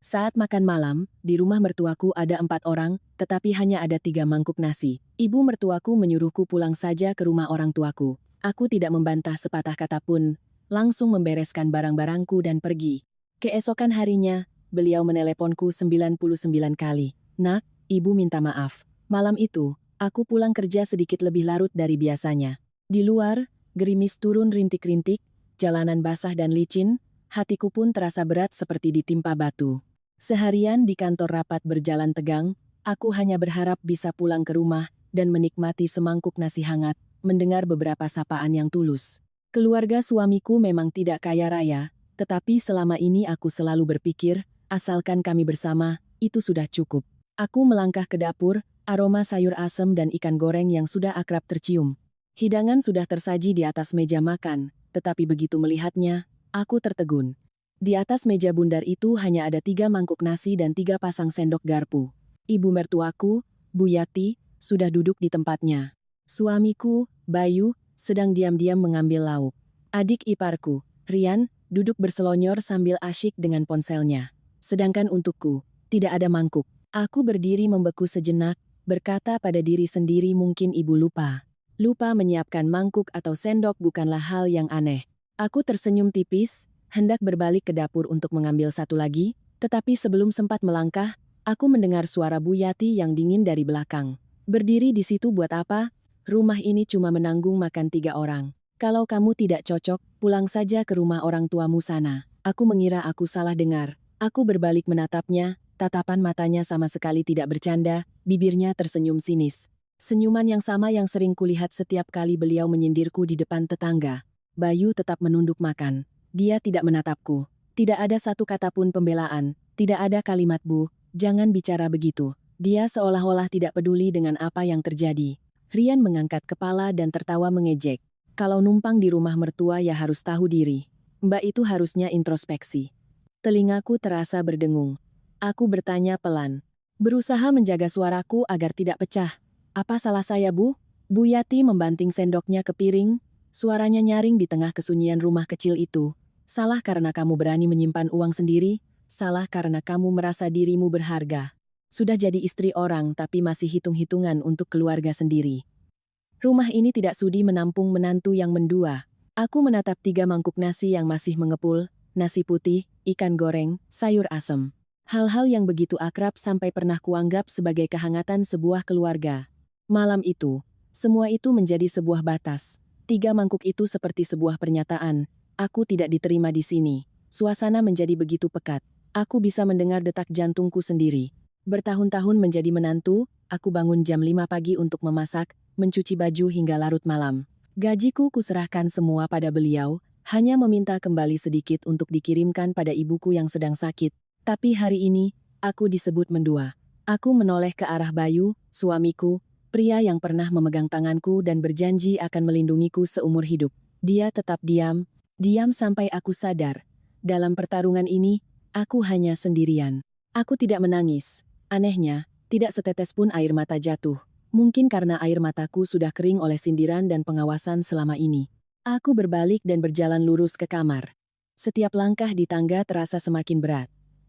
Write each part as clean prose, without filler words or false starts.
Saat makan malam, di rumah mertuaku ada 4 orang, tetapi hanya ada 3 mangkuk nasi. Ibu mertuaku menyuruhku pulang saja ke rumah orang tuaku. Aku tidak membantah sepatah kata pun, langsung membereskan barang-barangku dan pergi. Keesokan harinya, beliau meneleponku 99 kali. Nak, ibu minta maaf. Malam itu, aku pulang kerja sedikit lebih larut dari biasanya. Di luar, gerimis turun rintik-rintik, jalanan basah dan licin, hatiku pun terasa berat seperti ditimpa batu. Seharian di kantor rapat berjalan tegang, aku hanya berharap bisa pulang ke rumah dan menikmati semangkuk nasi hangat, mendengar beberapa sapaan yang tulus. Keluarga suamiku memang tidak kaya raya, tetapi selama ini aku selalu berpikir, asalkan kami bersama, itu sudah cukup. Aku melangkah ke dapur, aroma sayur asem dan ikan goreng yang sudah akrab tercium. Hidangan sudah tersaji di atas meja makan, tetapi begitu melihatnya, aku tertegun. Di atas meja bundar itu hanya ada 3 mangkuk nasi dan 3 pasang sendok garpu. Ibu mertuaku, Bu Yati, sudah duduk di tempatnya. Suamiku, Bayu, sedang diam-diam mengambil lauk. Adik iparku, Rian, duduk berselonyor sambil asyik dengan ponselnya. Sedangkan untukku, tidak ada mangkuk. Aku berdiri membeku sejenak, berkata pada diri sendiri mungkin ibu lupa. Lupa menyiapkan mangkuk atau sendok bukanlah hal yang aneh. Aku tersenyum tipis, hendak berbalik ke dapur untuk mengambil satu lagi, tetapi sebelum sempat melangkah, aku mendengar suara Bu Yati yang dingin dari belakang. Berdiri di situ buat apa? Rumah ini cuma menanggung makan 3 orang. Kalau kamu tidak cocok, pulang saja ke rumah orang tuamu sana. Aku mengira aku salah dengar. Aku berbalik menatapnya, tatapan matanya sama sekali tidak bercanda, bibirnya tersenyum sinis. Senyuman yang sama yang sering kulihat setiap kali beliau menyindirku di depan tetangga. Bayu tetap menunduk makan. Dia tidak menatapku. Tidak ada satu kata pun pembelaan. Tidak ada kalimat bu, jangan bicara begitu. Dia seolah-olah tidak peduli dengan apa yang terjadi. Rian mengangkat kepala dan tertawa mengejek. Kalau numpang di rumah mertua ya harus tahu diri. Mbak itu harusnya introspeksi. Telingaku terasa berdengung. Aku bertanya pelan. Berusaha menjaga suaraku agar tidak pecah. Apa salah saya bu? Bu Yati membanting sendoknya ke piring. Suaranya nyaring di tengah kesunyian rumah kecil itu. Salah karena kamu berani menyimpan uang sendiri, salah karena kamu merasa dirimu berharga. Sudah jadi istri orang tapi masih hitung-hitungan untuk keluarga sendiri. Rumah ini tidak sudi menampung menantu yang mendua. Aku menatap 3 mangkuk nasi yang masih mengepul, nasi putih, ikan goreng, sayur asem. Hal-hal yang begitu akrab sampai pernah kuanggap sebagai kehangatan sebuah keluarga. Malam itu, semua itu menjadi sebuah batas. 3 mangkuk itu seperti sebuah pernyataan. Aku tidak diterima di sini. Suasana menjadi begitu pekat. Aku bisa mendengar detak jantungku sendiri. Bertahun-tahun menjadi menantu, aku bangun jam 5 pagi untuk memasak, mencuci baju hingga larut malam. Gajiku kuserahkan semua pada beliau, hanya meminta kembali sedikit untuk dikirimkan pada ibuku yang sedang sakit. Tapi hari ini, aku disebut mendua. Aku menoleh ke arah Bayu, suamiku, pria yang pernah memegang tanganku dan berjanji akan melindungiku seumur hidup. Dia tetap diam. Diam sampai aku sadar. Dalam pertarungan ini, aku hanya sendirian. Aku tidak menangis. Anehnya, tidak setetes pun air mata jatuh. Mungkin karena air mataku sudah kering oleh sindiran dan pengawasan selama ini. Aku berbalik dan berjalan lurus ke kamar. Setiap langkah di tangga terasa semakin berat.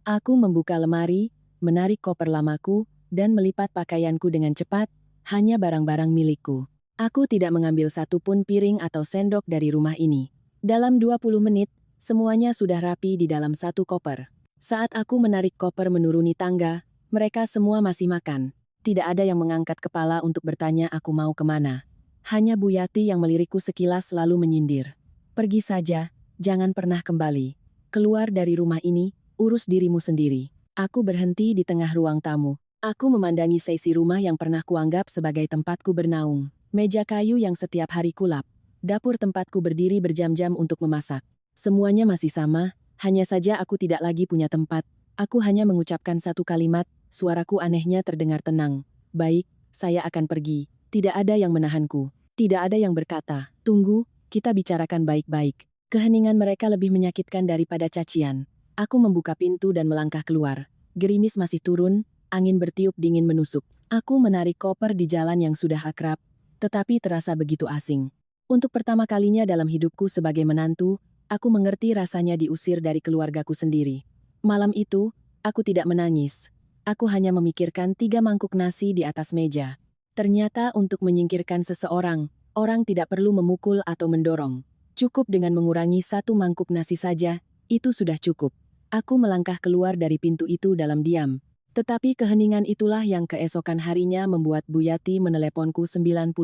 Aku membuka lemari, menarik koper lamaku, dan melipat pakaianku dengan cepat, hanya barang-barang milikku. Aku tidak mengambil satu pun piring atau sendok dari rumah ini. Dalam 20 menit, semuanya sudah rapi di dalam satu koper. Saat aku menarik koper menuruni tangga, mereka semua masih makan. Tidak ada yang mengangkat kepala untuk bertanya aku mau kemana. Hanya Bu Yati yang melirikku sekilas lalu menyindir. Pergi saja, jangan pernah kembali. Keluar dari rumah ini, urus dirimu sendiri. Aku berhenti di tengah ruang tamu. Aku memandangi sesi rumah yang pernah kuanggap sebagai tempatku bernaung. Meja kayu yang setiap hari kulap. Dapur tempatku berdiri berjam-jam untuk memasak. Semuanya masih sama, hanya saja aku tidak lagi punya tempat. Aku hanya mengucapkan satu kalimat, suaraku anehnya terdengar tenang. Baik, saya akan pergi. Tidak ada yang menahanku. Tidak ada yang berkata, tunggu, kita bicarakan baik-baik. Keheningan mereka lebih menyakitkan daripada cacian. Aku membuka pintu dan melangkah keluar. Gerimis masih turun, angin bertiup dingin menusuk. Aku menarik koper di jalan yang sudah akrab, tetapi terasa begitu asing. Untuk pertama kalinya dalam hidupku sebagai menantu, aku mengerti rasanya diusir dari keluargaku sendiri. Malam itu, Aku tidak menangis. Aku hanya memikirkan 3 mangkuk nasi di atas meja. Ternyata untuk menyingkirkan seseorang, orang tidak perlu memukul atau mendorong. Cukup dengan mengurangi 1 mangkuk nasi saja, itu sudah cukup. Aku melangkah keluar dari pintu itu dalam diam. Tetapi keheningan itulah yang keesokan harinya membuat Bu Yati meneleponku 99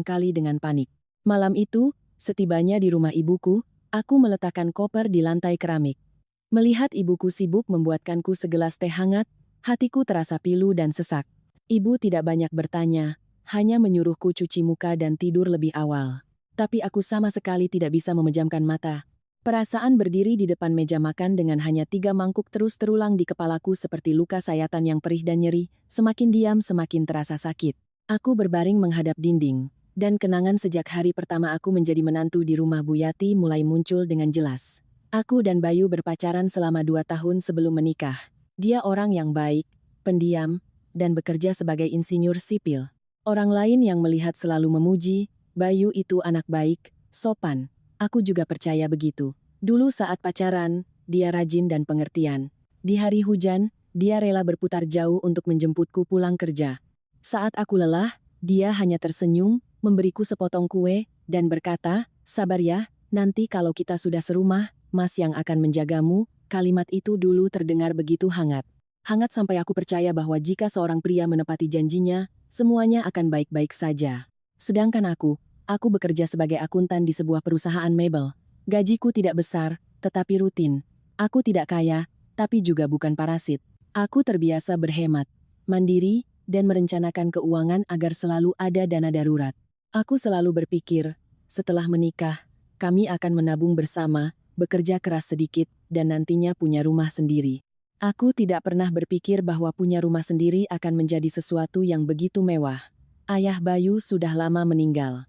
kali dengan panik. Malam itu, setibanya di rumah ibuku, aku meletakkan koper di lantai keramik. Melihat ibuku sibuk membuatkanku segelas teh hangat, hatiku terasa pilu dan sesak. Ibu tidak banyak bertanya, hanya menyuruhku cuci muka dan tidur lebih awal. Tapi aku sama sekali tidak bisa memejamkan mata. Perasaan berdiri di depan meja makan dengan hanya 3 mangkuk terus terulang di kepalaku seperti luka sayatan yang perih dan nyeri, semakin diam semakin terasa sakit. Aku berbaring menghadap dinding, dan kenangan sejak hari pertama aku menjadi menantu di rumah Bu Yati mulai muncul dengan jelas. Aku dan Bayu berpacaran selama 2 tahun sebelum menikah. Dia orang yang baik, pendiam, dan bekerja sebagai insinyur sipil. Orang lain yang melihat selalu memuji, Bayu itu anak baik, sopan. Aku juga percaya begitu. Dulu saat pacaran, dia rajin dan pengertian. Di hari hujan, dia rela berputar jauh untuk menjemputku pulang kerja. Saat aku lelah, dia hanya tersenyum, memberiku sepotong kue, dan berkata, "Sabar ya, nanti kalau kita sudah serumah, Mas yang akan menjagamu." Kalimat itu dulu terdengar begitu hangat. Hangat sampai aku percaya bahwa jika seorang pria menepati janjinya, semuanya akan baik-baik saja. Sedangkan aku bekerja sebagai akuntan di sebuah perusahaan mebel. Gajiku tidak besar, tetapi rutin. Aku tidak kaya, tapi juga bukan parasit. Aku terbiasa berhemat, mandiri, dan merencanakan keuangan agar selalu ada dana darurat. Aku selalu berpikir, setelah menikah, kami akan menabung bersama, bekerja keras sedikit, dan nantinya punya rumah sendiri. Aku tidak pernah berpikir bahwa punya rumah sendiri akan menjadi sesuatu yang begitu mewah. Ayah Bayu sudah lama meninggal.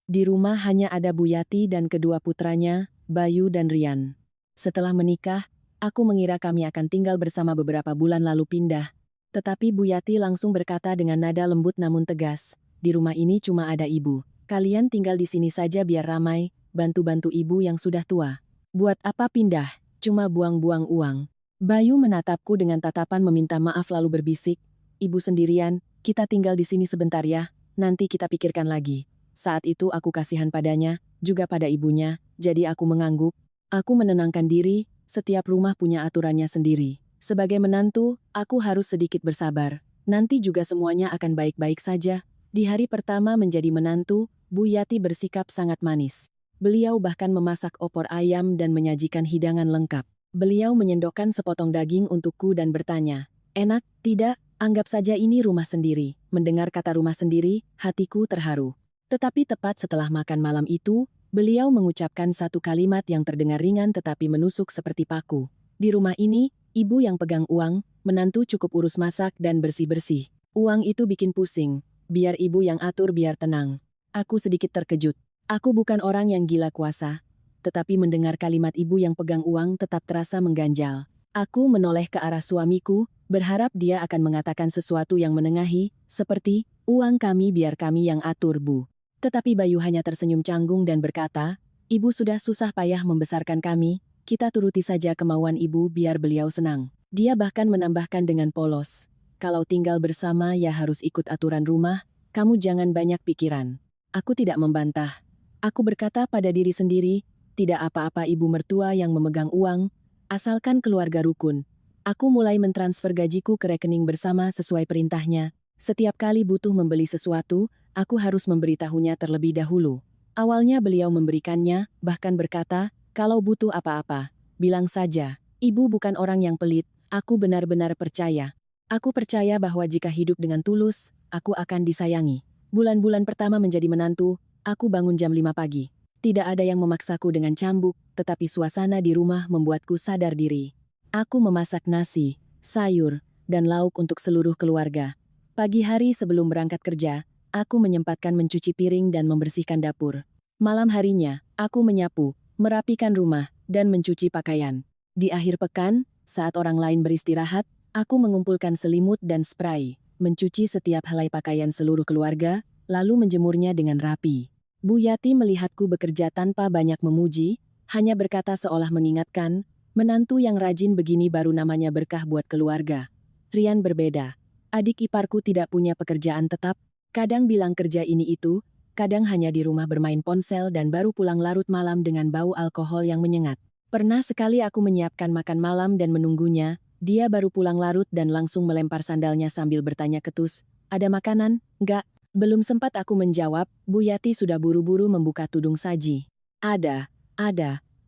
Di rumah hanya ada Bu Yati dan kedua putranya, Bayu dan Rian. Setelah menikah, aku mengira kami akan tinggal bersama beberapa bulan lalu pindah. Tetapi Bu Yati langsung berkata dengan nada lembut namun tegas, "Di rumah ini cuma ada ibu. Kalian tinggal di sini saja biar ramai, bantu-bantu ibu yang sudah tua. Buat apa pindah? Cuma buang-buang uang." Bayu menatapku dengan tatapan meminta maaf lalu berbisik, "Ibu sendirian, kita tinggal di sini sebentar ya, nanti kita pikirkan lagi." Saat itu aku kasihan padanya, juga pada ibunya, jadi aku mengangguk. Aku menenangkan diri, setiap rumah punya aturannya sendiri. Sebagai menantu, aku harus sedikit bersabar. Nanti juga semuanya akan baik-baik saja. Di hari pertama menjadi menantu, Bu Yati bersikap sangat manis. Beliau bahkan memasak opor ayam dan menyajikan hidangan lengkap. Beliau menyendokkan sepotong daging untukku dan bertanya, "Enak, tidak? Anggap saja ini rumah sendiri." Mendengar kata rumah sendiri, hatiku terharu. Tetapi tepat setelah makan malam itu, beliau mengucapkan satu kalimat yang terdengar ringan tetapi menusuk seperti paku. "Di rumah ini, ibu yang pegang uang, menantu cukup urus masak dan bersih-bersih. Uang itu bikin pusing, biar ibu yang atur biar tenang." Aku sedikit terkejut. Aku bukan orang yang gila kuasa. Tetapi mendengar kalimat ibu yang pegang uang tetap terasa mengganjal. Aku menoleh ke arah suamiku, berharap dia akan mengatakan sesuatu yang menengahi, seperti, "Uang kami biar kami yang atur, Bu." Tetapi Bayu hanya tersenyum canggung dan berkata, "Ibu sudah susah payah membesarkan kami, kita turuti saja kemauan ibu biar beliau senang." Dia bahkan menambahkan dengan polos, "Kalau tinggal bersama ya harus ikut aturan rumah, kamu jangan banyak pikiran." Aku tidak membantah. Aku berkata pada diri sendiri, tidak apa-apa ibu mertua yang memegang uang, asalkan keluarga rukun. Aku mulai mentransfer gajiku ke rekening bersama sesuai perintahnya. Setiap kali butuh membeli sesuatu, aku harus memberitahunya terlebih dahulu. Awalnya beliau memberikannya, bahkan berkata, "Kalau butuh apa-apa, bilang saja." Ibu bukan orang yang pelit, aku benar-benar percaya. Aku percaya bahwa jika hidup dengan tulus, aku akan disayangi. Bulan-bulan pertama menjadi menantu, aku bangun jam 5 pagi. Tidak ada yang memaksaku dengan cambuk, tetapi suasana di rumah membuatku sadar diri. Aku memasak nasi, sayur, dan lauk untuk seluruh keluarga. Pagi hari sebelum berangkat kerja, aku menyempatkan mencuci piring dan membersihkan dapur. Malam harinya, aku menyapu, merapikan rumah, dan mencuci pakaian. Di akhir pekan, saat orang lain beristirahat, aku mengumpulkan selimut dan spray, mencuci setiap helai pakaian seluruh keluarga, lalu menjemurnya dengan rapi. Bu Yati melihatku bekerja tanpa banyak memuji, hanya berkata seolah mengingatkan, Menantu yang rajin begini baru namanya berkah buat keluarga. Rian berbeda. Adik iparku tidak punya pekerjaan tetap, kadang bilang kerja ini itu, kadang hanya di rumah bermain ponsel dan baru pulang larut malam dengan bau alkohol yang menyengat. Pernah sekali aku menyiapkan makan malam dan menunggunya, dia baru pulang larut dan langsung melempar sandalnya sambil bertanya ketus, "Ada makanan? Enggak." Belum sempat aku menjawab, Bu Yati sudah buru-buru membuka tudung saji. Ada.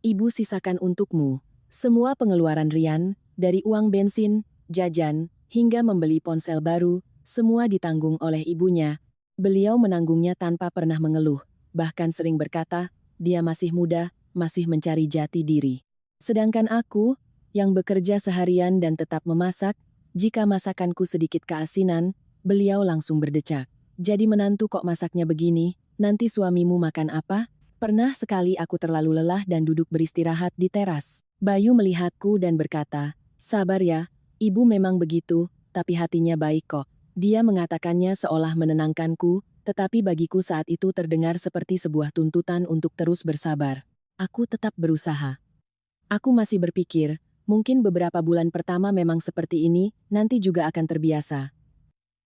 Ibu sisakan untukmu. Semua pengeluaran Rian, dari uang bensin, jajan, hingga membeli ponsel baru, semua ditanggung oleh ibunya. Beliau menanggungnya tanpa pernah mengeluh, bahkan sering berkata, dia masih muda, masih mencari jati diri. Sedangkan aku, yang bekerja seharian dan tetap memasak, jika masakanku sedikit keasinan, beliau langsung berdecak. Jadi menantu kok masaknya begini, nanti suamimu makan apa? Pernah sekali aku terlalu lelah dan duduk beristirahat di teras. Bayu melihatku dan berkata, "Sabar ya, ibu memang begitu, tapi hatinya baik kok." Dia mengatakannya seolah menenangkanku, tetapi bagiku saat itu terdengar seperti sebuah tuntutan untuk terus bersabar. Aku tetap berusaha. Aku masih berpikir, mungkin beberapa bulan pertama memang seperti ini, nanti juga akan terbiasa.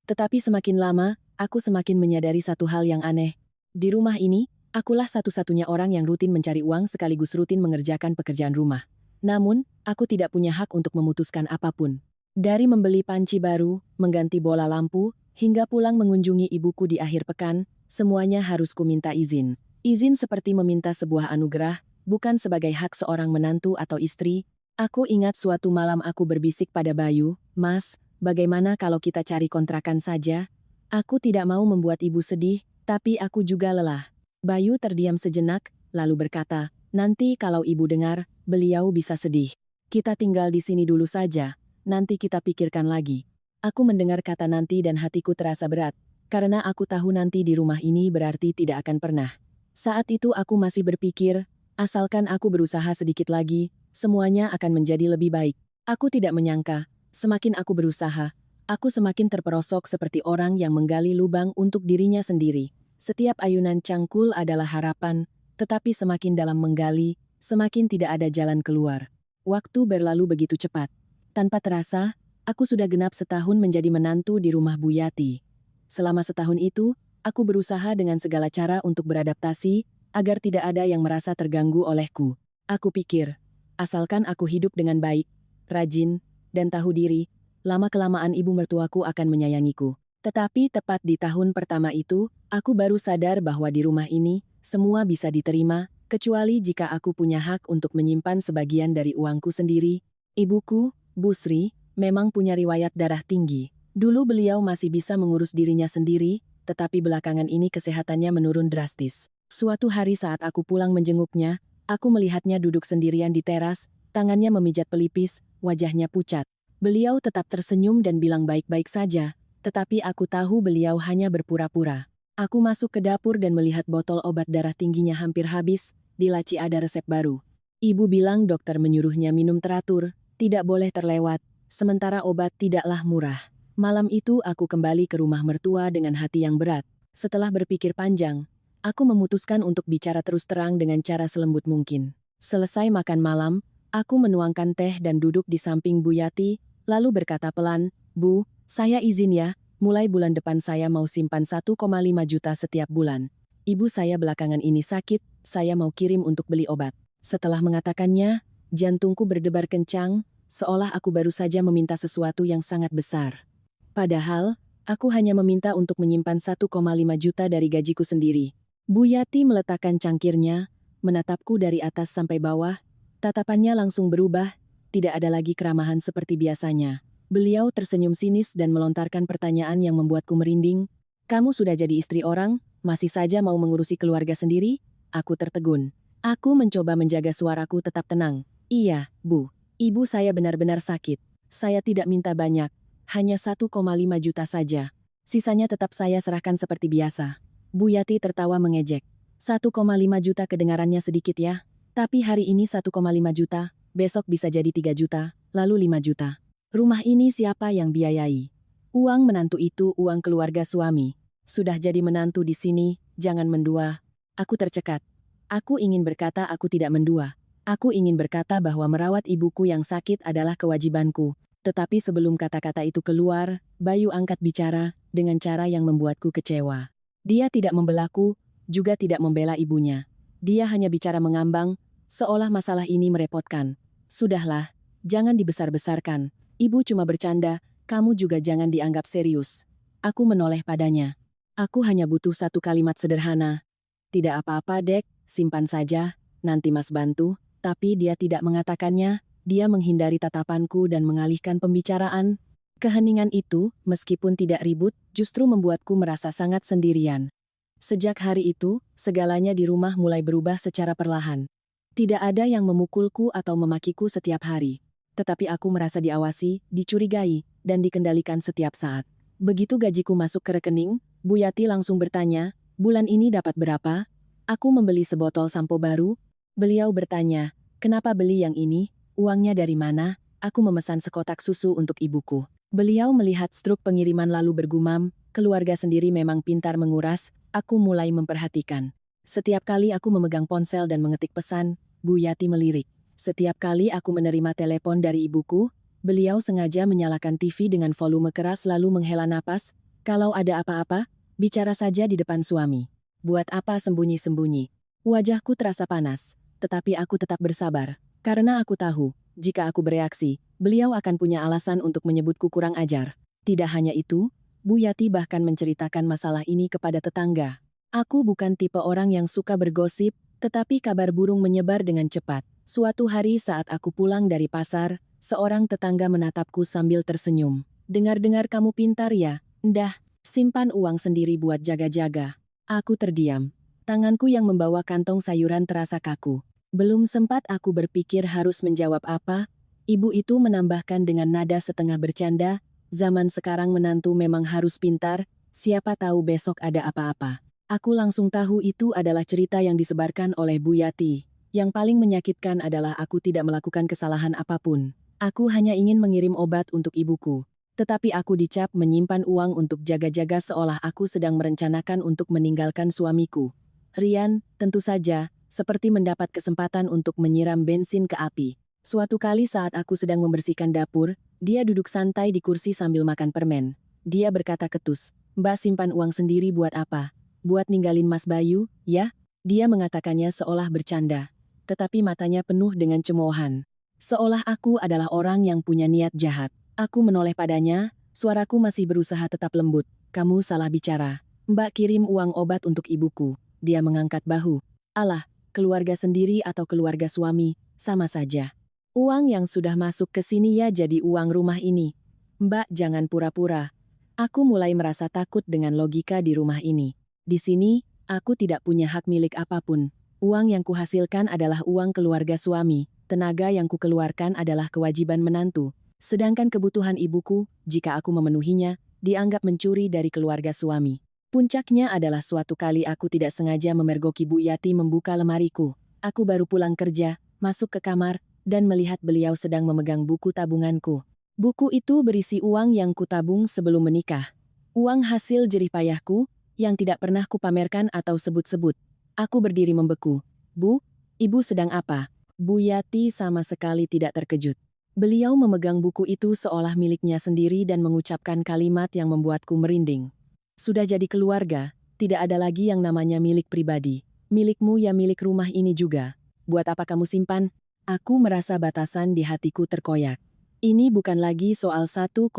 Tetapi semakin lama, aku semakin menyadari satu hal yang aneh. Di rumah ini, akulah satu-satunya orang yang rutin mencari uang sekaligus rutin mengerjakan pekerjaan rumah. Namun, aku tidak punya hak untuk memutuskan apapun. Dari membeli panci baru, mengganti bola lampu, hingga pulang mengunjungi ibuku di akhir pekan, semuanya harus kuminta izin. Izin seperti meminta sebuah anugerah, bukan sebagai hak seorang menantu atau istri. Aku ingat suatu malam aku berbisik pada Bayu, "Mas, bagaimana kalau kita cari kontrakan saja?" Aku tidak mau membuat ibu sedih, tapi aku juga lelah. Bayu terdiam sejenak, lalu berkata, "Nanti kalau ibu dengar, beliau bisa sedih. Kita tinggal di sini dulu saja, nanti kita pikirkan lagi." Aku mendengar kata nanti dan hatiku terasa berat, karena aku tahu nanti di rumah ini berarti tidak akan pernah. Saat itu aku masih berpikir, asalkan aku berusaha sedikit lagi, semuanya akan menjadi lebih baik. Aku tidak menyangka, semakin aku berusaha, aku semakin terperosok seperti orang yang menggali lubang untuk dirinya sendiri. Setiap ayunan cangkul adalah harapan, tetapi semakin dalam menggali, semakin tidak ada jalan keluar. Waktu berlalu begitu cepat. Tanpa terasa, aku sudah genap setahun menjadi menantu di rumah Bu Yati. Selama setahun itu, aku berusaha dengan segala cara untuk beradaptasi, agar tidak ada yang merasa terganggu olehku. Aku pikir, asalkan aku hidup dengan baik, rajin, dan tahu diri, lama-kelamaan ibu mertuaku akan menyayangiku. Tetapi tepat di tahun pertama itu, aku baru sadar bahwa di rumah ini, semua bisa diterima, kecuali jika aku punya hak untuk menyimpan sebagian dari uangku sendiri. Ibuku, Bu Sri, memang punya riwayat darah tinggi. Dulu beliau masih bisa mengurus dirinya sendiri, tetapi belakangan ini kesehatannya menurun drastis. Suatu hari saat aku pulang menjenguknya, aku melihatnya duduk sendirian di teras, tangannya memijat pelipis, wajahnya pucat. Beliau tetap tersenyum dan bilang baik-baik saja, tetapi aku tahu beliau hanya berpura-pura. Aku masuk ke dapur dan melihat botol obat darah tingginya hampir habis, di laci ada resep baru. Ibu bilang dokter menyuruhnya minum teratur, tidak boleh terlewat, sementara obat tidaklah murah. Malam itu aku kembali ke rumah mertua dengan hati yang berat. Setelah berpikir panjang, aku memutuskan untuk bicara terus terang dengan cara selembut mungkin. Selesai makan malam, aku menuangkan teh dan duduk di samping Bu Yati, lalu berkata pelan, "Bu, saya izin ya, mulai bulan depan saya mau simpan 1,5 juta setiap bulan. Ibu saya belakangan ini sakit, saya mau kirim untuk beli obat." Setelah mengatakannya, jantungku berdebar kencang, seolah aku baru saja meminta sesuatu yang sangat besar. Padahal, aku hanya meminta untuk menyimpan 1,5 juta dari gajiku sendiri. Bu Yati meletakkan cangkirnya, menatapku dari atas sampai bawah, tatapannya langsung berubah, tidak ada lagi keramahan seperti biasanya. Beliau tersenyum sinis dan melontarkan pertanyaan yang membuatku merinding. "Kamu sudah jadi istri orang, masih saja mau mengurusi keluarga sendiri?" Aku tertegun. Aku mencoba menjaga suaraku tetap tenang. "Iya, Bu. Ibu saya benar-benar sakit. Saya tidak minta banyak, hanya 1,5 juta saja. Sisanya tetap saya serahkan seperti biasa." Bu Yati tertawa mengejek. 1,5 juta kedengarannya sedikit ya. Tapi hari ini 1,5 juta, besok bisa jadi 3 juta, lalu 5 juta. Rumah ini siapa yang biayai? Uang menantu itu uang keluarga suami. Sudah jadi menantu di sini, jangan mendua. Aku tercekat. Aku ingin berkata aku tidak mendua. Aku ingin berkata bahwa merawat ibuku yang sakit adalah kewajibanku. Tetapi sebelum kata-kata itu keluar, Bayu angkat bicara dengan cara yang membuatku kecewa. Dia tidak membelaku, juga tidak membela ibunya. Dia hanya bicara mengambang, seolah masalah ini merepotkan. Sudahlah, jangan dibesar-besarkan. Ibu cuma bercanda, kamu juga jangan dianggap serius. Aku menoleh padanya. Aku hanya butuh satu kalimat sederhana. Tidak apa-apa, Dek, simpan saja, nanti Mas bantu. Tapi dia tidak mengatakannya, dia menghindari tatapanku dan mengalihkan pembicaraan. Keheningan itu, meskipun tidak ribut, justru membuatku merasa sangat sendirian. Sejak hari itu, segalanya di rumah mulai berubah secara perlahan. Tidak ada yang memukulku atau memakiku setiap hari. Tetapi aku merasa diawasi, dicurigai, dan dikendalikan setiap saat. Begitu gajiku masuk ke rekening, Bu Yati langsung bertanya, bulan ini dapat berapa? Aku membeli sebotol sampo baru. Beliau bertanya, kenapa beli yang ini? Uangnya dari mana? Aku memesan sekotak susu untuk ibuku. Beliau melihat struk pengiriman lalu bergumam, keluarga sendiri memang pintar menguras, aku mulai memperhatikan. Setiap kali aku memegang ponsel dan mengetik pesan, Bu Yati melirik. Setiap kali aku menerima telepon dari ibuku, beliau sengaja menyalakan TV dengan volume keras lalu menghela napas, kalau ada apa-apa, bicara saja di depan suami. Buat apa sembunyi-sembunyi? Wajahku terasa panas. Tetapi aku tetap bersabar, karena aku tahu, jika aku bereaksi, beliau akan punya alasan untuk menyebutku kurang ajar. Tidak hanya itu, Bu Yati bahkan menceritakan masalah ini kepada tetangga. Aku bukan tipe orang yang suka bergosip, tetapi kabar burung menyebar dengan cepat. Suatu hari saat aku pulang dari pasar, seorang tetangga menatapku sambil tersenyum. Dengar-dengar kamu pintar ya, ndah, simpan uang sendiri buat jaga-jaga. Aku terdiam. Tanganku yang membawa kantong sayuran terasa kaku. Belum sempat aku berpikir harus menjawab apa, ibu itu menambahkan dengan nada setengah bercanda, zaman sekarang menantu memang harus pintar, siapa tahu besok ada apa-apa. Aku langsung tahu itu adalah cerita yang disebarkan oleh Bu Yati. Yang paling menyakitkan adalah aku tidak melakukan kesalahan apapun. Aku hanya ingin mengirim obat untuk ibuku. Tetapi aku dicap menyimpan uang untuk jaga-jaga seolah aku sedang merencanakan untuk meninggalkan suamiku. Rian, tentu saja, seperti mendapat kesempatan untuk menyiram bensin ke api. Suatu kali saat aku sedang membersihkan dapur, dia duduk santai di kursi sambil makan permen. Dia berkata ketus, Mbak simpan uang sendiri buat apa? Buat ninggalin Mas Bayu, ya? Dia mengatakannya seolah bercanda. Tetapi matanya penuh dengan cemoohan. Seolah aku adalah orang yang punya niat jahat. Aku menoleh padanya, suaraku masih berusaha tetap lembut. Kamu salah bicara. Mbak kirim uang obat untuk ibuku. Dia mengangkat bahu. Alah, keluarga sendiri atau keluarga suami, sama saja. Uang yang sudah masuk ke sini ya jadi uang rumah ini. Mbak jangan pura-pura. Aku mulai merasa takut dengan logika di rumah ini. Di sini, aku tidak punya hak milik apapun. Uang yang kuhasilkan adalah uang keluarga suami, tenaga yang kukeluarkan adalah kewajiban menantu. Sedangkan kebutuhan ibuku, jika aku memenuhinya, dianggap mencuri dari keluarga suami. Puncaknya adalah suatu kali aku tidak sengaja memergoki Bu Yati membuka lemariku. Aku baru pulang kerja, masuk ke kamar, dan melihat beliau sedang memegang buku tabunganku. Buku itu berisi uang yang kutabung sebelum menikah. Uang hasil jerih payahku, yang tidak pernah kupamerkan atau sebut-sebut. Aku berdiri membeku. Bu, ibu sedang apa? Bu Yati sama sekali tidak terkejut. Beliau memegang buku itu seolah miliknya sendiri dan mengucapkan kalimat yang membuatku merinding. Sudah jadi keluarga, tidak ada lagi yang namanya milik pribadi. Milikmu ya milik rumah ini juga. Buat apa kamu simpan? Aku merasa batasan di hatiku terkoyak. Ini bukan lagi soal 1,5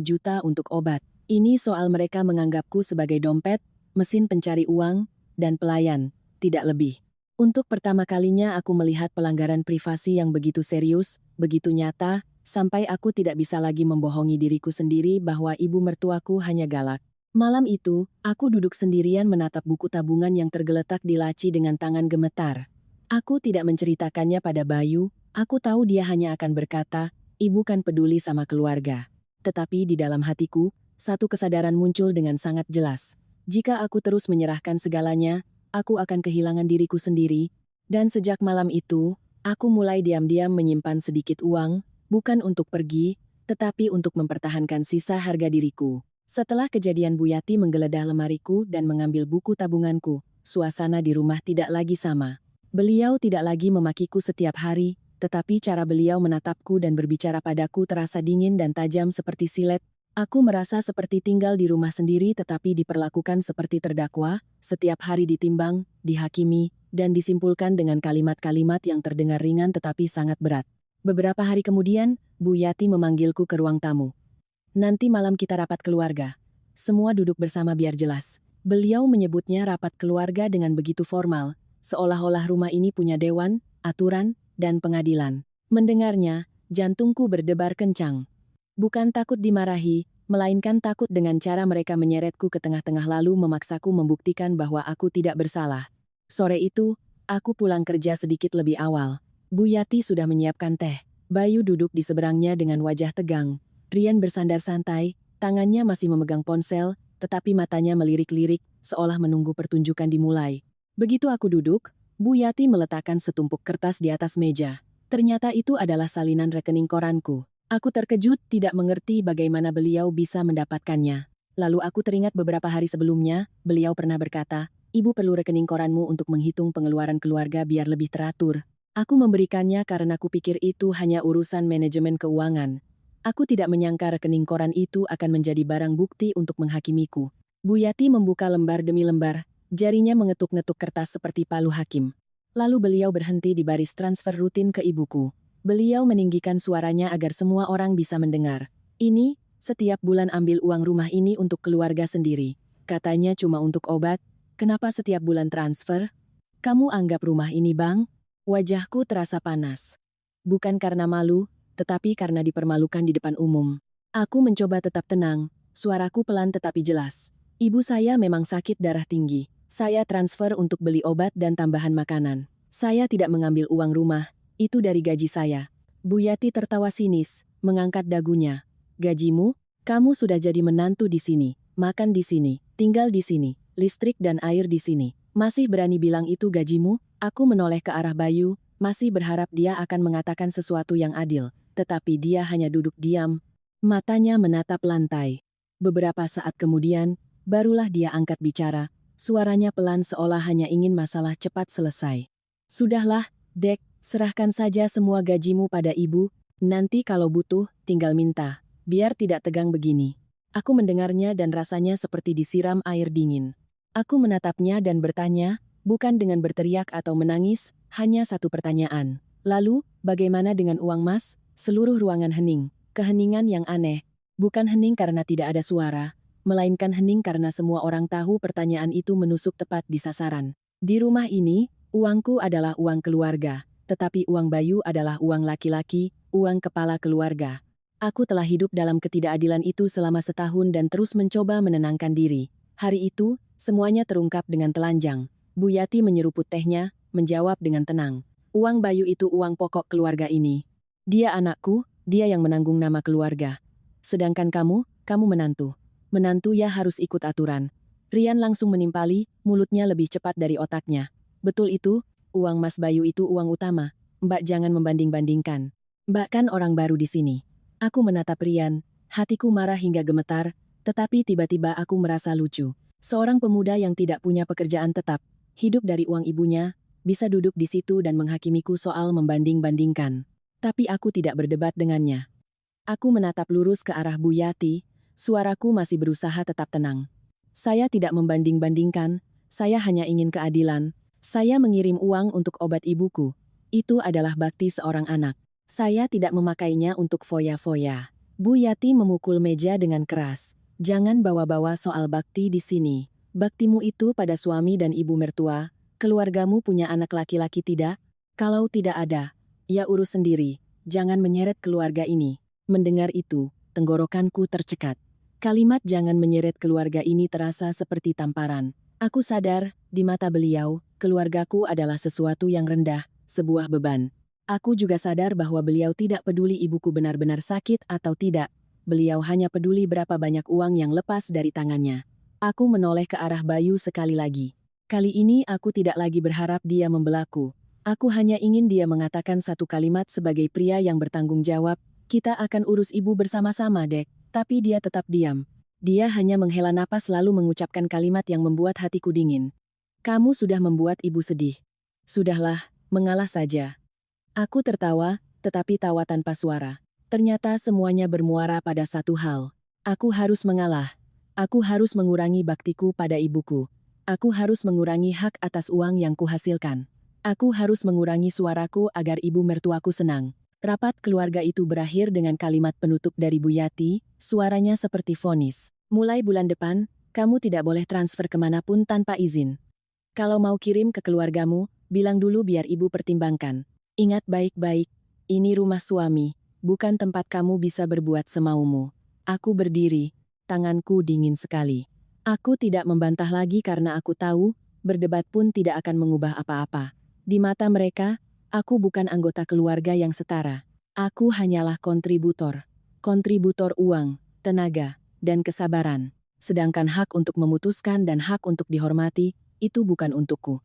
juta untuk obat. Ini soal mereka menganggapku sebagai dompet, mesin pencari uang, dan pelayan, tidak lebih. Untuk pertama kalinya aku melihat pelanggaran privasi yang begitu serius, begitu nyata, sampai aku tidak bisa lagi membohongi diriku sendiri bahwa ibu mertuaku hanya galak. Malam itu, aku duduk sendirian menatap buku tabungan yang tergeletak di laci dengan tangan gemetar. Aku tidak menceritakannya pada Bayu, aku tahu dia hanya akan berkata, ibu kan peduli sama keluarga. Tetapi di dalam hatiku, satu kesadaran muncul dengan sangat jelas. Jika aku terus menyerahkan segalanya, aku akan kehilangan diriku sendiri, dan sejak malam itu, aku mulai diam-diam menyimpan sedikit uang, bukan untuk pergi, tetapi untuk mempertahankan sisa harga diriku. Setelah kejadian Bu Yati menggeledah lemariku dan mengambil buku tabunganku, suasana di rumah tidak lagi sama. Beliau tidak lagi memakiku setiap hari, tetapi cara beliau menatapku dan berbicara padaku terasa dingin dan tajam seperti silet. Aku merasa seperti tinggal di rumah sendiri tetapi diperlakukan seperti terdakwa, setiap hari ditimbang, dihakimi, dan disimpulkan dengan kalimat-kalimat yang terdengar ringan tetapi sangat berat. Beberapa hari kemudian, Bu Yati memanggilku ke ruang tamu. Nanti malam kita rapat keluarga. Semua duduk bersama biar jelas. Beliau menyebutnya rapat keluarga dengan begitu formal, seolah-olah rumah ini punya dewan, aturan, dan pengadilan. Mendengarnya, jantungku berdebar kencang. Bukan takut dimarahi, melainkan takut dengan cara mereka menyeretku ke tengah-tengah lalu memaksaku membuktikan bahwa aku tidak bersalah. Sore itu, aku pulang kerja sedikit lebih awal. Bu Yati sudah menyiapkan teh. Bayu duduk di seberangnya dengan wajah tegang. Rian bersandar santai, tangannya masih memegang ponsel, tetapi matanya melirik-lirik, seolah menunggu pertunjukan dimulai. Begitu aku duduk, Bu Yati meletakkan setumpuk kertas di atas meja. Ternyata itu adalah salinan rekening koranku. Aku terkejut, tidak mengerti bagaimana beliau bisa mendapatkannya. Lalu aku teringat beberapa hari sebelumnya, beliau pernah berkata, "Ibu perlu rekening koranmu untuk menghitung pengeluaran keluarga biar lebih teratur." Aku memberikannya karena kupikir itu hanya urusan manajemen keuangan. Aku tidak menyangka rekening koran itu akan menjadi barang bukti untuk menghakimiku. Bu Yati membuka lembar demi lembar, jarinya mengetuk-ngetuk kertas seperti palu hakim. Lalu beliau berhenti di baris transfer rutin ke ibuku. Beliau meninggikan suaranya agar semua orang bisa mendengar. "Ini, setiap bulan ambil uang rumah ini untuk keluarga sendiri. Katanya cuma untuk obat, kenapa setiap bulan transfer? Kamu anggap rumah ini bank?" Wajahku terasa panas. Bukan karena malu, tetapi karena dipermalukan di depan umum. Aku mencoba tetap tenang, suaraku pelan tetapi jelas. "Ibu saya memang sakit darah tinggi. Saya transfer untuk beli obat dan tambahan makanan. Saya tidak mengambil uang rumah. Itu dari gaji saya." Bu Yati tertawa sinis, mengangkat dagunya. "Gajimu? Kamu sudah jadi menantu di sini, makan di sini, tinggal di sini, listrik dan air di sini. Masih berani bilang itu gajimu?" Aku menoleh ke arah Bayu, masih berharap dia akan mengatakan sesuatu yang adil, tetapi dia hanya duduk diam, matanya menatap lantai. Beberapa saat kemudian, barulah dia angkat bicara, suaranya pelan seolah hanya ingin masalah cepat selesai. "Sudahlah, Dek. Serahkan saja semua gajimu pada ibu, nanti kalau butuh, tinggal minta. Biar tidak tegang begini." Aku mendengarnya dan rasanya seperti disiram air dingin. Aku menatapnya dan bertanya, bukan dengan berteriak atau menangis, hanya satu pertanyaan. "Lalu, bagaimana dengan uang mas?" Seluruh ruangan hening, keheningan yang aneh. Bukan hening karena tidak ada suara, melainkan hening karena semua orang tahu pertanyaan itu menusuk tepat di sasaran. Di rumah ini, uangku adalah uang keluarga. Tetapi uang Bayu adalah uang laki-laki, uang kepala keluarga. Aku telah hidup dalam ketidakadilan itu selama setahun dan terus mencoba menenangkan diri. Hari itu, semuanya terungkap dengan telanjang. Bu Yati menyeruput tehnya, menjawab dengan tenang. "Uang Bayu itu uang pokok keluarga ini. Dia anakku, dia yang menanggung nama keluarga. Sedangkan kamu menantu. Menantu ya harus ikut aturan." Rian langsung menimpali, mulutnya lebih cepat dari otaknya. "Betul itu. Uang Mas Bayu itu uang utama. Mbak jangan membanding-bandingkan. Mbak kan orang baru di sini." Aku menatap Rian, hatiku marah hingga gemetar, tetapi tiba-tiba aku merasa lucu. Seorang pemuda yang tidak punya pekerjaan tetap, hidup dari uang ibunya, bisa duduk di situ dan menghakimiku soal membanding-bandingkan. Tapi aku tidak berdebat dengannya. Aku menatap lurus ke arah Bu Yati, suaraku masih berusaha tetap tenang. "Saya tidak membanding-bandingkan, saya hanya ingin keadilan. Saya mengirim uang untuk obat ibuku. Itu adalah bakti seorang anak. Saya tidak memakainya untuk foya-foya." Bu Yati memukul meja dengan keras. "Jangan bawa-bawa soal bakti di sini. Baktimu itu pada suami dan ibu mertua. Keluargamu punya anak laki-laki tidak? Kalau tidak ada, ya urus sendiri. Jangan menyeret keluarga ini." Mendengar itu, tenggorokanku tercekat. Kalimat "jangan menyeret keluarga ini" terasa seperti tamparan. Aku sadar, di mata beliau, keluargaku adalah sesuatu yang rendah, sebuah beban. Aku juga sadar bahwa beliau tidak peduli ibuku benar-benar sakit atau tidak. Beliau hanya peduli berapa banyak uang yang lepas dari tangannya. Aku menoleh ke arah Bayu sekali lagi. Kali ini aku tidak lagi berharap dia membelaku. Aku hanya ingin dia mengatakan satu kalimat sebagai pria yang bertanggung jawab, "Kita akan urus ibu bersama-sama, Dek." Tapi dia tetap diam. Dia hanya menghela napas lalu mengucapkan kalimat yang membuat hatiku dingin. "Kamu sudah membuat ibu sedih." Sudahlah, mengalah saja. Aku tertawa, tetapi tawa tanpa suara. Ternyata semuanya bermuara pada satu hal. Aku harus mengalah. Aku harus mengurangi baktiku pada ibuku. Aku harus mengurangi hak atas uang yang kuhasilkan. Aku harus mengurangi suaraku agar ibu mertuaku senang. Rapat keluarga itu berakhir dengan kalimat penutup dari Bu Yati, suaranya seperti vonis. Mulai bulan depan, kamu tidak boleh transfer kemanapun tanpa izin. Kalau mau kirim ke keluargamu, bilang dulu biar ibu pertimbangkan. Ingat baik-baik, ini rumah suami, bukan tempat kamu bisa berbuat semaumu. Aku berdiri, tanganku dingin sekali. Aku tidak membantah lagi karena aku tahu, berdebat pun tidak akan mengubah apa-apa. Di mata mereka, aku bukan anggota keluarga yang setara. Aku hanyalah kontributor. Kontributor uang, tenaga, dan kesabaran. Sedangkan hak untuk memutuskan dan hak untuk dihormati, itu bukan untukku.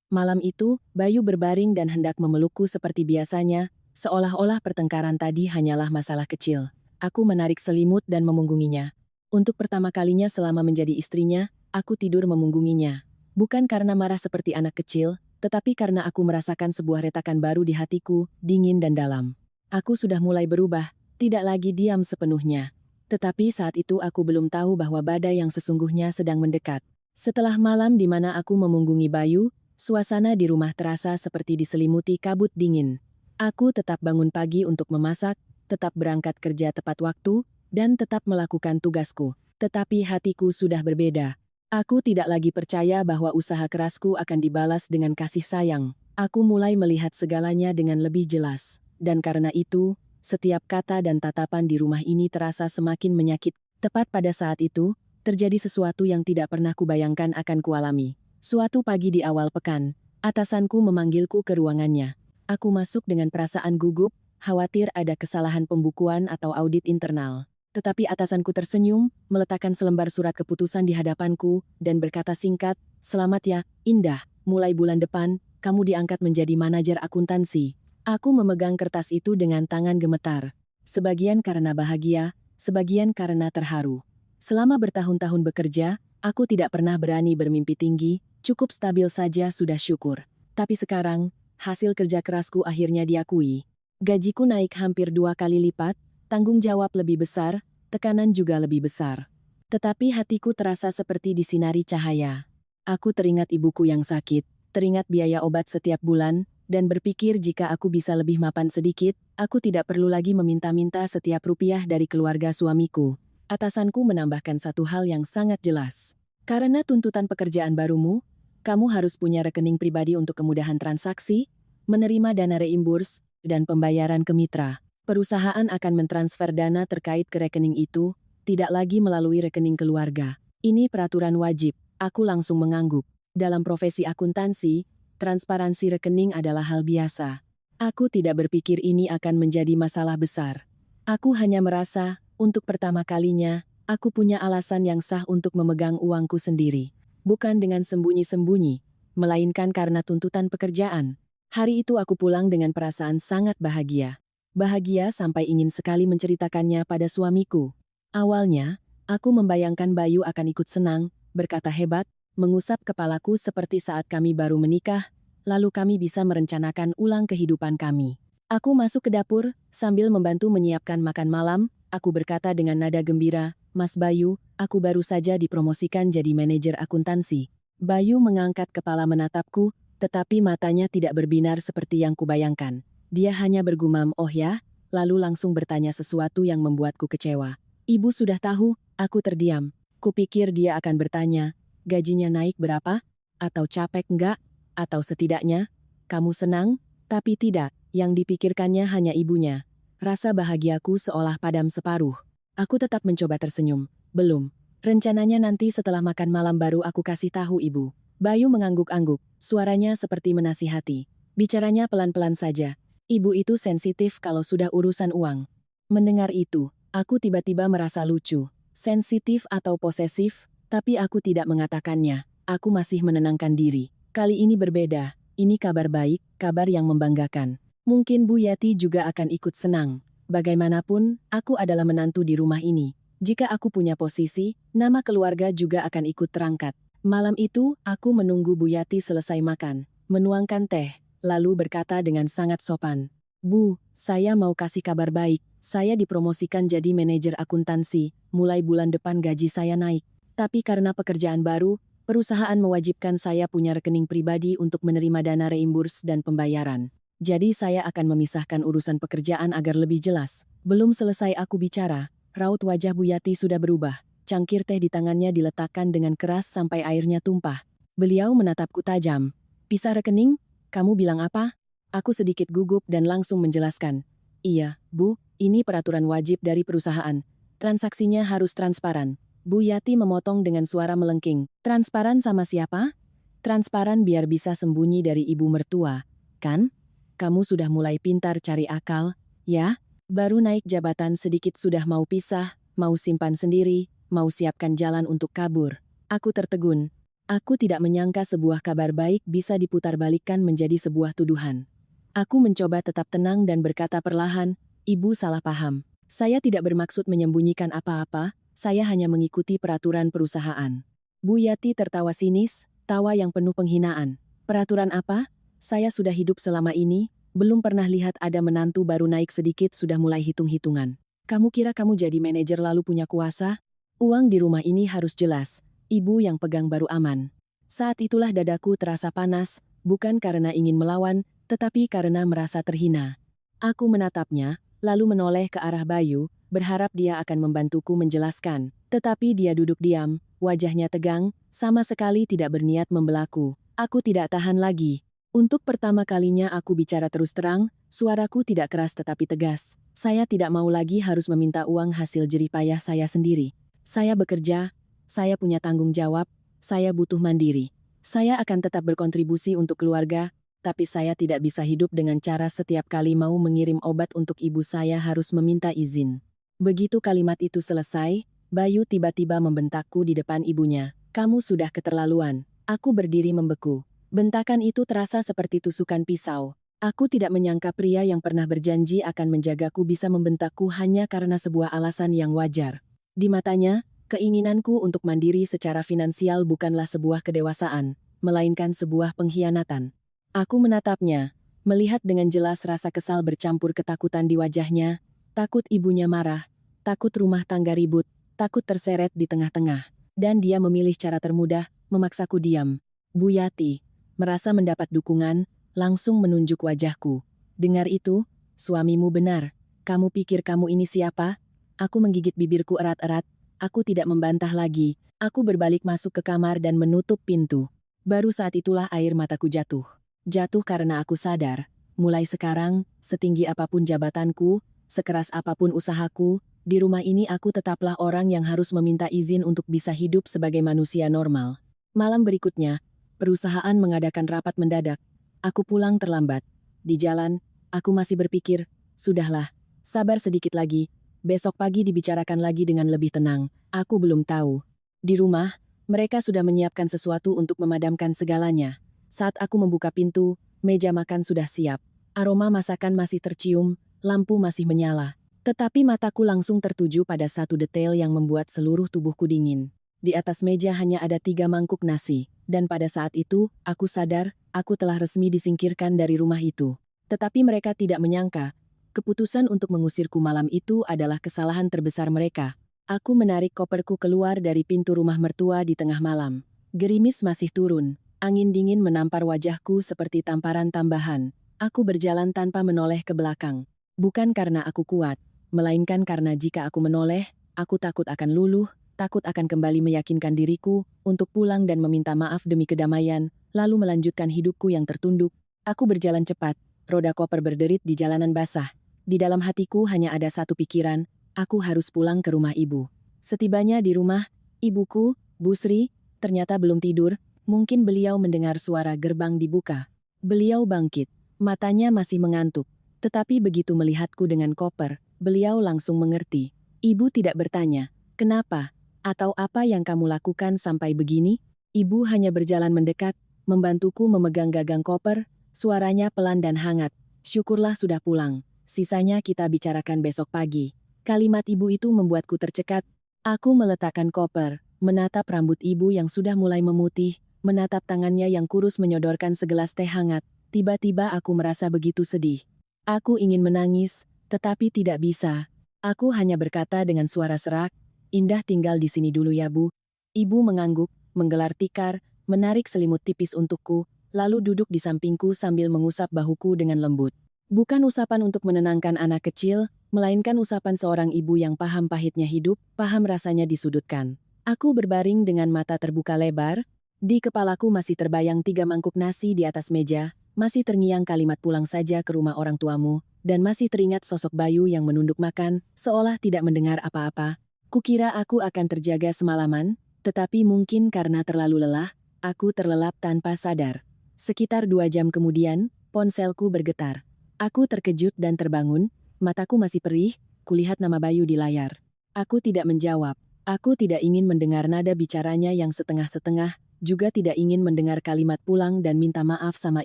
Malam itu, Bayu berbaring dan hendak memelukku seperti biasanya, seolah-olah pertengkaran tadi hanyalah masalah kecil. Aku menarik selimut dan memunggunginya. Untuk pertama kalinya selama menjadi istrinya, aku tidur memunggunginya. Bukan karena marah seperti anak kecil, tetapi karena aku merasakan sebuah retakan baru di hatiku, dingin dan dalam. Aku sudah mulai berubah, tidak lagi diam sepenuhnya. Tetapi saat itu aku belum tahu bahwa badai yang sesungguhnya sedang mendekat. Setelah malam di mana aku memunggungi Bayu, suasana di rumah terasa seperti diselimuti kabut dingin. Aku tetap bangun pagi untuk memasak, tetap berangkat kerja tepat waktu, dan tetap melakukan tugasku. Tetapi hatiku sudah berbeda. Aku tidak lagi percaya bahwa usaha kerasku akan dibalas dengan kasih sayang. Aku mulai melihat segalanya dengan lebih jelas. Dan karena itu, setiap kata dan tatapan di rumah ini terasa semakin menyakit. Tepat pada saat itu, terjadi sesuatu yang tidak pernah kubayangkan akan kualami. Suatu pagi di awal pekan, atasanku memanggilku ke ruangannya. Aku masuk dengan perasaan gugup, khawatir ada kesalahan pembukuan atau audit internal. Tetapi atasanku tersenyum, meletakkan selembar surat keputusan di hadapanku, dan berkata singkat, "Selamat ya, Indah, mulai bulan depan, kamu diangkat menjadi manajer akuntansi." Aku memegang kertas itu dengan tangan gemetar. Sebagian karena bahagia, sebagian karena terharu. Selama bertahun-tahun bekerja, aku tidak pernah berani bermimpi tinggi, cukup stabil saja sudah syukur. Tapi sekarang, hasil kerja kerasku akhirnya diakui. Gajiku naik hampir 2 kali lipat, tanggung jawab lebih besar, tekanan juga lebih besar. Tetapi hatiku terasa seperti disinari cahaya. Aku teringat ibuku yang sakit, teringat biaya obat setiap bulan, dan berpikir jika aku bisa lebih mapan sedikit, aku tidak perlu lagi meminta-minta setiap rupiah dari keluarga suamiku. Atasanku menambahkan satu hal yang sangat jelas. Karena tuntutan pekerjaan barumu, kamu harus punya rekening pribadi untuk kemudahan transaksi, menerima dana reimburs, dan pembayaran ke mitra. Perusahaan akan mentransfer dana terkait ke rekening itu, tidak lagi melalui rekening keluarga. Ini peraturan wajib. Aku langsung mengangguk. Dalam profesi akuntansi, transparansi rekening adalah hal biasa. Aku tidak berpikir ini akan menjadi masalah besar. Aku hanya merasa, untuk pertama kalinya, aku punya alasan yang sah untuk memegang uangku sendiri. Bukan dengan sembunyi-sembunyi, melainkan karena tuntutan pekerjaan. Hari itu aku pulang dengan perasaan sangat bahagia. Bahagia sampai ingin sekali menceritakannya pada suamiku. Awalnya, aku membayangkan Bayu akan ikut senang, berkata hebat, mengusap kepalaku seperti saat kami baru menikah, lalu kami bisa merencanakan ulang kehidupan kami. Aku masuk ke dapur, sambil membantu menyiapkan makan malam, aku berkata dengan nada gembira, "Mas Bayu, aku baru saja dipromosikan jadi manajer akuntansi." Bayu mengangkat kepala menatapku, tetapi matanya tidak berbinar seperti yang kubayangkan. Dia hanya bergumam, "Oh ya?" lalu langsung bertanya sesuatu yang membuatku kecewa. "Ibu sudah tahu?" Aku terdiam. Kupikir dia akan bertanya, "Gajinya naik berapa? Atau capek enggak? Atau setidaknya, kamu senang?" Tapi tidak. Yang dipikirkannya hanya ibunya. Rasa bahagiaku seolah padam separuh. Aku tetap mencoba tersenyum. "Belum. Rencananya nanti setelah makan malam baru aku kasih tahu ibu." Bayu mengangguk-angguk, suaranya seperti menasihati. Bicaranya pelan-pelan saja. Ibu itu sensitif kalau sudah urusan uang. Mendengar itu, aku tiba-tiba merasa lucu. Sensitif atau posesif, tapi aku tidak mengatakannya. Aku masih menenangkan diri. Kali ini berbeda. Ini kabar baik, kabar yang membanggakan. Mungkin Bu Yati juga akan ikut senang. Bagaimanapun, aku adalah menantu di rumah ini. Jika aku punya posisi, nama keluarga juga akan ikut terangkat. Malam itu, aku menunggu Bu Yati selesai makan. menuangkan teh, lalu berkata dengan sangat sopan. Bu, saya mau kasih kabar baik. Saya dipromosikan jadi manajer akuntansi, mulai bulan depan gaji saya naik. Tapi karena pekerjaan baru, perusahaan mewajibkan saya punya rekening pribadi untuk menerima dana reimburs dan pembayaran. Jadi saya akan memisahkan urusan pekerjaan agar lebih jelas. Belum selesai aku bicara, raut wajah Bu Yati sudah berubah. Cangkir teh di tangannya diletakkan dengan keras sampai airnya tumpah. Beliau menatapku tajam. Pisah rekening? Kamu bilang apa? Aku sedikit gugup dan langsung menjelaskan. Iya, Bu, ini peraturan wajib dari perusahaan. Transaksinya harus transparan. Bu Yati memotong dengan suara melengking. Transparan sama siapa? Transparan biar bisa sembunyi dari ibu mertua, kan? Kamu sudah mulai pintar cari akal, ya? Baru naik jabatan sedikit sudah mau pisah, mau simpan sendiri, mau siapkan jalan untuk kabur. Aku tertegun. Aku tidak menyangka sebuah kabar baik bisa diputarbalikkan menjadi sebuah tuduhan. Aku mencoba tetap tenang dan berkata perlahan, Ibu salah paham. Saya tidak bermaksud menyembunyikan apa-apa, saya hanya mengikuti peraturan perusahaan. Bu Yati tertawa sinis, tawa yang penuh penghinaan. Peraturan apa? Saya sudah hidup selama ini, belum pernah lihat ada menantu baru naik sedikit sudah mulai hitung-hitungan. Kamu kira kamu jadi manajer lalu punya kuasa? Uang di rumah ini harus jelas, ibu yang pegang baru aman. Saat itulah dadaku terasa panas, bukan karena ingin melawan, tetapi karena merasa terhina. Aku menatapnya, lalu menoleh ke arah Bayu, berharap dia akan membantuku menjelaskan. Tetapi dia duduk diam, wajahnya tegang, sama sekali tidak berniat membelaku. Aku tidak tahan lagi. Untuk pertama kalinya aku bicara terus terang, suaraku tidak keras tetapi tegas. Saya tidak mau lagi harus meminta uang hasil jerih payah saya sendiri. Saya bekerja, saya punya tanggung jawab, saya butuh mandiri. Saya akan tetap berkontribusi untuk keluarga, tapi saya tidak bisa hidup dengan cara setiap kali mau mengirim obat untuk ibu saya harus meminta izin. Begitu kalimat itu selesai, Bayu tiba-tiba membentakku di depan ibunya. Kamu sudah keterlaluan. Aku berdiri membeku. Bentakan itu terasa seperti tusukan pisau. Aku tidak menyangka pria yang pernah berjanji akan menjagaku bisa membentakku hanya karena sebuah alasan yang wajar. Di matanya, keinginanku untuk mandiri secara finansial bukanlah sebuah kedewasaan, melainkan sebuah pengkhianatan. Aku menatapnya, melihat dengan jelas rasa kesal bercampur ketakutan di wajahnya, takut ibunya marah, takut rumah tangga ribut, takut terseret di tengah-tengah. Dan dia memilih cara termudah, memaksaku diam. Bu Yati, merasa mendapat dukungan, langsung menunjuk wajahku. Dengar itu, suamimu benar. Kamu pikir kamu ini siapa? Aku menggigit bibirku erat-erat, aku tidak membantah lagi. Aku berbalik masuk ke kamar dan menutup pintu. Baru saat itulah air mataku jatuh. Jatuh karena aku sadar, mulai sekarang, setinggi apapun jabatanku, sekeras apapun usahaku, di rumah ini aku tetaplah orang yang harus meminta izin untuk bisa hidup sebagai manusia normal. Malam berikutnya, perusahaan mengadakan rapat mendadak. Aku pulang terlambat. Di jalan, aku masih berpikir, sudahlah, sabar sedikit lagi, besok pagi dibicarakan lagi dengan lebih tenang, aku belum tahu. Di rumah, mereka sudah menyiapkan sesuatu untuk memadamkan segalanya. Saat aku membuka pintu, meja makan sudah siap. Aroma masakan masih tercium, lampu masih menyala. Tetapi mataku langsung tertuju pada satu detail yang membuat seluruh tubuhku dingin. Di atas meja hanya ada 3 mangkuk nasi, dan pada saat itu, aku sadar, aku telah resmi disingkirkan dari rumah itu. Tetapi mereka tidak menyangka, keputusan untuk mengusirku malam itu adalah kesalahan terbesar mereka. Aku menarik koperku keluar dari pintu rumah mertua di tengah malam. Gerimis masih turun. Angin dingin menampar wajahku seperti tamparan tambahan. Aku berjalan tanpa menoleh ke belakang. Bukan karena aku kuat, melainkan karena jika aku menoleh, aku takut akan luluh, takut akan kembali meyakinkan diriku untuk pulang dan meminta maaf demi kedamaian, lalu melanjutkan hidupku yang tertunduk. Aku berjalan cepat, roda koper berderit di jalanan basah. Di dalam hatiku hanya ada satu pikiran, aku harus pulang ke rumah ibu. Setibanya di rumah, ibuku, Bu Sri, ternyata belum tidur. Mungkin beliau mendengar suara gerbang dibuka. Beliau bangkit, matanya masih mengantuk. Tetapi begitu melihatku dengan koper, beliau langsung mengerti. Ibu tidak bertanya, kenapa? Atau apa yang kamu lakukan sampai begini? Ibu hanya berjalan mendekat, membantuku memegang gagang koper, suaranya pelan dan hangat. Syukurlah sudah pulang, sisanya kita bicarakan besok pagi. Kalimat ibu itu membuatku tercekat. Aku meletakkan koper, menatap rambut ibu yang sudah mulai memutih, menatap tangannya yang kurus menyodorkan segelas teh hangat. Tiba-tiba aku merasa begitu sedih. Aku ingin menangis, tetapi tidak bisa. Aku hanya berkata dengan suara serak, "Indah tinggal di sini dulu ya Bu." Ibu mengangguk, menggelar tikar, menarik selimut tipis untukku, lalu duduk di sampingku sambil mengusap bahuku dengan lembut. Bukan usapan untuk menenangkan anak kecil, melainkan usapan seorang ibu yang paham pahitnya hidup, paham rasanya disudutkan. Aku berbaring dengan mata terbuka lebar, di kepalaku masih terbayang 3 mangkuk nasi di atas meja, masih terngiang kalimat pulang saja ke rumah orang tuamu, dan masih teringat sosok Bayu yang menunduk makan, seolah tidak mendengar apa-apa. Kukira aku akan terjaga semalaman, tetapi mungkin karena terlalu lelah, aku terlelap tanpa sadar. Sekitar 2 jam kemudian, ponselku bergetar. Aku terkejut dan terbangun, mataku masih perih, kulihat nama Bayu di layar. Aku tidak menjawab. Aku tidak ingin mendengar nada bicaranya yang setengah-setengah, juga tidak ingin mendengar kalimat pulang dan minta maaf sama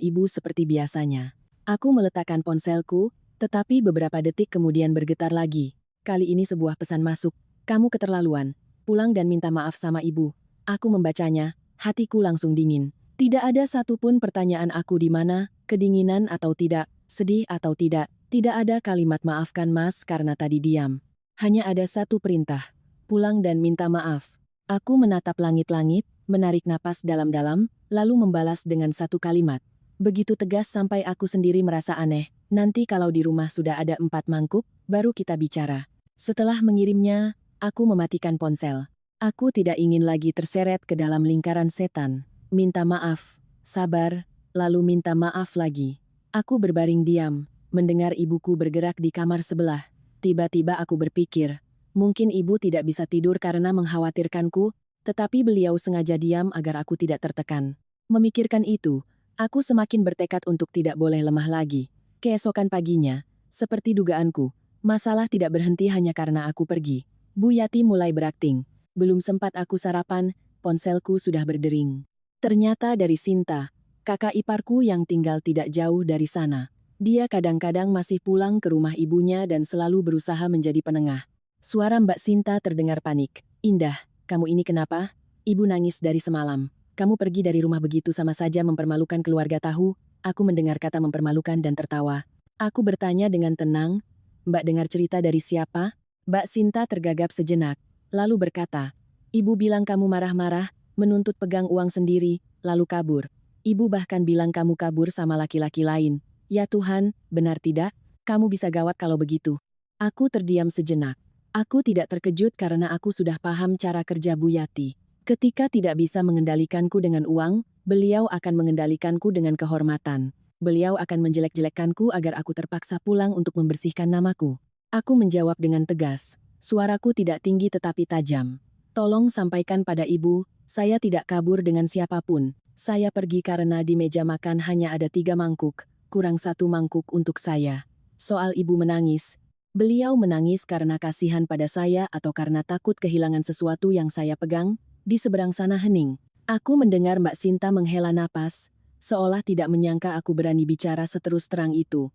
ibu seperti biasanya. Aku meletakkan ponselku, tetapi beberapa detik kemudian bergetar lagi. Kali ini sebuah pesan masuk, "Kamu keterlaluan. Pulang dan minta maaf sama ibu." Aku membacanya, hatiku langsung dingin. Tidak ada satupun pertanyaan aku di mana, kedinginan atau tidak, sedih atau tidak ada kalimat maafkan Mas karena tadi diam. Hanya ada satu perintah, pulang dan minta maaf. Aku menatap langit-langit, menarik napas dalam-dalam, lalu membalas dengan satu kalimat. Begitu tegas sampai aku sendiri merasa aneh, nanti kalau di rumah sudah ada 4 mangkuk, baru kita bicara. Setelah mengirimnya, aku mematikan ponsel. Aku tidak ingin lagi terseret ke dalam lingkaran setan. Minta maaf, sabar, lalu minta maaf lagi. Aku berbaring diam, mendengar ibuku bergerak di kamar sebelah. Tiba-tiba aku berpikir, mungkin ibu tidak bisa tidur karena mengkhawatirkanku, tetapi beliau sengaja diam agar aku tidak tertekan. Memikirkan itu, aku semakin bertekad untuk tidak boleh lemah lagi. Keesokan paginya, seperti dugaanku, masalah tidak berhenti hanya karena aku pergi. Bu Yati mulai berakting. Belum sempat aku sarapan, ponselku sudah berdering. Ternyata dari Sinta, kakak iparku yang tinggal tidak jauh dari sana. Dia kadang-kadang masih pulang ke rumah ibunya dan selalu berusaha menjadi penengah. Suara Mbak Sinta terdengar panik. "Indah, kamu ini kenapa? Ibu nangis dari semalam. Kamu pergi dari rumah begitu sama saja mempermalukan keluarga tahu." Aku mendengar kata mempermalukan dan tertawa. Aku bertanya dengan tenang, "Mbak dengar cerita dari siapa?" Mbak Sinta tergagap sejenak, lalu berkata, "Ibu bilang kamu marah-marah, menuntut pegang uang sendiri, lalu kabur. Ibu bahkan bilang kamu kabur sama laki-laki lain. Ya Tuhan, benar tidak? Kamu bisa gawat kalau begitu." Aku terdiam sejenak. Aku tidak terkejut karena aku sudah paham cara kerja Bu Yati. Ketika tidak bisa mengendalikanku dengan uang, beliau akan mengendalikanku dengan kehormatan. Beliau akan menjelek-jelekkanku agar aku terpaksa pulang untuk membersihkan namaku. Aku menjawab dengan tegas. Suaraku tidak tinggi tetapi tajam. "Tolong sampaikan pada ibu, saya tidak kabur dengan siapapun. Saya pergi karena di meja makan hanya ada 3 mangkuk. Kurang 1 mangkuk untuk saya." Soal ibu menangis. Beliau menangis karena kasihan pada saya atau karena takut kehilangan sesuatu yang saya pegang. Di seberang sana hening. Aku mendengar Mbak Sinta menghela napas, seolah tidak menyangka aku berani bicara seterus terang itu.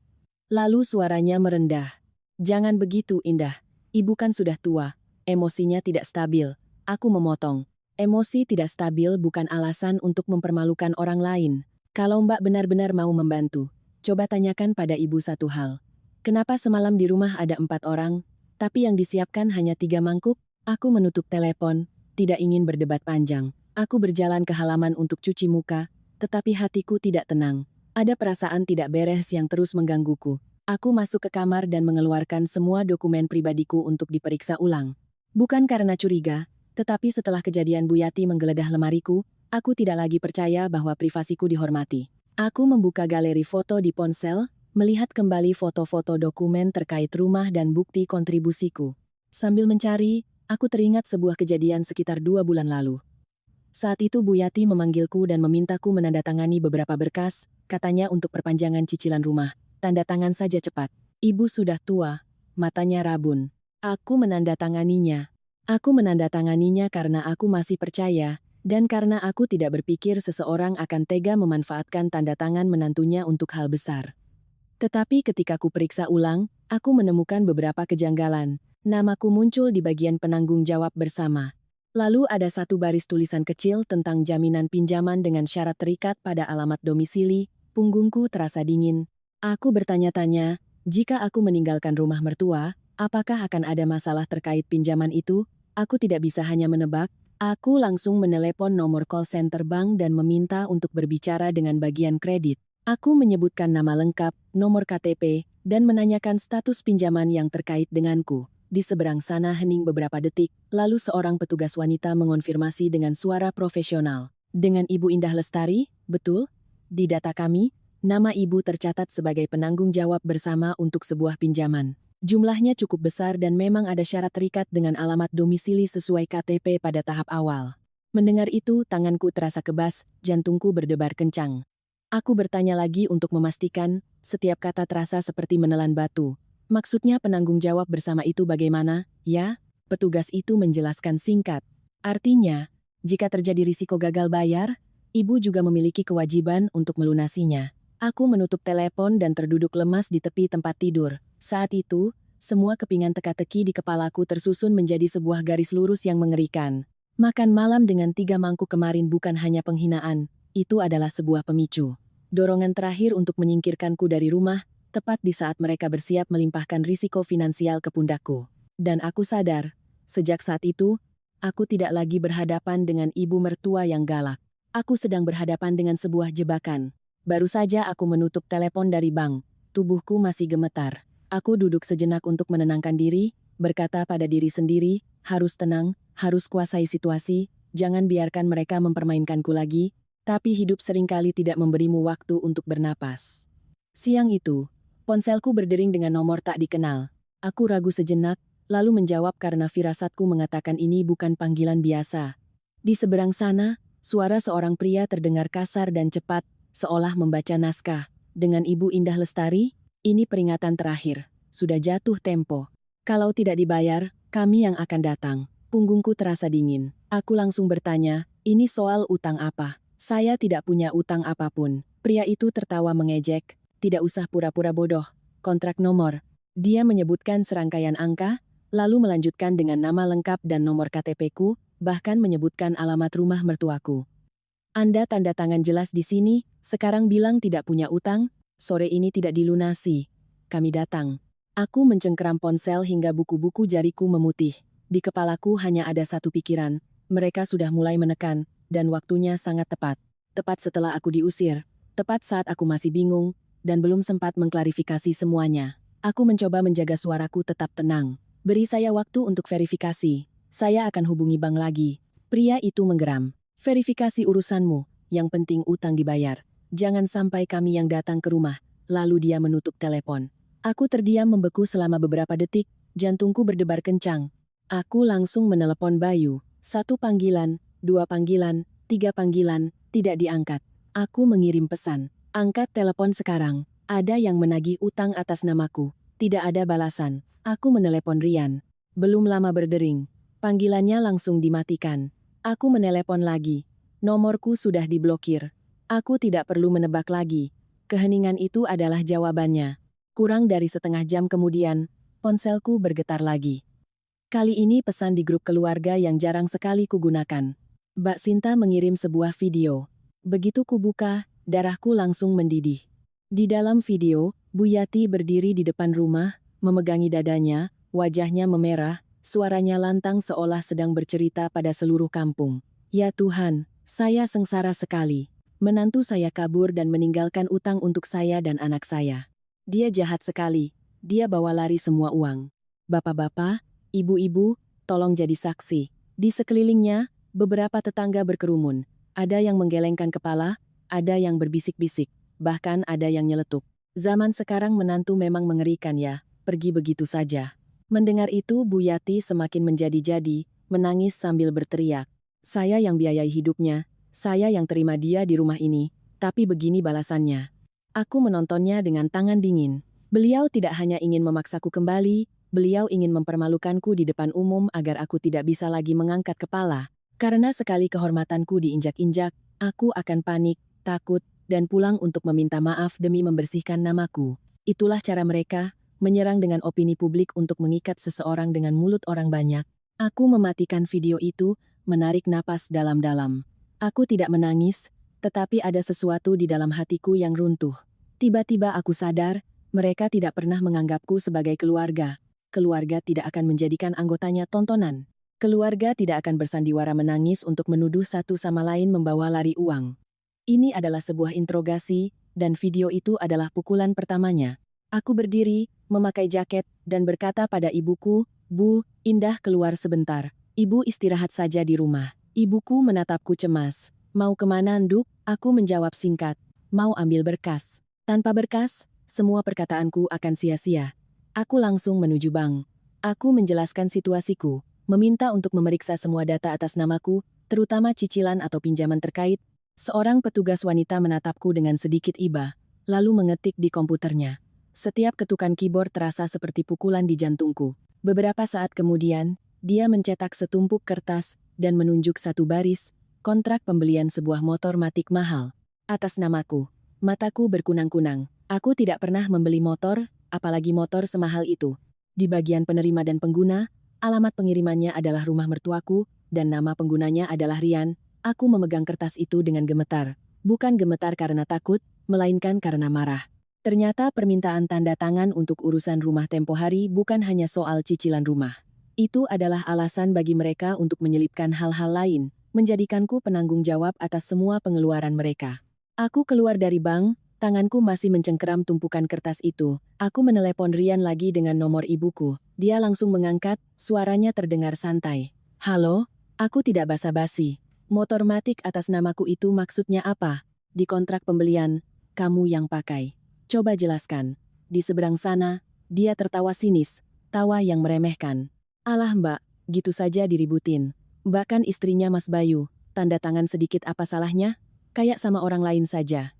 Lalu suaranya merendah. "Jangan begitu, Indah. Ibu kan sudah tua. Emosinya tidak stabil." Aku memotong. Emosi tidak stabil bukan alasan untuk mempermalukan orang lain. Kalau Mbak benar-benar mau membantu, coba tanyakan pada ibu satu hal. Kenapa semalam di rumah ada 4 orang, tapi yang disiapkan hanya 3 mangkuk? Aku menutup telepon, tidak ingin berdebat panjang. Aku berjalan ke halaman untuk cuci muka, tetapi hatiku tidak tenang. Ada perasaan tidak beres yang terus menggangguku. Aku masuk ke kamar dan mengeluarkan semua dokumen pribadiku untuk diperiksa ulang. Bukan karena curiga, tetapi setelah kejadian Bu Yati menggeledah lemariku, aku tidak lagi percaya bahwa privasiku dihormati. Aku membuka galeri foto di ponsel, melihat kembali foto-foto dokumen terkait rumah dan bukti kontribusiku. Sambil mencari, aku teringat sebuah kejadian sekitar 2 bulan lalu. Saat itu Bu Yati memanggilku dan memintaku menandatangani beberapa berkas, katanya untuk perpanjangan cicilan rumah. Tanda tangan saja cepat. Ibu sudah tua, matanya rabun. Aku menandatanganinya. Aku menandatanganinya karena aku masih percaya, dan karena aku tidak berpikir seseorang akan tega memanfaatkan tanda tangan menantunya untuk hal besar. Tetapi ketika ku periksa ulang, aku menemukan beberapa kejanggalan. Namaku muncul di bagian penanggung jawab bersama. Lalu ada satu baris tulisan kecil tentang jaminan pinjaman dengan syarat terikat pada alamat domisili. Punggungku terasa dingin. Aku bertanya-tanya, jika aku meninggalkan rumah mertua, apakah akan ada masalah terkait pinjaman itu? Aku tidak bisa hanya menebak. Aku langsung menelepon nomor call center bank dan meminta untuk berbicara dengan bagian kredit. Aku menyebutkan nama lengkap, nomor KTP, dan menanyakan status pinjaman yang terkait denganku. Di seberang sana hening beberapa detik, lalu seorang petugas wanita mengonfirmasi dengan suara profesional. Dengan Ibu Indah Lestari, betul? Di data kami, nama Ibu tercatat sebagai penanggung jawab bersama untuk sebuah pinjaman. Jumlahnya cukup besar dan memang ada syarat terikat dengan alamat domisili sesuai KTP pada tahap awal. Mendengar itu, tanganku terasa kebas, jantungku berdebar kencang. Aku bertanya lagi untuk memastikan, setiap kata terasa seperti menelan batu. Maksudnya penanggung jawab bersama itu bagaimana, ya? Petugas itu menjelaskan singkat. Artinya, jika terjadi risiko gagal bayar, Ibu juga memiliki kewajiban untuk melunasinya. Aku menutup telepon dan terduduk lemas di tepi tempat tidur. Saat itu, semua kepingan teka-teki di kepalaku tersusun menjadi sebuah garis lurus yang mengerikan. Makan malam dengan 3 mangkuk kemarin bukan hanya penghinaan, itu adalah sebuah pemicu. Dorongan terakhir untuk menyingkirkanku dari rumah, tepat di saat mereka bersiap melimpahkan risiko finansial ke pundakku. Dan aku sadar, sejak saat itu, aku tidak lagi berhadapan dengan ibu mertua yang galak. Aku sedang berhadapan dengan sebuah jebakan. Baru saja aku menutup telepon dari bank, tubuhku masih gemetar. Aku duduk sejenak untuk menenangkan diri, berkata pada diri sendiri, harus tenang, harus kuasai situasi, jangan biarkan mereka mempermainkanku lagi, tapi hidup seringkali tidak memberimu waktu untuk bernapas. Siang itu, ponselku berdering dengan nomor tak dikenal. Aku ragu sejenak, lalu menjawab karena firasatku mengatakan ini bukan panggilan biasa. Di seberang sana, suara seorang pria terdengar kasar dan cepat, seolah membaca naskah. Dengan Ibu Indah Lestari, ini peringatan terakhir. Sudah jatuh tempo. Kalau tidak dibayar, kami yang akan datang. Punggungku terasa dingin. Aku langsung bertanya, ini soal utang apa? Saya tidak punya utang apapun. Pria itu tertawa mengejek. Tidak usah pura-pura bodoh. Kontrak nomor. Dia menyebutkan serangkaian angka, lalu melanjutkan dengan nama lengkap dan nomor KTP-ku, bahkan menyebutkan alamat rumah mertuaku. Anda tanda tangan jelas di sini, sekarang bilang tidak punya utang, sore ini tidak dilunasi. Kami datang. Aku mencengkeram ponsel hingga buku-buku jariku memutih. Di kepalaku hanya ada satu pikiran, mereka sudah mulai menekan, dan waktunya sangat tepat. Tepat setelah aku diusir, tepat saat aku masih bingung, dan belum sempat mengklarifikasi semuanya. Aku mencoba menjaga suaraku tetap tenang. Beri saya waktu untuk verifikasi. Saya akan hubungi bank lagi. Pria itu menggeram. Verifikasi urusanmu, yang penting utang dibayar. Jangan sampai kami yang datang ke rumah. Lalu dia menutup telepon. Aku terdiam membeku selama beberapa detik, jantungku berdebar kencang. Aku langsung menelepon Bayu. 1 panggilan, 2 panggilan, 3 panggilan, tidak diangkat. Aku mengirim pesan. Angkat telepon sekarang. Ada yang menagih utang atas namaku. Tidak ada balasan. Aku menelepon Rian. Belum lama berdering. Panggilannya langsung dimatikan. Aku menelepon lagi. Nomorku sudah diblokir. Aku tidak perlu menebak lagi. Keheningan itu adalah jawabannya. Kurang dari setengah jam kemudian, ponselku bergetar lagi. Kali ini pesan di grup keluarga yang jarang sekali kugunakan. Mbak Sinta mengirim sebuah video. Begitu kubuka, darahku langsung mendidih. Di dalam video, Bu Yati berdiri di depan rumah, memegangi dadanya, wajahnya memerah, suaranya lantang seolah sedang bercerita pada seluruh kampung. Ya Tuhan, saya sengsara sekali. Menantu saya kabur dan meninggalkan utang untuk saya dan anak saya. Dia jahat sekali. Dia bawa lari semua uang. Bapak-bapak, ibu-ibu, tolong jadi saksi. Di sekelilingnya, beberapa tetangga berkerumun. Ada yang menggelengkan kepala, ada yang berbisik-bisik, bahkan ada yang nyeletuk. Zaman sekarang menantu memang mengerikan ya, pergi begitu saja. Mendengar itu Bu Yati semakin menjadi-jadi, menangis sambil berteriak. Saya yang biayai hidupnya, saya yang terima dia di rumah ini, tapi begini balasannya. Aku menontonnya dengan tangan dingin. Beliau tidak hanya ingin memaksaku kembali, beliau ingin mempermalukanku di depan umum agar aku tidak bisa lagi mengangkat kepala. Karena sekali kehormatanku diinjak-injak, aku akan panik, takut, dan pulang untuk meminta maaf demi membersihkan namaku. Itulah cara mereka, menyerang dengan opini publik untuk mengikat seseorang dengan mulut orang banyak. Aku mematikan video itu, menarik napas dalam-dalam. Aku tidak menangis, tetapi ada sesuatu di dalam hatiku yang runtuh. Tiba-tiba aku sadar, mereka tidak pernah menganggapku sebagai keluarga. Keluarga tidak akan menjadikan anggotanya tontonan. Keluarga tidak akan bersandiwara menangis untuk menuduh satu sama lain membawa lari uang. Ini adalah sebuah interogasi, dan video itu adalah pukulan pertamanya. Aku berdiri, memakai jaket, dan berkata pada ibuku, "Bu, Indah keluar sebentar. Ibu istirahat saja di rumah." Ibuku menatapku cemas. "Mau kemana, Nduk?" Aku menjawab singkat. "Mau ambil berkas." Tanpa berkas, semua perkataanku akan sia-sia. Aku langsung menuju bank. Aku menjelaskan situasiku, meminta untuk memeriksa semua data atas namaku, terutama cicilan atau pinjaman terkait. Seorang petugas wanita menatapku dengan sedikit iba, lalu mengetik di komputernya. Setiap ketukan keyboard terasa seperti pukulan di jantungku. Beberapa saat kemudian, dia mencetak setumpuk kertas dan menunjuk satu baris, kontrak pembelian sebuah motor matic mahal. Atas namaku, mataku berkunang-kunang. Aku tidak pernah membeli motor, apalagi motor semahal itu. Di bagian penerima dan pengguna, alamat pengirimannya adalah rumah mertuaku, dan nama penggunanya adalah Rian. Aku memegang kertas itu dengan gemetar. Bukan gemetar karena takut, melainkan karena marah. Ternyata permintaan tanda tangan untuk urusan rumah tempo hari bukan hanya soal cicilan rumah. Itu adalah alasan bagi mereka untuk menyelipkan hal-hal lain, menjadikanku penanggung jawab atas semua pengeluaran mereka. Aku keluar dari bank, tanganku masih mencengkeram tumpukan kertas itu. Aku menelepon Rian lagi dengan nomor ibuku. Dia langsung mengangkat, suaranya terdengar santai. "Halo, aku tidak basa-basi. Motor matic atas namaku itu maksudnya apa? Di kontrak pembelian, kamu yang pakai. Coba jelaskan." Di seberang sana, dia tertawa sinis, tawa yang meremehkan. "Alah Mbak, gitu saja diributin. Mbak kan istrinya Mas Bayu, tanda tangan sedikit apa salahnya? Kayak sama orang lain saja."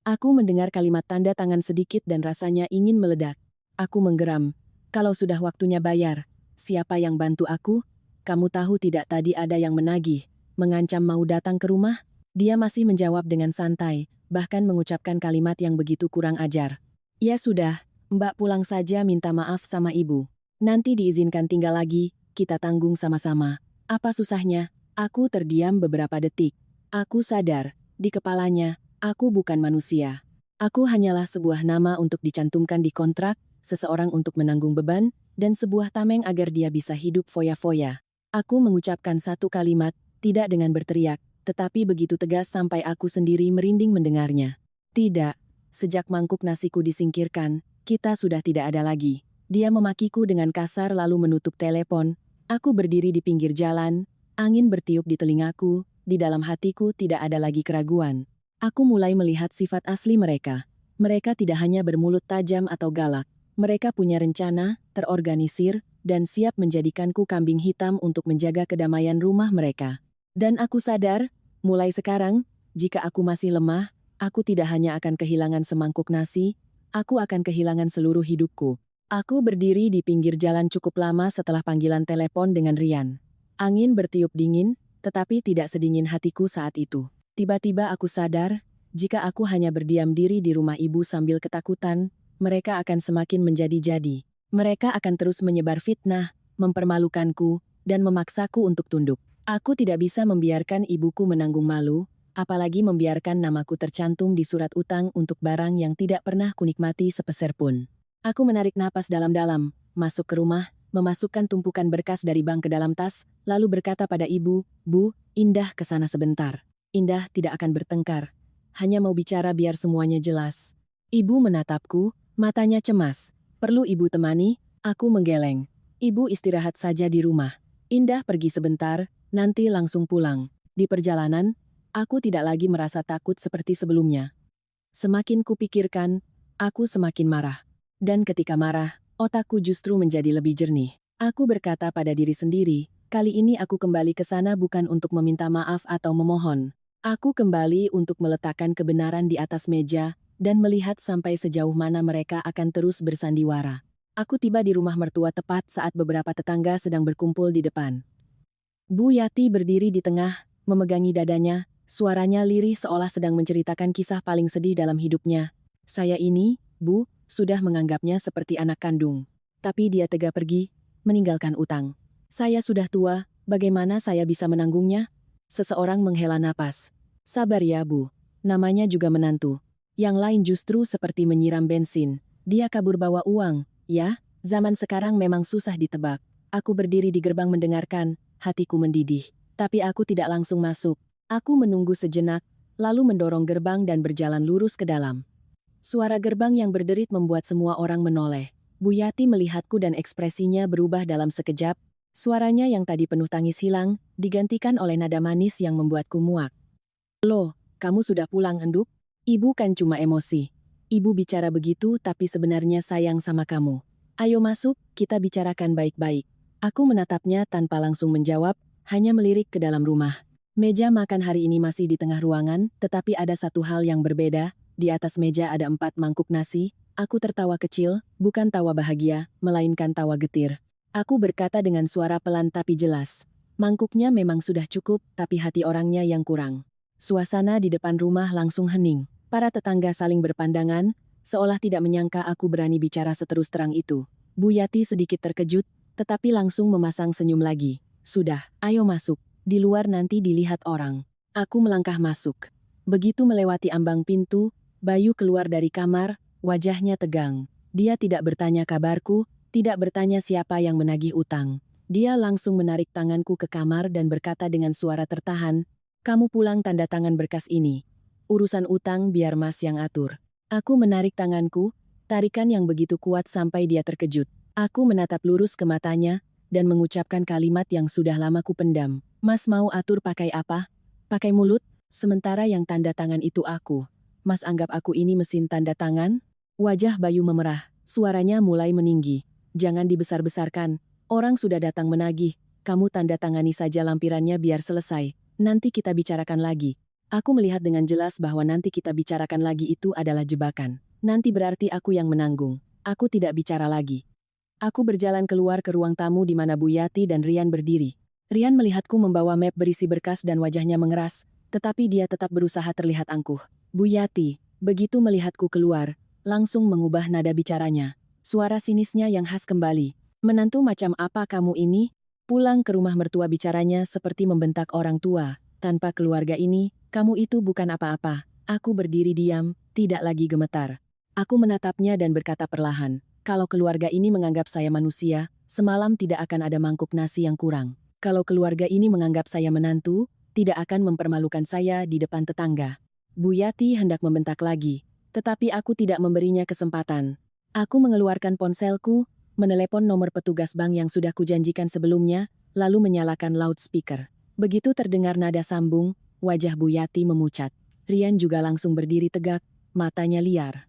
Aku mendengar kalimat tanda tangan sedikit dan rasanya ingin meledak. Aku menggeram. Kalau sudah waktunya bayar, siapa yang bantu aku? Kamu tahu tidak tadi ada yang menagih, mengancam mau datang ke rumah? Dia masih menjawab dengan santai, bahkan mengucapkan kalimat yang begitu kurang ajar. "Ya sudah, Mbak pulang saja minta maaf sama ibu. Nanti diizinkan tinggal lagi, kita tanggung sama-sama." Apa susahnya? Aku terdiam beberapa detik. Aku sadar, di kepalanya, aku bukan manusia. Aku hanyalah sebuah nama untuk dicantumkan di kontrak, seseorang untuk menanggung beban, dan sebuah tameng agar dia bisa hidup foya-foya. Aku mengucapkan satu kalimat, tidak dengan berteriak, tetapi begitu tegas sampai aku sendiri merinding mendengarnya. "Tidak." Sejak mangkuk nasiku disingkirkan, kita sudah tidak ada lagi. Dia memakiku dengan kasar lalu menutup telepon. Aku berdiri di pinggir jalan, angin bertiup di telingaku, di dalam hatiku tidak ada lagi keraguan. Aku mulai melihat sifat asli mereka. Mereka tidak hanya bermulut tajam atau galak. Mereka punya rencana, terorganisir, dan siap menjadikanku kambing hitam untuk menjaga kedamaian rumah mereka. Dan aku sadar, mulai sekarang, jika aku masih lemah, aku tidak hanya akan kehilangan semangkuk nasi, aku akan kehilangan seluruh hidupku. Aku berdiri di pinggir jalan cukup lama setelah panggilan telepon dengan Rian. Angin bertiup dingin, tetapi tidak sedingin hatiku saat itu. Tiba-tiba aku sadar, jika aku hanya berdiam diri di rumah ibu sambil ketakutan, mereka akan semakin menjadi-jadi. Mereka akan terus menyebar fitnah, mempermalukanku, dan memaksaku untuk tunduk. Aku tidak bisa membiarkan ibuku menanggung malu, apalagi membiarkan namaku tercantum di surat utang untuk barang yang tidak pernah kunikmati sepeser pun. Aku menarik napas dalam-dalam, masuk ke rumah, memasukkan tumpukan berkas dari bank ke dalam tas, lalu berkata pada ibu, "Bu, Indah ke sana sebentar." Indah tidak akan bertengkar, hanya mau bicara biar semuanya jelas. Ibu menatapku, matanya cemas. "Perlu ibu temani?" Aku menggeleng. "Ibu istirahat saja di rumah. Indah pergi sebentar, nanti langsung pulang." Di perjalanan, aku tidak lagi merasa takut seperti sebelumnya. Semakin kupikirkan, aku semakin marah. Dan ketika marah, otakku justru menjadi lebih jernih. Aku berkata pada diri sendiri, kali ini aku kembali ke sana bukan untuk meminta maaf atau memohon. Aku kembali untuk meletakkan kebenaran di atas meja, dan melihat sampai sejauh mana mereka akan terus bersandiwara. Aku tiba di rumah mertua tepat saat beberapa tetangga sedang berkumpul di depan. Bu Yati berdiri di tengah, memegangi dadanya, suaranya lirih seolah sedang menceritakan kisah paling sedih dalam hidupnya. "Saya ini, Bu, sudah menganggapnya seperti anak kandung. Tapi dia tega pergi, meninggalkan utang. Saya sudah tua, Bagaimana saya bisa menanggungnya? Seseorang menghela napas. Sabar ya, Bu. Namanya juga menantu. Yang lain justru seperti menyiram bensin. Dia kabur bawa uang, ya? Zaman sekarang memang susah ditebak. Aku berdiri di gerbang mendengarkan, hatiku mendidih. Tapi aku tidak langsung masuk. Aku menunggu sejenak, lalu mendorong gerbang dan berjalan lurus ke dalam. Suara gerbang yang berderit membuat semua orang menoleh. Bu Yati melihatku dan ekspresinya berubah dalam sekejap. Suaranya yang tadi penuh tangis hilang, digantikan oleh nada manis yang membuatku muak. Loh, kamu sudah pulang, Enduk? Ibu kan cuma emosi. Ibu bicara begitu tapi sebenarnya sayang sama kamu. Ayo masuk, kita bicarakan baik-baik. Aku menatapnya tanpa langsung menjawab, hanya melirik ke dalam rumah. Meja makan hari ini masih di tengah ruangan, tetapi ada satu hal yang berbeda. Di atas meja ada 4 mangkuk nasi. Aku tertawa kecil, bukan tawa bahagia, melainkan tawa getir. Aku berkata dengan suara pelan tapi jelas. Mangkuknya memang sudah cukup, tapi hati orangnya yang kurang. Suasana di depan rumah langsung hening. Para tetangga saling berpandangan, seolah tidak menyangka aku berani bicara seterus terang itu. Bu Yati sedikit terkejut, tetapi langsung memasang senyum lagi. Sudah, ayo masuk. Di luar nanti dilihat orang. Aku melangkah masuk. Begitu melewati ambang pintu, Bayu keluar dari kamar, wajahnya tegang. Dia tidak bertanya kabarku, tidak bertanya siapa yang menagih utang. Dia langsung menarik tanganku ke kamar dan berkata dengan suara tertahan, "Kamu pulang tanda tangan berkas ini. Urusan utang biar Mas yang atur." Aku menarik tanganku, tarikan yang begitu kuat sampai dia terkejut. Aku menatap lurus ke matanya, dan mengucapkan kalimat yang sudah lama ku pendam. "Mas mau atur pakai apa? Pakai mulut? Sementara yang tanda tangan itu aku. Mas anggap aku ini mesin tanda tangan?" Wajah Bayu memerah, suaranya mulai meninggi. "Jangan dibesar-besarkan, orang sudah datang menagih. Kamu tanda tangani saja lampirannya biar selesai. Nanti kita bicarakan lagi." Aku melihat dengan jelas bahwa nanti kita bicarakan lagi itu adalah jebakan. Nanti berarti aku yang menanggung. Aku tidak bicara lagi. Aku berjalan keluar ke ruang tamu di mana Bu Yati dan Rian berdiri. Rian melihatku membawa map berisi berkas dan wajahnya mengeras, tetapi dia tetap berusaha terlihat angkuh. Bu Yati, begitu melihatku keluar, langsung mengubah nada bicaranya. Suara sinisnya yang khas kembali. "Menantu macam apa kamu ini? Pulang ke rumah mertua," bicaranya seperti membentak orang tua. "Tanpa keluarga ini, kamu itu bukan apa-apa." Aku berdiri diam, tidak lagi gemetar. Aku menatapnya dan berkata perlahan, "Kalau keluarga ini menganggap saya manusia, semalam tidak akan ada mangkuk nasi yang kurang. Kalau keluarga ini menganggap saya menantu, tidak akan mempermalukan saya di depan tetangga." Bu Yati hendak membentak lagi, tetapi aku tidak memberinya kesempatan. Aku mengeluarkan ponselku, menelepon nomor petugas bank yang sudah kujanjikan sebelumnya, lalu menyalakan loudspeaker. Begitu terdengar nada sambung, wajah Bu Yati memucat. Rian juga langsung berdiri tegak, matanya liar.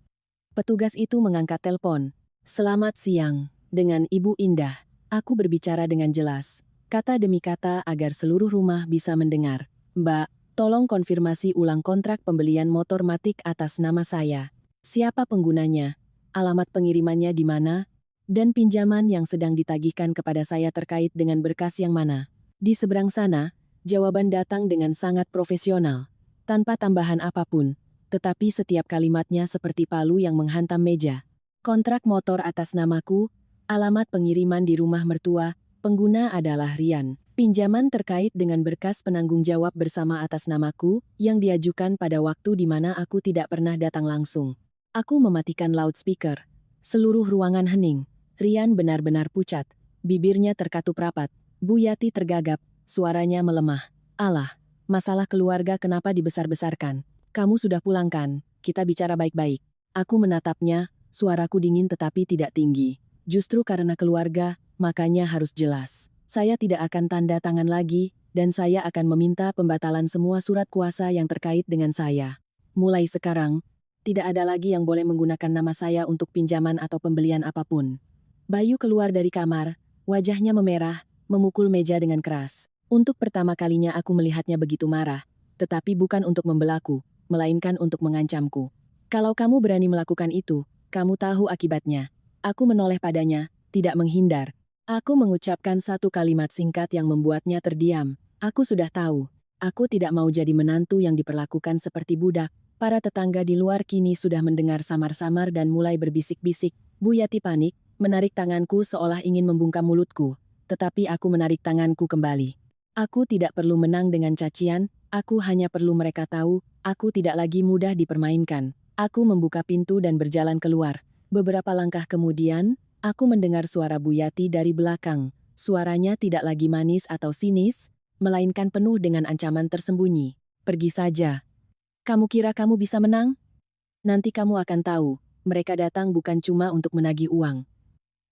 Petugas itu mengangkat telepon. "Selamat siang, dengan Ibu Indah." Aku berbicara dengan jelas, kata demi kata agar seluruh rumah bisa mendengar. "Mbak, tolong konfirmasi ulang kontrak pembelian motor Matic atas nama saya. Siapa penggunanya? Alamat pengirimannya di mana? Dan pinjaman yang sedang ditagihkan kepada saya terkait dengan berkas yang mana?" Di seberang sana, jawaban datang dengan sangat profesional, tanpa tambahan apapun, tetapi setiap kalimatnya seperti palu yang menghantam meja. "Kontrak motor atas namaku, alamat pengiriman di rumah mertua, pengguna adalah Rian. Pinjaman terkait dengan berkas penanggung jawab bersama atas namaku, yang diajukan pada waktu di mana aku tidak pernah datang langsung." Aku mematikan loudspeaker. Seluruh ruangan hening. Rian benar-benar pucat. Bibirnya terkatup rapat. Bu Yati tergagap, suaranya melemah. "Alah, masalah keluarga kenapa dibesar-besarkan? Kamu sudah pulang kan? Kita bicara baik-baik." Aku menatapnya, suaraku dingin tetapi tidak tinggi. "Justru karena keluarga, makanya harus jelas. Saya tidak akan tanda tangan lagi, dan saya akan meminta pembatalan semua surat kuasa yang terkait dengan saya. Mulai sekarang, tidak ada lagi yang boleh menggunakan nama saya untuk pinjaman atau pembelian apapun." Bayu keluar dari kamar, wajahnya memerah, memukul meja dengan keras. Untuk pertama kalinya aku melihatnya begitu marah, tetapi bukan untuk membelaku, melainkan untuk mengancamku. "Kalau kamu berani melakukan itu, kamu tahu akibatnya." Aku menoleh padanya, tidak menghindar. Aku mengucapkan satu kalimat singkat yang membuatnya terdiam. Aku sudah tahu. Aku tidak mau jadi menantu yang diperlakukan seperti budak. Para tetangga di luar kini sudah mendengar samar-samar dan mulai berbisik-bisik. Bu Yati panik, menarik tanganku seolah ingin membungkam mulutku. Tetapi aku menarik tanganku kembali. Aku tidak perlu menang dengan cacian, aku hanya perlu mereka tahu, aku tidak lagi mudah dipermainkan. Aku membuka pintu dan berjalan keluar. Beberapa langkah kemudian, aku mendengar suara Bu Yati dari belakang. Suaranya tidak lagi manis atau sinis, melainkan penuh dengan ancaman tersembunyi. Pergi saja. Kamu kira kamu bisa menang? Nanti kamu akan tahu, mereka datang bukan cuma untuk menagih uang.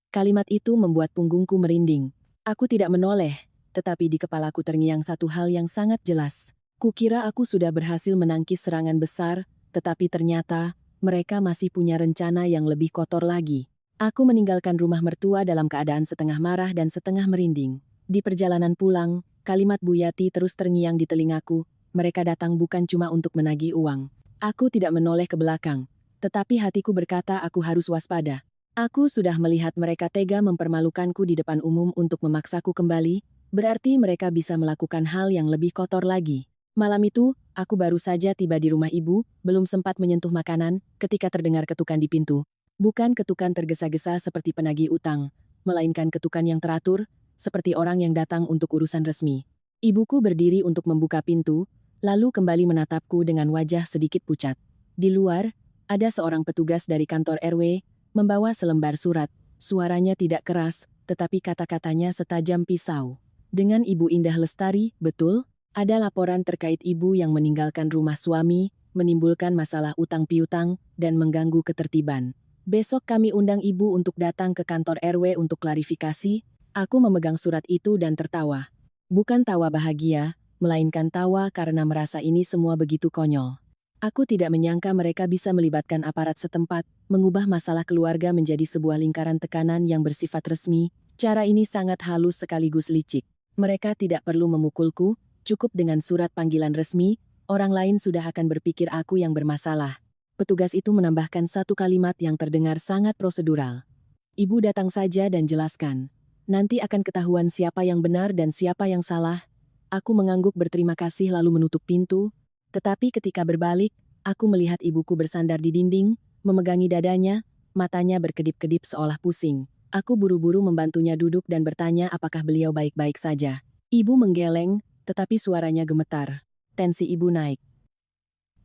Kalimat itu membuat punggungku merinding. Aku tidak menoleh, tetapi di kepalaku terngiang satu hal yang sangat jelas. Kukira aku sudah berhasil menangkis serangan besar, tetapi ternyata mereka masih punya rencana yang lebih kotor lagi. Aku meninggalkan rumah mertua dalam keadaan setengah marah dan setengah merinding. Di perjalanan pulang, kalimat Bu Yati terus terngiang di telingaku, mereka datang bukan cuma untuk menagih uang. Aku tidak menoleh ke belakang, tetapi hatiku berkata aku harus waspada. Aku sudah melihat mereka tega mempermalukanku di depan umum untuk memaksaku kembali, berarti mereka bisa melakukan hal yang lebih kotor lagi. Malam itu, aku baru saja tiba di rumah ibu, belum sempat menyentuh makanan, ketika terdengar ketukan di pintu. Bukan ketukan tergesa-gesa seperti penagih utang, melainkan ketukan yang teratur, seperti orang yang datang untuk urusan resmi. Ibuku berdiri untuk membuka pintu, lalu kembali menatapku dengan wajah sedikit pucat. Di luar, ada seorang petugas dari kantor RW, membawa selembar surat. Suaranya tidak keras, tetapi kata-katanya setajam pisau. Dengan Ibu Indah Lestari, betul, ada laporan terkait ibu yang meninggalkan rumah suami, menimbulkan masalah utang piutang, dan mengganggu ketertiban. Besok kami undang ibu untuk datang ke kantor RW untuk klarifikasi. Aku memegang surat itu dan tertawa. Bukan tawa bahagia, melainkan tawa karena merasa ini semua begitu konyol. Aku tidak menyangka mereka bisa melibatkan aparat setempat, mengubah masalah keluarga menjadi sebuah lingkaran tekanan yang bersifat resmi. Cara ini sangat halus sekaligus licik. Mereka tidak perlu memukulku, cukup dengan surat panggilan resmi, orang lain sudah akan berpikir aku yang bermasalah. Petugas itu menambahkan satu kalimat yang terdengar sangat prosedural. Ibu datang saja dan jelaskan. Nanti akan ketahuan siapa yang benar dan siapa yang salah. Aku mengangguk berterima kasih lalu menutup pintu. Tetapi ketika berbalik, aku melihat ibuku bersandar di dinding, memegangi dadanya, matanya berkedip-kedip seolah pusing. Aku buru-buru membantunya duduk dan bertanya apakah beliau baik-baik saja. Ibu menggeleng, tetapi suaranya gemetar. Tensi ibu naik.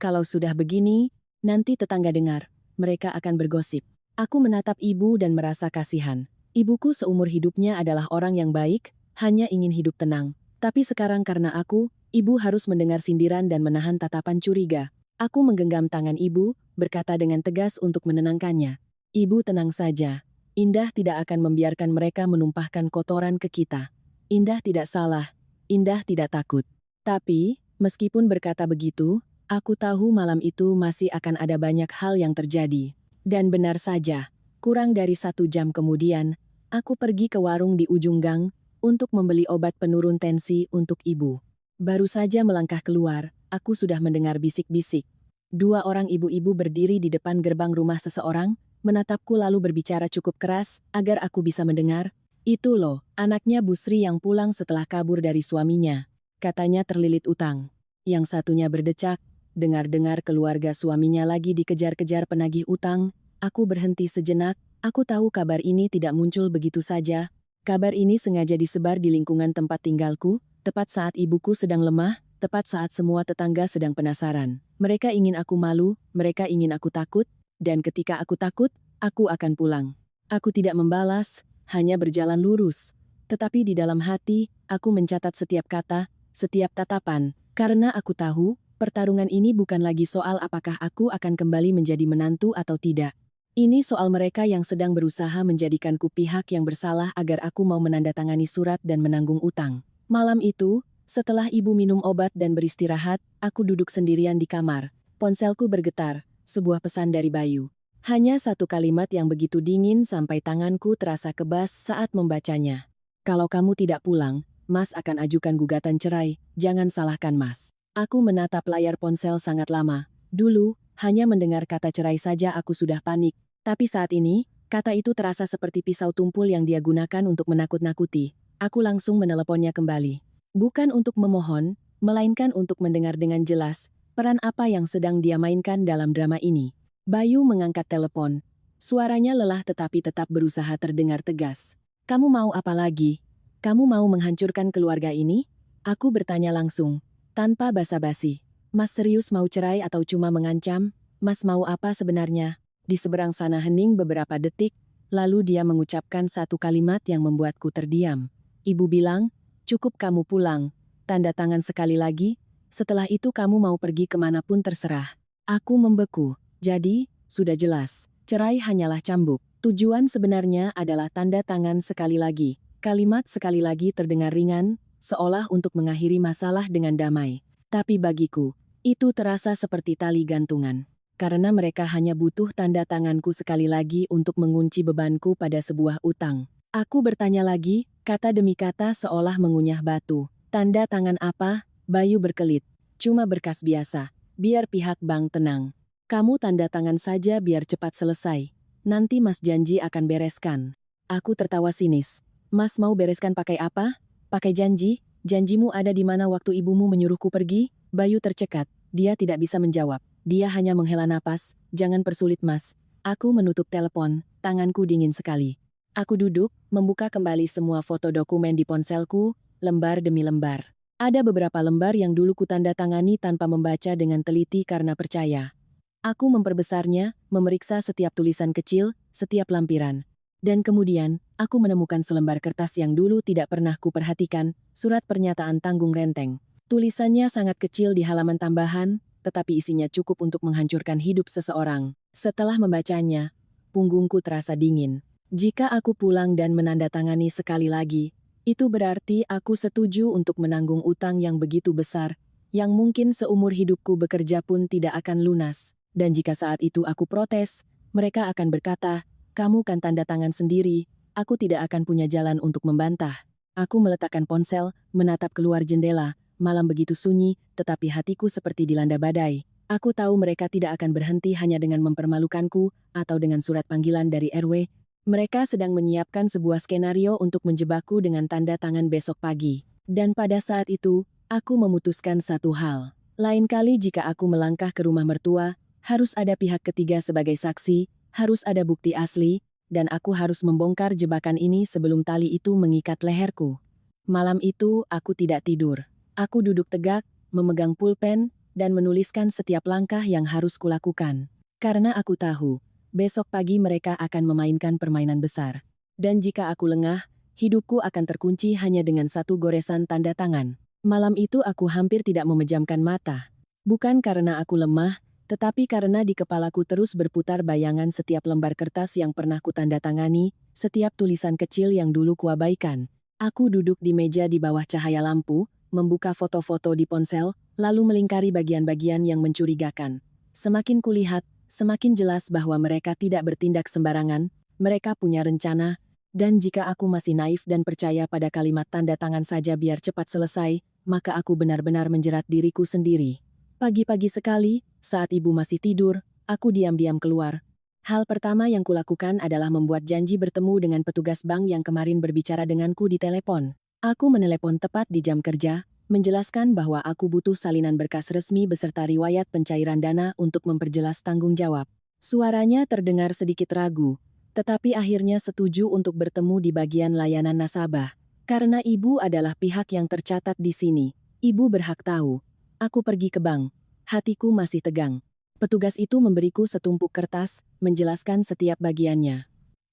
Kalau sudah begini, nanti tetangga dengar, mereka akan bergosip. Aku menatap ibu dan merasa kasihan. Ibuku seumur hidupnya adalah orang yang baik, hanya ingin hidup tenang. Tapi sekarang karena aku, ibu harus mendengar sindiran dan menahan tatapan curiga. Aku menggenggam tangan ibu, berkata dengan tegas untuk menenangkannya. Ibu tenang saja. Indah tidak akan membiarkan mereka menumpahkan kotoran ke kita. Indah tidak salah. Indah tidak takut. Tapi, meskipun berkata begitu, aku tahu malam itu masih akan ada banyak hal yang terjadi. Dan benar saja, kurang dari 1 jam kemudian, aku pergi ke warung di ujung gang, untuk membeli obat penurun tensi untuk ibu. Baru saja melangkah keluar, aku sudah mendengar bisik-bisik. 2 orang ibu-ibu berdiri di depan gerbang rumah seseorang, menatapku lalu berbicara cukup keras, agar aku bisa mendengar. Itu loh, anaknya Bu Sri yang pulang setelah kabur dari suaminya. Katanya terlilit utang. Yang satunya berdecak, dengar-dengar keluarga suaminya lagi dikejar-kejar penagih utang. Aku berhenti sejenak, aku tahu kabar ini tidak muncul begitu saja. Kabar ini sengaja disebar di lingkungan tempat tinggalku, tepat saat ibuku sedang lemah, tepat saat semua tetangga sedang penasaran. Mereka ingin aku malu, mereka ingin aku takut, dan ketika aku takut, aku akan pulang. Aku tidak membalas, hanya berjalan lurus. Tetapi di dalam hati, aku mencatat setiap kata, setiap tatapan, karena aku tahu, pertarungan ini bukan lagi soal apakah aku akan kembali menjadi menantu atau tidak. Ini soal mereka yang sedang berusaha menjadikanku pihak yang bersalah agar aku mau menandatangani surat dan menanggung utang. Malam itu, setelah ibu minum obat dan beristirahat, aku duduk sendirian di kamar. Ponselku bergetar, sebuah pesan dari Bayu. Hanya satu kalimat yang begitu dingin sampai tanganku terasa kebas saat membacanya. Kalau kamu tidak pulang, Mas akan ajukan gugatan cerai, jangan salahkan Mas. Aku menatap layar ponsel sangat lama. Dulu, hanya mendengar kata cerai saja aku sudah panik. Tapi saat ini, kata itu terasa seperti pisau tumpul yang dia gunakan untuk menakut-nakuti. Aku langsung meneleponnya kembali. Bukan untuk memohon, melainkan untuk mendengar dengan jelas peran apa yang sedang dia mainkan dalam drama ini. Bayu mengangkat telepon. Suaranya lelah tetapi tetap berusaha terdengar tegas. Kamu mau apa lagi? Kamu mau menghancurkan keluarga ini? Aku bertanya langsung, tanpa basa-basi. Mas serius mau cerai atau cuma mengancam? Mas mau apa sebenarnya? Di seberang sana hening beberapa detik, lalu dia mengucapkan satu kalimat yang membuatku terdiam. Ibu bilang, cukup kamu pulang. Tanda tangan sekali lagi, setelah itu kamu mau pergi kemanapun terserah. Aku membeku. Jadi, sudah jelas, cerai hanyalah cambuk. Tujuan sebenarnya adalah tanda tangan sekali lagi. Kalimat sekali lagi terdengar ringan, seolah untuk mengakhiri masalah dengan damai. Tapi bagiku, itu terasa seperti tali gantungan. Karena mereka hanya butuh tanda tanganku sekali lagi untuk mengunci bebanku pada sebuah utang. Aku bertanya lagi, kata demi kata seolah mengunyah batu. Tanda tangan apa? Bayu berkelit. Cuma berkas biasa. Biar pihak bank tenang. Kamu tanda tangan saja biar cepat selesai. Nanti Mas janji akan bereskan. Aku tertawa sinis. Mas mau bereskan pakai apa? Pakai janji? Janjimu ada di mana waktu ibumu menyuruhku pergi? Bayu tercekat. Dia tidak bisa menjawab. Dia hanya menghela napas. Jangan persulit Mas. Aku menutup telepon. Tanganku dingin sekali. Aku duduk, membuka kembali semua foto dokumen di ponselku, lembar demi lembar. Ada beberapa lembar yang dulu kutanda tangani tanpa membaca dengan teliti karena percaya. Aku memperbesarnya, memeriksa setiap tulisan kecil, setiap lampiran. Dan kemudian, aku menemukan selembar kertas yang dulu tidak pernah kuperhatikan, surat pernyataan tanggung renteng. Tulisannya sangat kecil di halaman tambahan, tetapi isinya cukup untuk menghancurkan hidup seseorang. Setelah membacanya, punggungku terasa dingin. Jika aku pulang dan menandatangani sekali lagi, itu berarti aku setuju untuk menanggung utang yang begitu besar, yang mungkin seumur hidupku bekerja pun tidak akan lunas. Dan jika saat itu aku protes, mereka akan berkata, kamu kan tanda tangan sendiri, aku tidak akan punya jalan untuk membantah. Aku meletakkan ponsel, menatap keluar jendela, malam begitu sunyi, tetapi hatiku seperti dilanda badai. Aku tahu mereka tidak akan berhenti hanya dengan mempermalukanku, atau dengan surat panggilan dari RW. Mereka sedang menyiapkan sebuah skenario untuk menjebakku dengan tanda tangan besok pagi. Dan pada saat itu, aku memutuskan satu hal. Lain kali jika aku melangkah ke rumah mertua, harus ada pihak ketiga sebagai saksi, harus ada bukti asli, dan aku harus membongkar jebakan ini sebelum tali itu mengikat leherku. Malam itu, aku tidak tidur. Aku duduk tegak, memegang pulpen, dan menuliskan setiap langkah yang harus kulakukan. Karena aku tahu, besok pagi mereka akan memainkan permainan besar. Dan jika aku lengah, hidupku akan terkunci hanya dengan satu goresan tanda tangan. Malam itu aku hampir tidak memejamkan mata. Bukan karena aku lemah, tetapi karena di kepalaku terus berputar bayangan setiap lembar kertas yang pernah kutandatangani, setiap tulisan kecil yang dulu kuabaikan. Aku duduk di meja di bawah cahaya lampu, membuka foto-foto di ponsel, lalu melingkari bagian-bagian yang mencurigakan. Semakin kulihat, semakin jelas bahwa mereka tidak bertindak sembarangan, mereka punya rencana, dan jika aku masih naif dan percaya pada kalimat tanda tangan saja biar cepat selesai, maka aku benar-benar menjerat diriku sendiri. Pagi-pagi sekali, saat ibu masih tidur, aku diam-diam keluar. Hal pertama yang kulakukan adalah membuat janji bertemu dengan petugas bank yang kemarin berbicara denganku di telepon. Aku menelepon tepat di jam kerja, menjelaskan bahwa aku butuh salinan berkas resmi beserta riwayat pencairan dana untuk memperjelas tanggung jawab. Suaranya terdengar sedikit ragu, tetapi akhirnya setuju untuk bertemu di bagian layanan nasabah. Karena ibu adalah pihak yang tercatat di sini, ibu berhak tahu. Aku pergi ke bank. Hatiku masih tegang. Petugas itu memberiku setumpuk kertas, menjelaskan setiap bagiannya.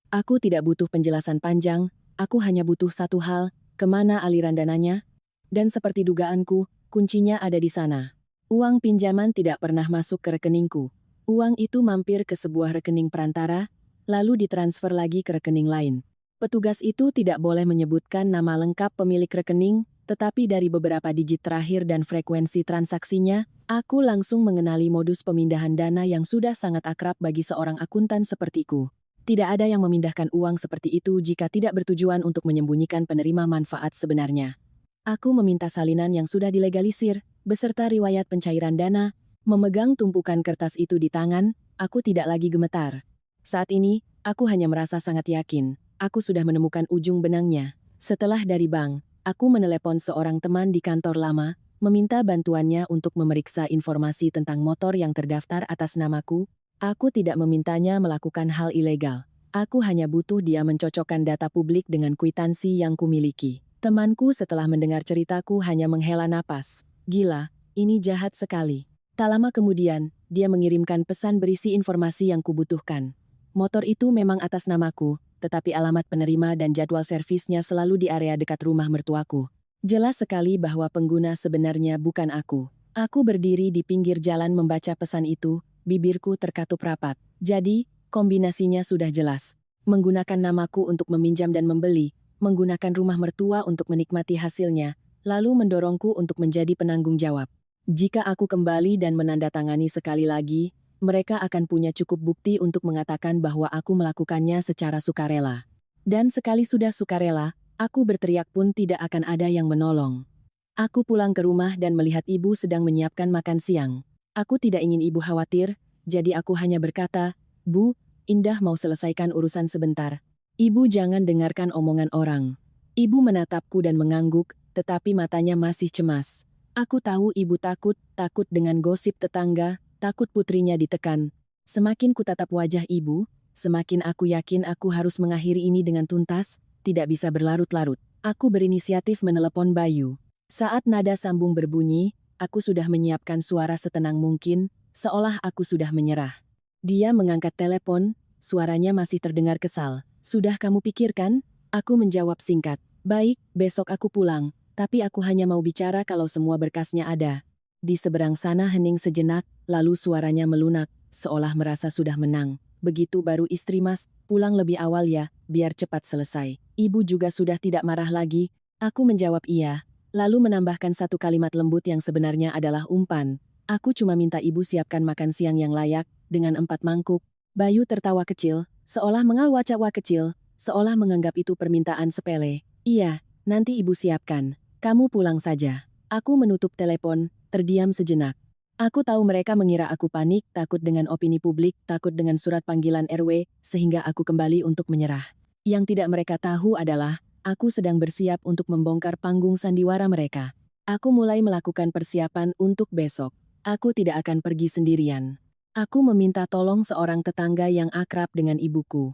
Aku tidak butuh penjelasan panjang, aku hanya butuh satu hal, kemana aliran dananya? Dan seperti dugaanku, kuncinya ada di sana. Uang pinjaman tidak pernah masuk ke rekeningku. Uang itu mampir ke sebuah rekening perantara, lalu ditransfer lagi ke rekening lain. Petugas itu tidak boleh menyebutkan nama lengkap pemilik rekening, tetapi dari beberapa digit terakhir dan frekuensi transaksinya, aku langsung mengenali modus pemindahan dana yang sudah sangat akrab bagi seorang akuntan sepertiku. Tidak ada yang memindahkan uang seperti itu jika tidak bertujuan untuk menyembunyikan penerima manfaat sebenarnya. Aku meminta salinan yang sudah dilegalisir, beserta riwayat pencairan dana. Memegang tumpukan kertas itu di tangan, aku tidak lagi gemetar. Saat ini, aku hanya merasa sangat yakin, aku sudah menemukan ujung benangnya. Setelah dari bank, aku menelepon seorang teman di kantor lama, meminta bantuannya untuk memeriksa informasi tentang motor yang terdaftar atas namaku. Aku tidak memintanya melakukan hal ilegal. Aku hanya butuh dia mencocokkan data publik dengan kwitansi yang kumiliki. Temanku setelah mendengar ceritaku hanya menghela napas. Gila, ini jahat sekali. Tak lama kemudian, dia mengirimkan pesan berisi informasi yang kubutuhkan. Motor itu memang atas namaku, tetapi alamat penerima dan jadwal servisnya selalu di area dekat rumah mertuaku. Jelas sekali bahwa pengguna sebenarnya bukan aku. Aku berdiri di pinggir jalan membaca pesan itu, bibirku terkatup rapat. Jadi, kombinasinya sudah jelas. Menggunakan namaku untuk meminjam dan membeli, menggunakan rumah mertua untuk menikmati hasilnya, lalu mendorongku untuk menjadi penanggung jawab. Jika aku kembali dan menandatangani sekali lagi, mereka akan punya cukup bukti untuk mengatakan bahwa aku melakukannya secara sukarela. Dan sekali sudah sukarela, aku berteriak pun tidak akan ada yang menolong. Aku pulang ke rumah dan melihat ibu sedang menyiapkan makan siang. Aku tidak ingin ibu khawatir, jadi aku hanya berkata, "Bu, Indah mau selesaikan urusan sebentar. Ibu jangan dengarkan omongan orang." Ibu menatapku dan mengangguk, tetapi matanya masih cemas. Aku tahu ibu takut dengan gosip tetangga, takut putrinya ditekan. Semakin kutatap wajah ibu, semakin aku yakin aku harus mengakhiri ini dengan tuntas, tidak bisa berlarut-larut. Aku berinisiatif menelepon Bayu. Saat nada sambung berbunyi, aku sudah menyiapkan suara setenang mungkin, seolah aku sudah menyerah. Dia mengangkat telepon, suaranya masih terdengar kesal. "Sudah kamu pikirkan?" Aku menjawab singkat. "Baik, besok aku pulang, tapi aku hanya mau bicara kalau semua berkasnya ada." Di seberang sana hening sejenak, lalu suaranya melunak, seolah merasa sudah menang. "Begitu baru istri Mas, pulang lebih awal ya, biar cepat selesai." Ibu juga sudah tidak marah lagi. Aku menjawab iya, lalu menambahkan satu kalimat lembut yang sebenarnya adalah umpan. "Aku cuma minta ibu siapkan makan siang yang layak, dengan 4 mangkuk." Bayu tertawa kecil, seolah mengalwacakwa kecil, seolah menganggap itu permintaan sepele. "Iya, nanti ibu siapkan. Kamu pulang saja." Aku menutup telepon, terdiam sejenak. Aku tahu mereka mengira aku panik, takut dengan opini publik, takut dengan surat panggilan RW, sehingga aku kembali untuk menyerah. Yang tidak mereka tahu adalah, aku sedang bersiap untuk membongkar panggung sandiwara mereka. Aku mulai melakukan persiapan untuk besok. Aku tidak akan pergi sendirian. Aku meminta tolong seorang tetangga yang akrab dengan ibuku.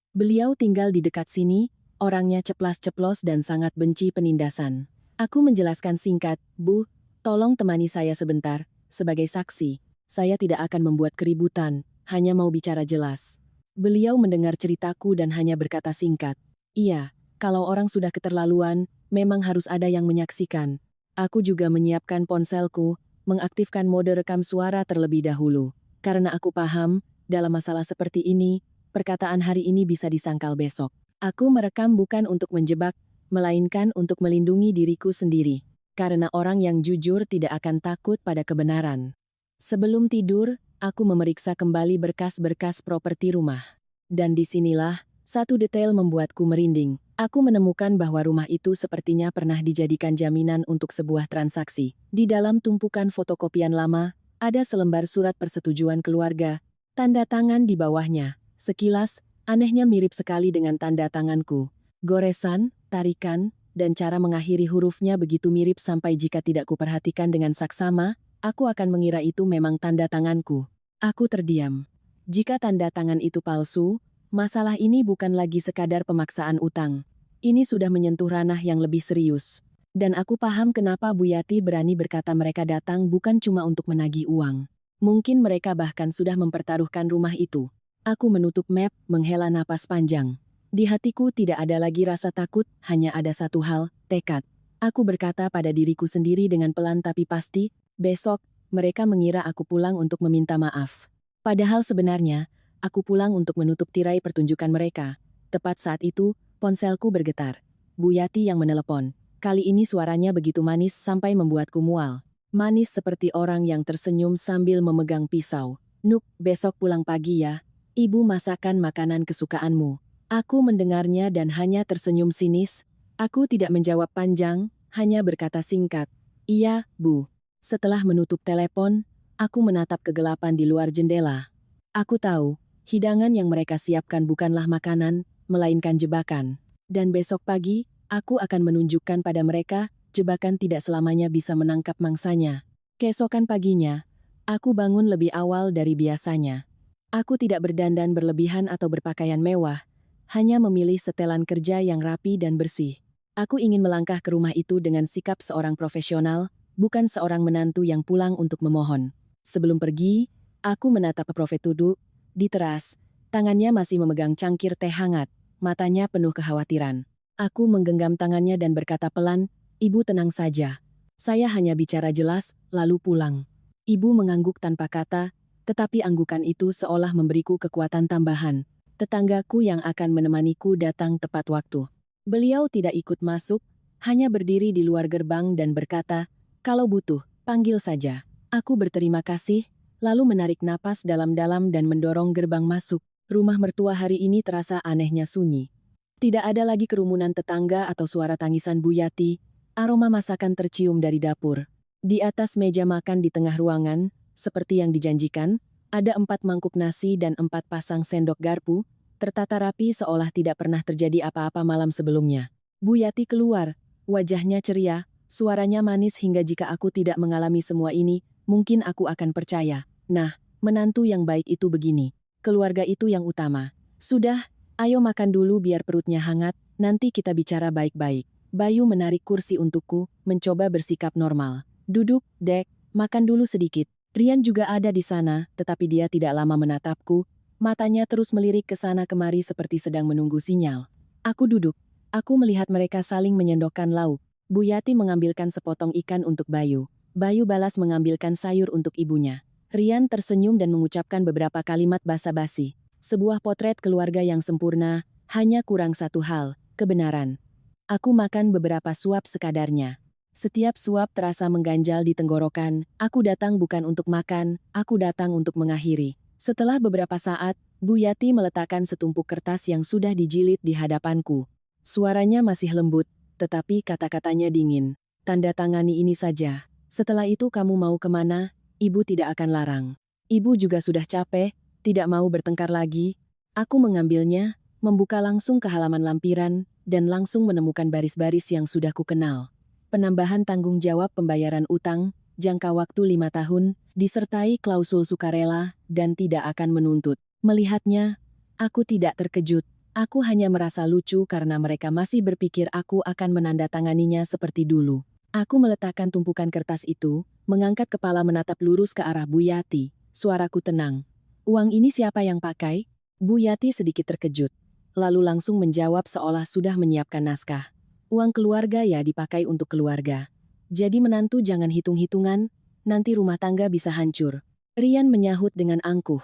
Beliau tinggal di dekat sini, orangnya ceplas-ceplos dan sangat benci penindasan. Aku menjelaskan singkat, "Bu, tolong temani saya sebentar, sebagai saksi. Saya tidak akan membuat keributan, hanya mau bicara jelas." Beliau mendengar ceritaku dan hanya berkata singkat, "Iya, kalau orang sudah keterlaluan, memang harus ada yang menyaksikan." Aku juga menyiapkan ponselku, mengaktifkan mode rekam suara terlebih dahulu. Karena aku paham, dalam masalah seperti ini, perkataan hari ini bisa disangkal besok. Aku merekam bukan untuk menjebak, melainkan untuk melindungi diriku sendiri. Karena orang yang jujur tidak akan takut pada kebenaran. Sebelum tidur, aku memeriksa kembali berkas-berkas properti rumah. Dan disinilah, satu detail membuatku merinding. Aku menemukan bahwa rumah itu sepertinya pernah dijadikan jaminan untuk sebuah transaksi. Di dalam tumpukan fotokopian lama, ada selembar surat persetujuan keluarga, tanda tangan di bawahnya. Sekilas, anehnya mirip sekali dengan tanda tanganku. Goresan, tarikan, dan cara mengakhiri hurufnya begitu mirip sampai jika tidak kuperhatikan dengan saksama, aku akan mengira itu memang tanda tanganku. Aku terdiam. Jika tanda tangan itu palsu, masalah ini bukan lagi sekadar pemaksaan utang. Ini sudah menyentuh ranah yang lebih serius. Dan aku paham kenapa Bu Yati berani berkata mereka datang bukan cuma untuk menagih uang. Mungkin mereka bahkan sudah mempertaruhkan rumah itu. Aku menutup map, menghela napas panjang. Di hatiku tidak ada lagi rasa takut, hanya ada satu hal, tekad. Aku berkata pada diriku sendiri dengan pelan tapi pasti, besok, mereka mengira aku pulang untuk meminta maaf. Padahal sebenarnya, aku pulang untuk menutup tirai pertunjukan mereka. Tepat saat itu, ponselku bergetar. Bu Yati yang menelepon. Kali ini suaranya begitu manis sampai membuatku mual. Manis seperti orang yang tersenyum sambil memegang pisau. "Nuk, besok pulang pagi ya. Ibu masakan makanan kesukaanmu." Aku mendengarnya dan hanya tersenyum sinis. Aku tidak menjawab panjang, hanya berkata singkat, "Iya, Bu." Setelah menutup telepon, aku menatap kegelapan di luar jendela. Aku tahu, hidangan yang mereka siapkan bukanlah makanan, melainkan jebakan. Dan besok pagi, aku akan menunjukkan pada mereka, jebakan tidak selamanya bisa menangkap mangsanya. Keesokan paginya, aku bangun lebih awal dari biasanya. Aku tidak berdandan berlebihan atau berpakaian mewah, hanya memilih setelan kerja yang rapi dan bersih. Aku ingin melangkah ke rumah itu dengan sikap seorang profesional, bukan seorang menantu yang pulang untuk memohon. Sebelum pergi, aku menatap Profet duduk di teras. Tangannya masih memegang cangkir teh hangat, matanya penuh kekhawatiran. Aku menggenggam tangannya dan berkata pelan, "Ibu tenang saja. Saya hanya bicara jelas, lalu pulang." Ibu mengangguk tanpa kata, tetapi anggukan itu seolah memberiku kekuatan tambahan. Tetanggaku yang akan menemaniku datang tepat waktu. Beliau tidak ikut masuk, hanya berdiri di luar gerbang dan berkata, "Kalau butuh, panggil saja." Aku berterima kasih, lalu menarik napas dalam-dalam dan mendorong gerbang masuk. Rumah mertua hari ini terasa anehnya sunyi. Tidak ada lagi kerumunan tetangga atau suara tangisan Bu Yati, aroma masakan tercium dari dapur. Di atas meja makan di tengah ruangan, seperti yang dijanjikan, ada 4 mangkuk nasi dan 4 pasang sendok garpu, tertata rapi seolah tidak pernah terjadi apa-apa malam sebelumnya. Bu Yati keluar, wajahnya ceria, suaranya manis hingga jika aku tidak mengalami semua ini, mungkin aku akan percaya. Nah, menantu yang baik itu begini. Keluarga itu yang utama. Sudah, ayo makan dulu biar perutnya hangat, nanti kita bicara baik-baik. Bayu menarik kursi untukku, mencoba bersikap normal. Duduk, Dek, makan dulu sedikit. Rian juga ada di sana, tetapi dia tidak lama menatapku. Matanya terus melirik ke sana kemari seperti sedang menunggu sinyal. Aku duduk. Aku melihat mereka saling menyendokkan lauk. Bu Yati mengambilkan sepotong ikan untuk Bayu. Bayu balas mengambilkan sayur untuk ibunya. Rian tersenyum dan mengucapkan beberapa kalimat basa-basi. Sebuah potret keluarga yang sempurna, hanya kurang satu hal, kebenaran. Aku makan beberapa suap sekadarnya. Setiap suap terasa mengganjal di tenggorokan. Aku datang bukan untuk makan, aku datang untuk mengakhiri. Setelah beberapa saat, Bu Yati meletakkan setumpuk kertas yang sudah dijilid di hadapanku. Suaranya masih lembut, tetapi kata-katanya dingin. Tanda tangani ini saja. Setelah itu kamu mau kemana, Ibu tidak akan larang. Ibu juga sudah capek, tidak mau bertengkar lagi. Aku mengambilnya, membuka langsung ke halaman lampiran, dan langsung menemukan baris-baris yang sudah kukenal. Penambahan tanggung jawab pembayaran utang, jangka waktu 5 tahun, disertai klausul sukarela, dan tidak akan menuntut. Melihatnya, aku tidak terkejut. Aku hanya merasa lucu karena mereka masih berpikir aku akan menandatanganinya seperti dulu. Aku meletakkan tumpukan kertas itu, mengangkat kepala menatap lurus ke arah Bu Yati. Suaraku tenang. "Uang ini siapa yang pakai?" Bu Yati sedikit terkejut, lalu langsung menjawab seolah sudah menyiapkan naskah. "Uang keluarga ya dipakai untuk keluarga. Jadi menantu jangan hitung-hitungan, nanti rumah tangga bisa hancur." Rian menyahut dengan angkuh.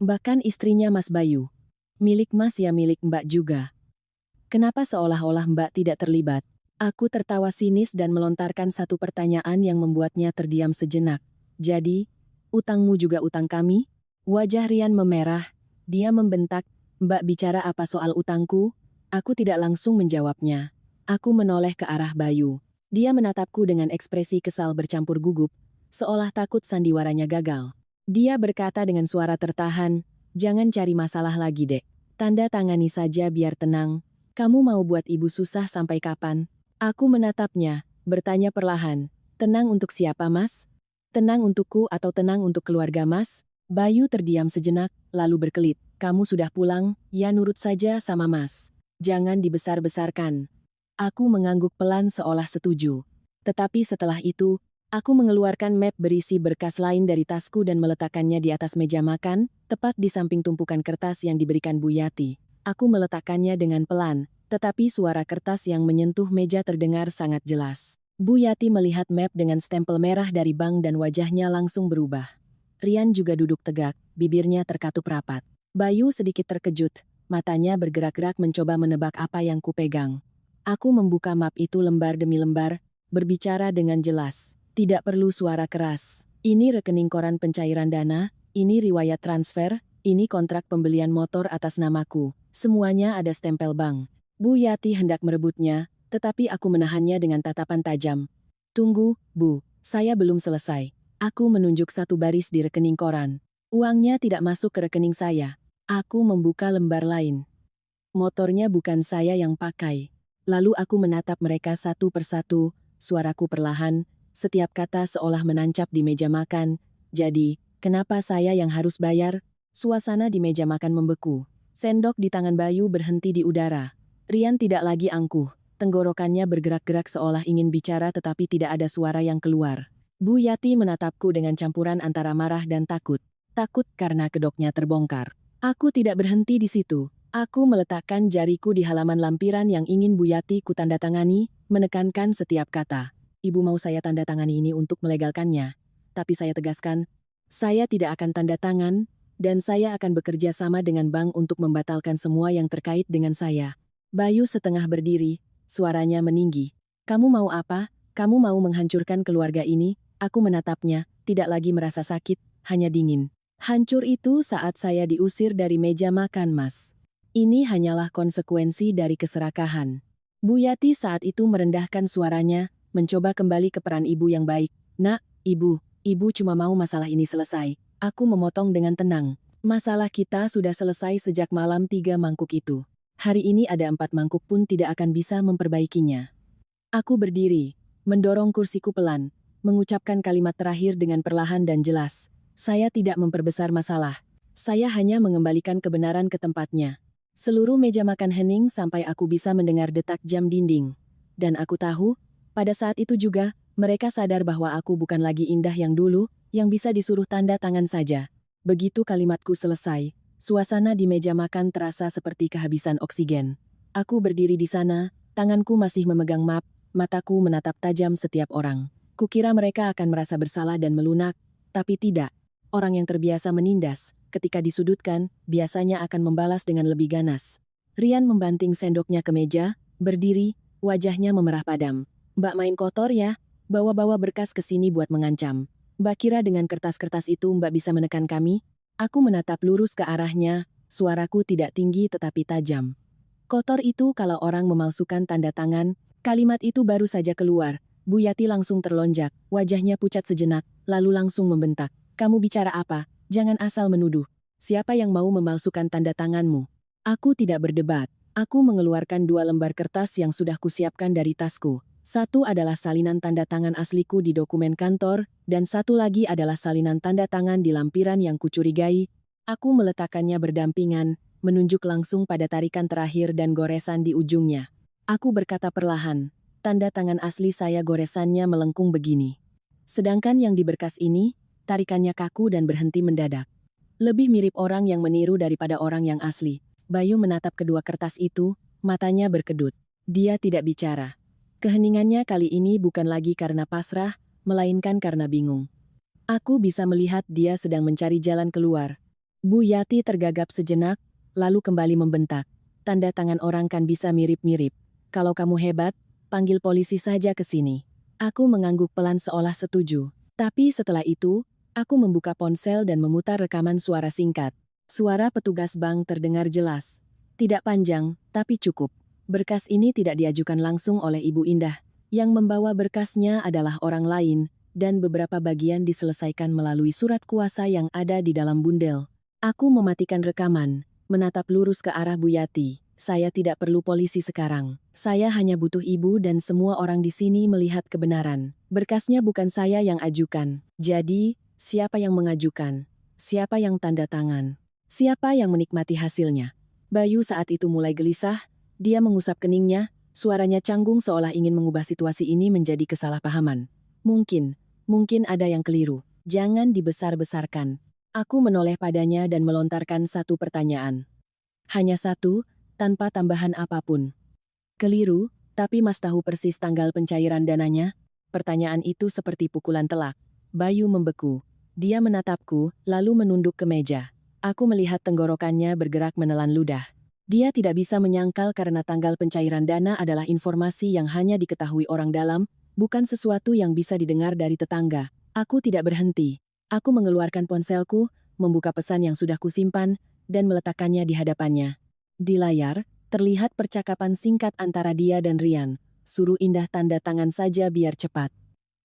"Bahkan istrinya Mas Bayu. Milik Mas ya milik Mbak juga." Kenapa seolah-olah Mbak tidak terlibat? Aku tertawa sinis dan melontarkan satu pertanyaan yang membuatnya terdiam sejenak. "Jadi, utangmu juga utang kami?" Wajah Rian memerah. Dia membentak, "Mbak bicara apa soal utangku?" Aku tidak langsung menjawabnya. Aku menoleh ke arah Bayu. Dia menatapku dengan ekspresi kesal bercampur gugup, seolah takut sandiwaranya gagal. Dia berkata dengan suara tertahan, "Jangan cari masalah lagi, Dek. Tanda tangani saja biar tenang. Kamu mau buat ibu susah sampai kapan?" Aku menatapnya, bertanya perlahan, "Tenang untuk siapa, Mas? Tenang untukku atau tenang untuk keluarga Mas?" Bayu terdiam sejenak, lalu berkelit, "Kamu sudah pulang, ya nurut saja sama Mas. Jangan dibesar-besarkan." Aku mengangguk pelan seolah setuju. Tetapi setelah itu, aku mengeluarkan map berisi berkas lain dari tasku dan meletakkannya di atas meja makan, tepat di samping tumpukan kertas yang diberikan Bu Yati. Aku meletakkannya dengan pelan, tetapi suara kertas yang menyentuh meja terdengar sangat jelas. Bu Yati melihat map dengan stempel merah dari bank dan wajahnya langsung berubah. Rian juga duduk tegak, bibirnya terkatup rapat. Bayu sedikit terkejut, matanya bergerak-gerak mencoba menebak apa yang kupegang. Aku membuka map itu lembar demi lembar, berbicara dengan jelas. Tidak perlu suara keras. Ini rekening koran pencairan dana, ini riwayat transfer, ini kontrak pembelian motor atas namaku. Semuanya ada stempel bank. Bu Yati hendak merebutnya, tetapi aku menahannya dengan tatapan tajam. "Tunggu, Bu, saya belum selesai." Aku menunjuk satu baris di rekening koran. Uangnya tidak masuk ke rekening saya. Aku membuka lembar lain. Motornya bukan saya yang pakai. Lalu aku menatap mereka satu persatu, suaraku perlahan, setiap kata seolah menancap di meja makan. "Jadi, kenapa saya yang harus bayar?" Suasana di meja makan membeku. Sendok di tangan Bayu berhenti di udara. Rian tidak lagi angkuh. tenggorokannya bergerak-gerak seolah ingin bicara tetapi tidak ada suara yang keluar. Bu Yati menatapku dengan campuran antara marah dan takut. Takut karena kedoknya terbongkar. Aku tidak berhenti di situ. Aku meletakkan jariku di halaman lampiran yang ingin Bu Yati kutandatangani, menekankan setiap kata. Ibu mau saya tanda tangani ini untuk melegalkannya. Tapi saya tegaskan, saya tidak akan tanda tangan, dan saya akan bekerja sama dengan bank untuk membatalkan semua yang terkait dengan saya. Bayu setengah berdiri, suaranya meninggi. Kamu mau apa? Kamu mau menghancurkan keluarga ini? Aku menatapnya, tidak lagi merasa sakit, hanya dingin. Hancur itu saat saya diusir dari meja makan, Mas. Ini hanyalah konsekuensi dari keserakahan. Bu Yati saat itu merendahkan suaranya, mencoba kembali ke peran ibu yang baik. Nak, ibu cuma mau masalah ini selesai. Aku memotong dengan tenang. Masalah kita sudah selesai sejak malam 3 mangkuk itu. Hari ini ada 4 mangkuk pun tidak akan bisa memperbaikinya. Aku berdiri, mendorong kursiku pelan, mengucapkan kalimat terakhir dengan perlahan dan jelas. Saya tidak memperbesar masalah. Saya hanya mengembalikan kebenaran ke tempatnya. Seluruh meja makan hening sampai aku bisa mendengar detak jam dinding. Dan aku tahu, pada saat itu juga, mereka sadar bahwa aku bukan lagi Indah yang dulu, yang bisa disuruh tanda tangan saja. Begitu kalimatku selesai, suasana di meja makan terasa seperti kehabisan oksigen. Aku berdiri di sana, tanganku masih memegang map, mataku menatap tajam setiap orang. Kukira mereka akan merasa bersalah dan melunak, tapi tidak. Orang yang terbiasa menindas, ketika disudutkan, biasanya akan membalas dengan lebih ganas. Rian membanting sendoknya ke meja, berdiri, wajahnya memerah padam. Mbak main kotor ya? Bawa-bawa berkas ke sini buat mengancam. Mbak kira dengan kertas-kertas itu Mbak bisa menekan kami? Aku menatap lurus ke arahnya, suaraku tidak tinggi tetapi tajam. Kotor itu kalau orang memalsukan tanda tangan, kalimat itu baru saja keluar. Bu Yati langsung terlonjak, wajahnya pucat sejenak, lalu langsung membentak. Kamu bicara apa? Jangan asal menuduh. Siapa yang mau memalsukan tanda tanganmu? Aku tidak berdebat. Aku mengeluarkan 2 lembar kertas yang sudah kusiapkan dari tasku. Satu adalah salinan tanda tangan asliku di dokumen kantor, dan satu lagi adalah salinan tanda tangan di lampiran yang kucurigai. Aku meletakkannya berdampingan, menunjuk langsung pada tarikan terakhir dan goresan di ujungnya. Aku berkata perlahan, tanda tangan asli saya goresannya melengkung begini. Sedangkan yang di berkas ini, tarikannya kaku dan berhenti mendadak. Lebih mirip orang yang meniru daripada orang yang asli. Bayu menatap kedua kertas itu, matanya berkedut. Dia tidak bicara. Keheningannya kali ini bukan lagi karena pasrah, melainkan karena bingung. Aku bisa melihat dia sedang mencari jalan keluar. Bu Yati tergagap sejenak, lalu kembali membentak. Tanda tangan orang kan bisa mirip-mirip. Kalau kamu hebat, panggil polisi saja ke sini. Aku mengangguk pelan seolah setuju. Tapi setelah itu, aku membuka ponsel dan memutar rekaman suara singkat. Suara petugas bank terdengar jelas. Tidak panjang, tapi cukup. Berkas ini tidak diajukan langsung oleh Ibu Indah. Yang membawa berkasnya adalah orang lain, dan beberapa bagian diselesaikan melalui surat kuasa yang ada di dalam bundel. Aku mematikan rekaman, menatap lurus ke arah Bu Yati. Saya tidak perlu polisi sekarang. Saya hanya butuh ibu dan semua orang di sini melihat kebenaran. Berkasnya bukan saya yang ajukan. Jadi, siapa yang mengajukan? Siapa yang tanda tangan? Siapa yang menikmati hasilnya? Bayu saat itu mulai gelisah, dia mengusap keningnya, suaranya canggung seolah ingin mengubah situasi ini menjadi kesalahpahaman. Mungkin ada yang keliru. Jangan dibesar-besarkan. Aku menoleh padanya dan melontarkan satu pertanyaan. Hanya satu, tanpa tambahan apapun. Keliru, tapi Mas tahu persis tanggal pencairan dananya? Pertanyaan itu seperti pukulan telak. Bayu membeku. Dia menatapku, lalu menunduk ke meja. Aku melihat tenggorokannya bergerak menelan ludah. Dia tidak bisa menyangkal karena tanggal pencairan dana adalah informasi yang hanya diketahui orang dalam, bukan sesuatu yang bisa didengar dari tetangga. Aku tidak berhenti. Aku mengeluarkan ponselku, membuka pesan yang sudah kusimpan, dan meletakkannya di hadapannya. Di layar, terlihat percakapan singkat antara dia dan Rian. Suruh Indah tanda tangan saja biar cepat.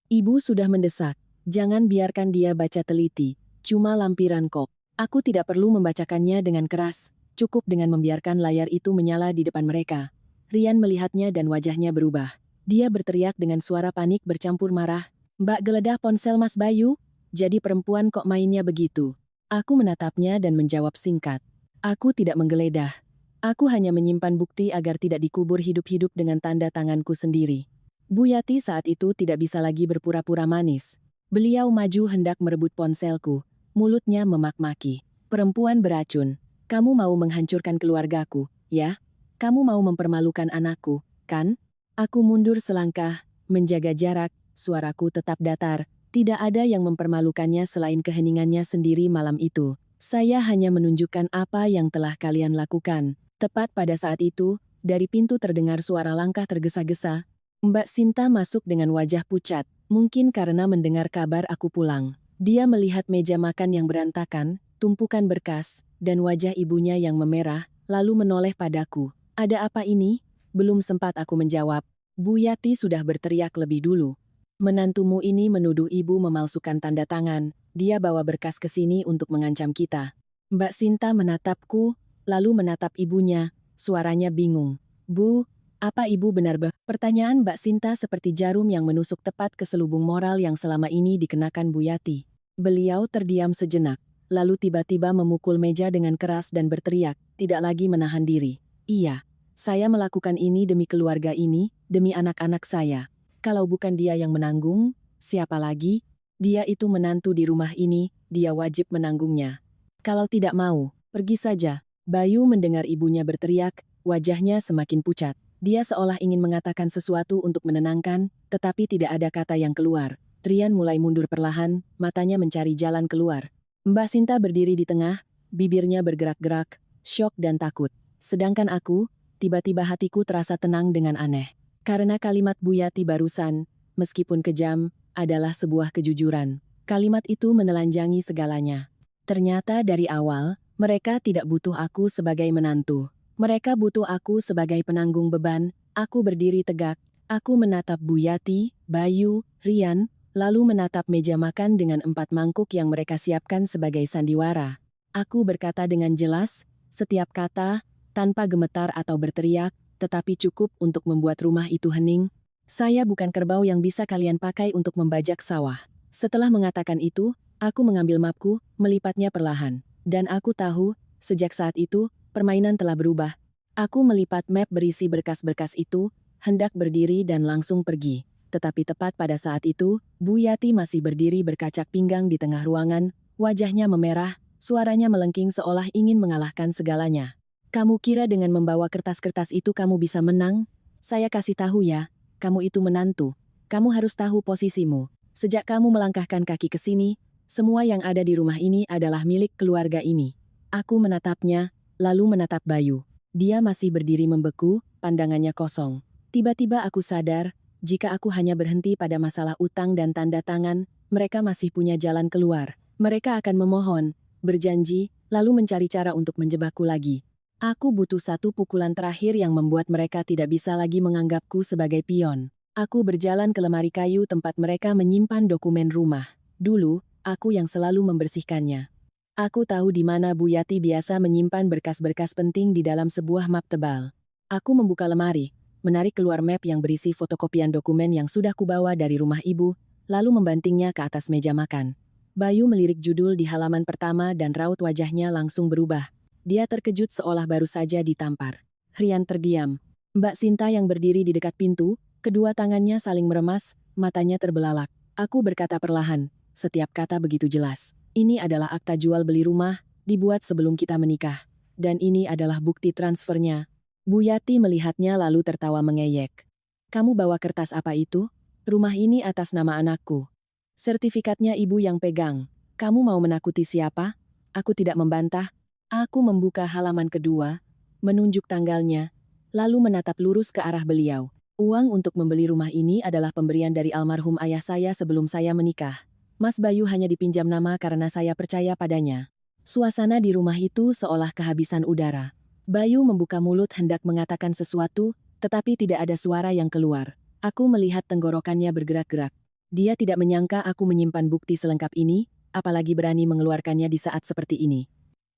Ibu sudah mendesak. Jangan biarkan dia baca teliti. Cuma lampiran kok. Aku tidak perlu membacakannya dengan keras. Cukup dengan membiarkan layar itu menyala di depan mereka. Rian melihatnya dan wajahnya berubah. Dia berteriak dengan suara panik bercampur marah. Mbak geledah ponsel Mas Bayu? Jadi perempuan kok mainnya begitu? Aku menatapnya dan menjawab singkat. Aku tidak menggeledah. Aku hanya menyimpan bukti agar tidak dikubur hidup-hidup dengan tanda tanganku sendiri. Bu Yati saat itu tidak bisa lagi berpura-pura manis. Beliau maju hendak merebut ponselku. Mulutnya memak-maki. Perempuan beracun. Kamu mau menghancurkan keluargaku, ya? Kamu mau mempermalukan anakku, kan? Aku mundur selangkah, menjaga jarak, suaraku tetap datar. Tidak ada yang mempermalukannya selain keheningannya sendiri malam itu. Saya hanya menunjukkan apa yang telah kalian lakukan. Tepat pada saat itu, dari pintu terdengar suara langkah tergesa-gesa. Mbak Sinta masuk dengan wajah pucat, mungkin karena mendengar kabar aku pulang. Dia melihat meja makan yang berantakan, tumpukan berkas, dan wajah ibunya yang memerah, lalu menoleh padaku. Ada apa ini? Belum sempat aku menjawab. Bu Yati sudah berteriak lebih dulu. Menantumu ini menuduh ibu memalsukan tanda tangan. Dia bawa berkas ke sini untuk mengancam kita. Mbak Sinta menatapku, lalu menatap ibunya, suaranya bingung. Bu, apa ibu benar-benar? Pertanyaan Mbak Sinta seperti jarum yang menusuk tepat ke selubung moral yang selama ini dikenakan Bu Yati. Beliau terdiam sejenak, lalu tiba-tiba memukul meja dengan keras dan berteriak, tidak lagi menahan diri. Iya, saya melakukan ini demi keluarga ini, demi anak-anak saya. Kalau bukan dia yang menanggung, siapa lagi? Dia itu menantu di rumah ini, dia wajib menanggungnya. Kalau tidak mau, pergi saja. Bayu mendengar ibunya berteriak, wajahnya semakin pucat. Dia seolah ingin mengatakan sesuatu untuk menenangkan, tetapi tidak ada kata yang keluar. Rian mulai mundur perlahan, matanya mencari jalan keluar. Mbak Sinta berdiri di tengah, bibirnya bergerak-gerak, syok dan takut. Sedangkan aku, tiba-tiba hatiku terasa tenang dengan aneh. Karena kalimat Bu Yati barusan, meskipun kejam, adalah sebuah kejujuran. Kalimat itu menelanjangi segalanya. Ternyata dari awal, mereka tidak butuh aku sebagai menantu. Mereka butuh aku sebagai penanggung beban. Aku berdiri tegak. Aku menatap Bu Yati, Bayu, Rian, lalu menatap meja makan dengan 4 mangkuk yang mereka siapkan sebagai sandiwara. Aku berkata dengan jelas, setiap kata, tanpa gemetar atau berteriak, tetapi cukup untuk membuat rumah itu hening. Saya bukan kerbau yang bisa kalian pakai untuk membajak sawah. Setelah mengatakan itu, aku mengambil mapku, melipatnya perlahan. Dan aku tahu, sejak saat itu, permainan telah berubah. Aku melipat map berisi berkas-berkas itu, hendak berdiri dan langsung pergi. Tetapi tepat pada saat itu, Bu Yati masih berdiri berkacak pinggang di tengah ruangan, wajahnya memerah, suaranya melengking seolah ingin mengalahkan segalanya. Kamu kira dengan membawa kertas-kertas itu kamu bisa menang? Saya kasih tahu ya, kamu itu menantu. Kamu harus tahu posisimu. Sejak kamu melangkahkan kaki ke sini, semua yang ada di rumah ini adalah milik keluarga ini. Aku menatapnya, lalu menatap Bayu. Dia masih berdiri membeku, pandangannya kosong. Tiba-tiba aku sadar, jika aku hanya berhenti pada masalah utang dan tanda tangan, mereka masih punya jalan keluar. Mereka akan memohon, berjanji, lalu mencari cara untuk menjebakku lagi. Aku butuh satu pukulan terakhir yang membuat mereka tidak bisa lagi menganggapku sebagai pion. Aku berjalan ke lemari kayu tempat mereka menyimpan dokumen rumah. Dulu, aku yang selalu membersihkannya. Aku tahu di mana Bu Yati biasa menyimpan berkas-berkas penting di dalam sebuah map tebal. Aku membuka lemari, menarik keluar map yang berisi fotokopian dokumen yang sudah kubawa dari rumah ibu, lalu membantingnya ke atas meja makan. Bayu melirik judul di halaman pertama dan raut wajahnya langsung berubah. Dia terkejut seolah baru saja ditampar. Rian terdiam. Mbak Sinta yang berdiri di dekat pintu, kedua tangannya saling meremas, matanya terbelalak. Aku berkata perlahan, setiap kata begitu jelas. Ini adalah akta jual beli rumah, dibuat sebelum kita menikah. Dan ini adalah bukti transfernya. Bu Yati melihatnya lalu tertawa mengeyek. Kamu bawa kertas apa itu? Rumah ini atas nama anakku. Sertifikatnya ibu yang pegang. Kamu mau menakuti siapa? Aku tidak membantah. Aku membuka halaman kedua, menunjuk tanggalnya, lalu menatap lurus ke arah beliau. Uang untuk membeli rumah ini adalah pemberian dari almarhum ayah saya sebelum saya menikah. Mas Bayu hanya dipinjam nama karena saya percaya padanya. Suasana di rumah itu seolah kehabisan udara. Bayu membuka mulut hendak mengatakan sesuatu, tetapi tidak ada suara yang keluar. Aku melihat tenggorokannya bergerak-gerak. Dia tidak menyangka aku menyimpan bukti selengkap ini, apalagi berani mengeluarkannya di saat seperti ini.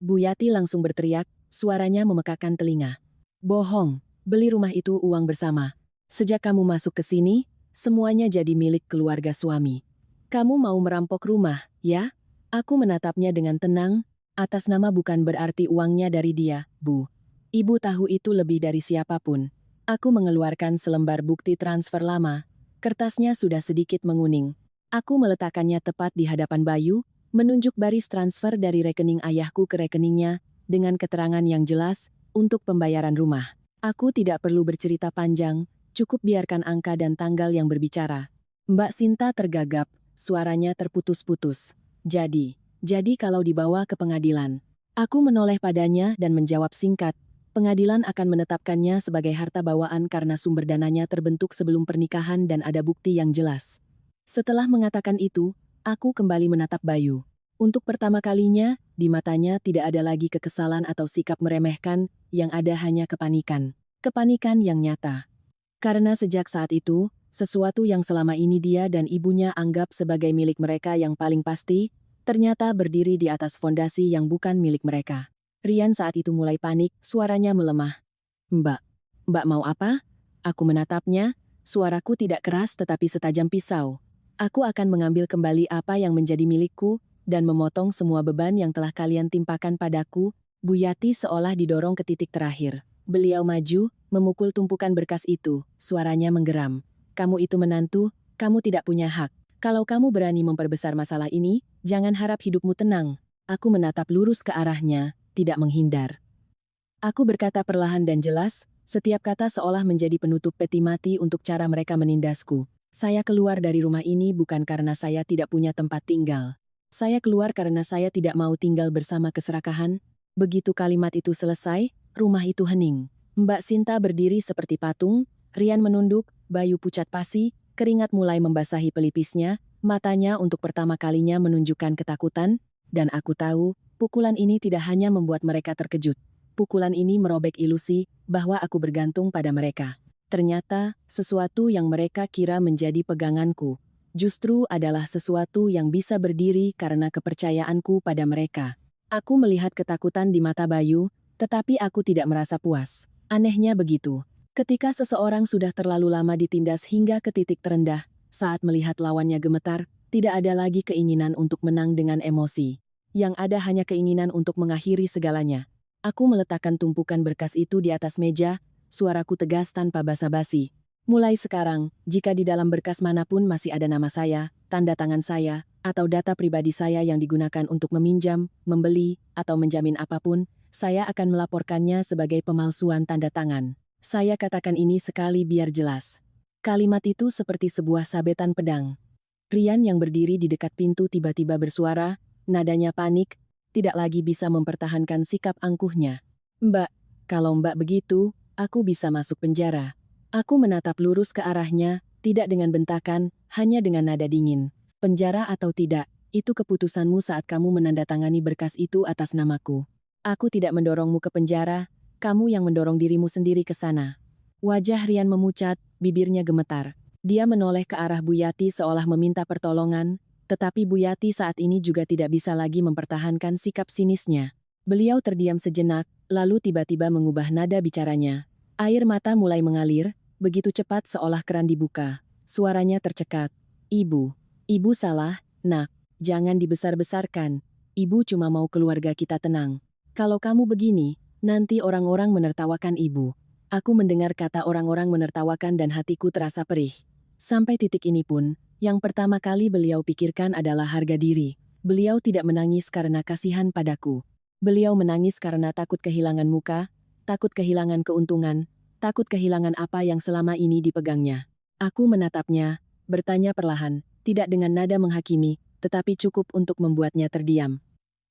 Bu Yati langsung berteriak, suaranya memekakkan telinga. Bohong, beli rumah itu uang bersama. Sejak kamu masuk ke sini, semuanya jadi milik keluarga suami. Kamu mau merampok rumah, ya? Aku menatapnya dengan tenang, atas nama bukan berarti uangnya dari dia, Bu. Ibu tahu itu lebih dari siapapun. Aku mengeluarkan selembar bukti transfer lama. Kertasnya sudah sedikit menguning. Aku meletakkannya tepat di hadapan Bayu, menunjuk baris transfer dari rekening ayahku ke rekeningnya, dengan keterangan yang jelas, untuk pembayaran rumah. Aku tidak perlu bercerita panjang, cukup biarkan angka dan tanggal yang berbicara. Mbak Sinta tergagap, suaranya terputus-putus. Jadi kalau dibawa ke pengadilan. Aku menoleh padanya dan menjawab singkat, pengadilan akan menetapkannya sebagai harta bawaan karena sumber dananya terbentuk sebelum pernikahan dan ada bukti yang jelas. Setelah mengatakan itu, aku kembali menatap Bayu. Untuk pertama kalinya, di matanya tidak ada lagi kekesalan atau sikap meremehkan, yang ada hanya kepanikan. Kepanikan yang nyata. Karena sejak saat itu, sesuatu yang selama ini dia dan ibunya anggap sebagai milik mereka yang paling pasti, ternyata berdiri di atas fondasi yang bukan milik mereka. Rian saat itu mulai panik, suaranya melemah. Mbak, Mbak mau apa? Aku menatapnya, suaraku tidak keras tetapi setajam pisau. Aku akan mengambil kembali apa yang menjadi milikku, dan memotong semua beban yang telah kalian timpakan padaku. Bu Yati seolah didorong ke titik terakhir. Beliau maju, memukul tumpukan berkas itu, suaranya menggeram. Kamu itu menantu, kamu tidak punya hak. Kalau kamu berani memperbesar masalah ini, jangan harap hidupmu tenang. Aku menatap lurus ke arahnya, tidak menghindar. Aku berkata perlahan dan jelas, setiap kata seolah menjadi penutup peti mati untuk cara mereka menindasku. Saya keluar dari rumah ini bukan karena saya tidak punya tempat tinggal. Saya keluar karena saya tidak mau tinggal bersama keserakahan. Begitu kalimat itu selesai, rumah itu hening. Mbak Sinta berdiri seperti patung, Rian menunduk, Bayu pucat pasi, keringat mulai membasahi pelipisnya, matanya untuk pertama kalinya menunjukkan ketakutan, dan aku tahu, pukulan ini tidak hanya membuat mereka terkejut. Pukulan ini merobek ilusi bahwa aku bergantung pada mereka. Ternyata, sesuatu yang mereka kira menjadi peganganku, justru adalah sesuatu yang bisa berdiri karena kepercayaanku pada mereka. Aku melihat ketakutan di mata Bayu, tetapi aku tidak merasa puas. Anehnya begitu. Ketika seseorang sudah terlalu lama ditindas hingga ke titik terendah, saat melihat lawannya gemetar, tidak ada lagi keinginan untuk menang dengan emosi. Yang ada hanya keinginan untuk mengakhiri segalanya. Aku meletakkan tumpukan berkas itu di atas meja, suaraku tegas tanpa basa-basi. Mulai sekarang, jika di dalam berkas manapun masih ada nama saya, tanda tangan saya, atau data pribadi saya yang digunakan untuk meminjam, membeli, atau menjamin apapun, saya akan melaporkannya sebagai pemalsuan tanda tangan. Saya katakan ini sekali biar jelas. Kalimat itu seperti sebuah sabetan pedang. Rian yang berdiri di dekat pintu tiba-tiba bersuara, nadanya panik, tidak lagi bisa mempertahankan sikap angkuhnya. Mbak, kalau Mbak begitu, aku bisa masuk penjara. Aku menatap lurus ke arahnya, tidak dengan bentakan, hanya dengan nada dingin. Penjara atau tidak, itu keputusanmu saat kamu menandatangani berkas itu atas namaku. Aku tidak mendorongmu ke penjara, kamu yang mendorong dirimu sendiri ke sana. Wajah Rian memucat, bibirnya gemetar. Dia menoleh ke arah Bu Yati seolah meminta pertolongan, tetapi Bu Yati saat ini juga tidak bisa lagi mempertahankan sikap sinisnya. Beliau terdiam sejenak, lalu tiba-tiba mengubah nada bicaranya. Air mata mulai mengalir, begitu cepat seolah keran dibuka. Suaranya tercekat. Ibu salah, nak. Jangan dibesar-besarkan. Ibu cuma mau keluarga kita tenang. Kalau kamu begini, nanti orang-orang menertawakan ibu. Aku mendengar kata orang-orang menertawakan dan hatiku terasa perih. Sampai titik ini pun, yang pertama kali beliau pikirkan adalah harga diri. Beliau tidak menangis karena kasihan padaku. Beliau menangis karena takut kehilangan muka, takut kehilangan keuntungan, takut kehilangan apa yang selama ini dipegangnya. Aku menatapnya, bertanya perlahan, tidak dengan nada menghakimi, tetapi cukup untuk membuatnya terdiam.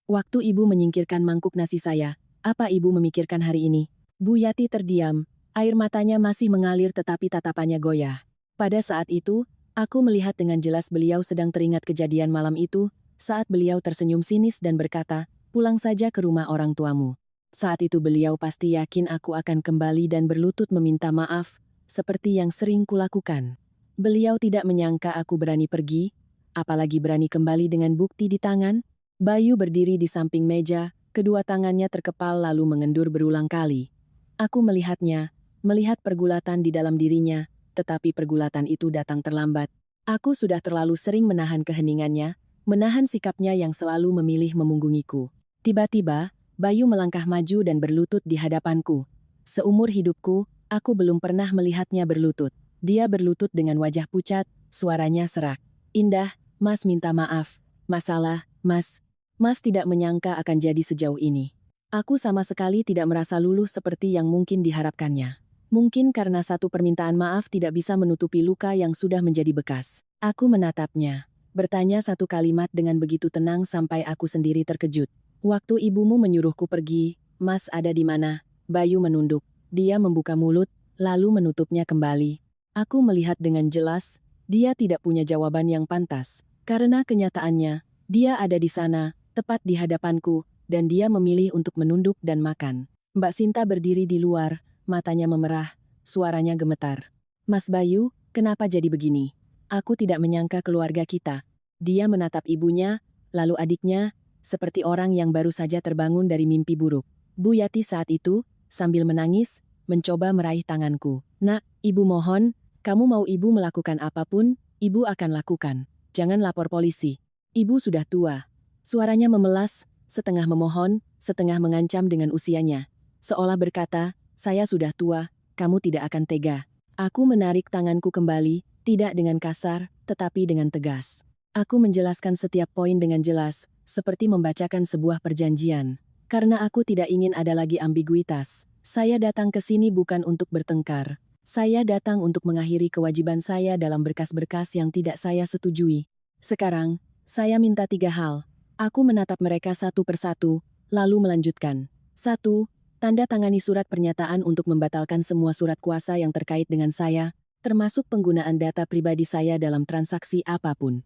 Waktu ibu menyingkirkan mangkuk nasi saya, apa ibu memikirkan hari ini? Bu Yati terdiam, air matanya masih mengalir tetapi tatapannya goyah. Pada saat itu, aku melihat dengan jelas beliau sedang teringat kejadian malam itu, saat beliau tersenyum sinis dan berkata, pulang saja ke rumah orang tuamu. Saat itu beliau pasti yakin aku akan kembali dan berlutut meminta maaf, seperti yang sering kulakukan. Beliau tidak menyangka aku berani pergi, apalagi berani kembali dengan bukti di tangan. Bayu berdiri di samping meja, kedua tangannya terkepal lalu mengendur berulang kali. Aku melihatnya, melihat pergulatan di dalam dirinya, tetapi pergulatan itu datang terlambat. Aku sudah terlalu sering menahan keheningannya, menahan sikapnya yang selalu memilih memunggungiku. Tiba-tiba, Bayu melangkah maju dan berlutut di hadapanku. Seumur hidupku, aku belum pernah melihatnya berlutut. Dia berlutut dengan wajah pucat, suaranya serak. Indah, Mas minta maaf. Masalah, Mas. Mas tidak menyangka akan jadi sejauh ini. Aku sama sekali tidak merasa luluh seperti yang mungkin diharapkannya. Mungkin karena satu permintaan maaf tidak bisa menutupi luka yang sudah menjadi bekas. Aku menatapnya. Bertanya satu kalimat dengan begitu tenang sampai aku sendiri terkejut. Waktu ibumu menyuruhku pergi, Mas ada di mana? Bayu menunduk. Dia membuka mulut, lalu menutupnya kembali. Aku melihat dengan jelas, dia tidak punya jawaban yang pantas. Karena kenyataannya, dia ada di sana, tepat di hadapanku, dan dia memilih untuk menunduk dan makan. Mbak Sinta berdiri di luar, matanya memerah, suaranya gemetar. Mas Bayu, kenapa jadi begini? Aku tidak menyangka keluarga kita. Dia menatap ibunya, lalu adiknya, seperti orang yang baru saja terbangun dari mimpi buruk. Bu Yati saat itu, sambil menangis, mencoba meraih tanganku. Nak, ibu mohon, kamu mau ibu melakukan apapun, ibu akan lakukan. Jangan lapor polisi. Ibu sudah tua. Suaranya memelas, setengah memohon, setengah mengancam dengan usianya. Seolah berkata, saya sudah tua, kamu tidak akan tega. Aku menarik tanganku kembali, tidak dengan kasar, tetapi dengan tegas. Aku menjelaskan setiap poin dengan jelas, seperti membacakan sebuah perjanjian. Karena aku tidak ingin ada lagi ambiguitas. Saya datang ke sini bukan untuk bertengkar. Saya datang untuk mengakhiri kewajiban saya dalam berkas-berkas yang tidak saya setujui. Sekarang, saya minta 3 hal. Aku menatap mereka satu persatu, lalu melanjutkan. 1. Tanda tangani surat pernyataan untuk membatalkan semua surat kuasa yang terkait dengan saya, termasuk penggunaan data pribadi saya dalam transaksi apapun.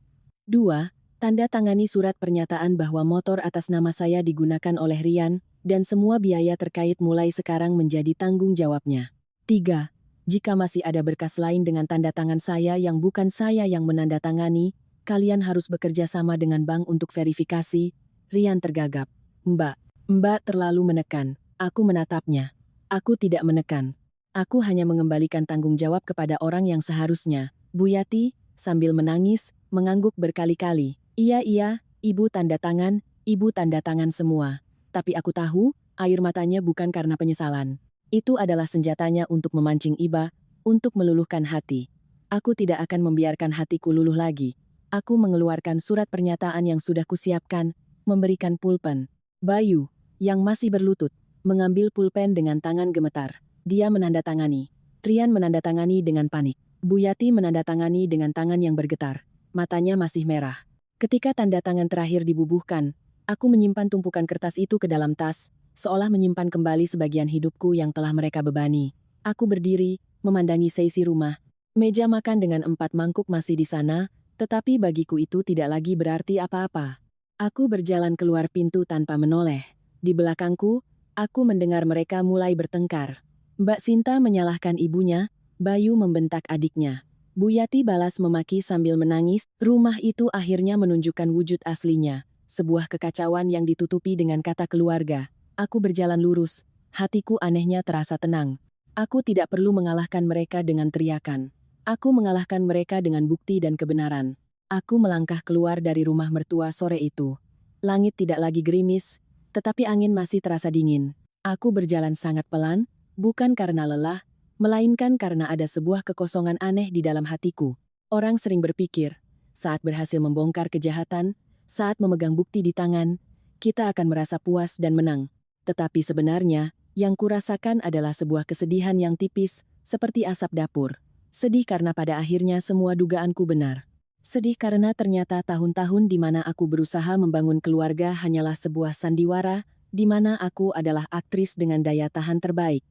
2. Tanda tangani surat pernyataan bahwa motor atas nama saya digunakan oleh Rian, dan semua biaya terkait mulai sekarang menjadi tanggung jawabnya. 3. Jika masih ada berkas lain dengan tanda tangan saya yang bukan saya yang menandatangani, kalian harus bekerja sama dengan bank untuk verifikasi. Rian tergagap. Mbak terlalu menekan. Aku menatapnya. Aku tidak menekan. Aku hanya mengembalikan tanggung jawab kepada orang yang seharusnya. Bu Yati, sambil menangis, mengangguk berkali-kali. Iya, ibu tanda tangan semua. Tapi aku tahu, air matanya bukan karena penyesalan. Itu adalah senjatanya untuk memancing iba, untuk meluluhkan hati. Aku tidak akan membiarkan hatiku luluh lagi. Aku mengeluarkan surat pernyataan yang sudah kusiapkan, memberikan pulpen. Bayu, yang masih berlutut, mengambil pulpen dengan tangan gemetar. Dia menandatangani. Rian menandatangani dengan panik. Bu Yati menandatangani dengan tangan yang bergetar. Matanya masih merah. Ketika tanda tangan terakhir dibubuhkan, aku menyimpan tumpukan kertas itu ke dalam tas, seolah menyimpan kembali sebagian hidupku yang telah mereka bebani. Aku berdiri, memandangi seisi rumah. Meja makan dengan 4 mangkuk masih di sana, tetapi bagiku itu tidak lagi berarti apa-apa. Aku berjalan keluar pintu tanpa menoleh. Di belakangku, aku mendengar mereka mulai bertengkar. Mbak Sinta menyalahkan ibunya, Bayu membentak adiknya. Bu Yati balas memaki sambil menangis. Rumah itu akhirnya menunjukkan wujud aslinya, sebuah kekacauan yang ditutupi dengan kata keluarga. Aku berjalan lurus, hatiku anehnya terasa tenang. Aku tidak perlu mengalahkan mereka dengan teriakan. Aku mengalahkan mereka dengan bukti dan kebenaran. Aku melangkah keluar dari rumah mertua sore itu. Langit tidak lagi gerimis, tetapi angin masih terasa dingin. Aku berjalan sangat pelan, bukan karena lelah, melainkan karena ada sebuah kekosongan aneh di dalam hatiku. Orang sering berpikir, saat berhasil membongkar kejahatan, saat memegang bukti di tangan, kita akan merasa puas dan menang. Tetapi sebenarnya, yang kurasakan adalah sebuah kesedihan yang tipis, seperti asap dapur. Sedih karena pada akhirnya semua dugaanku benar. Sedih karena ternyata tahun-tahun di mana aku berusaha membangun keluarga hanyalah sebuah sandiwara, di mana aku adalah aktris dengan daya tahan terbaik.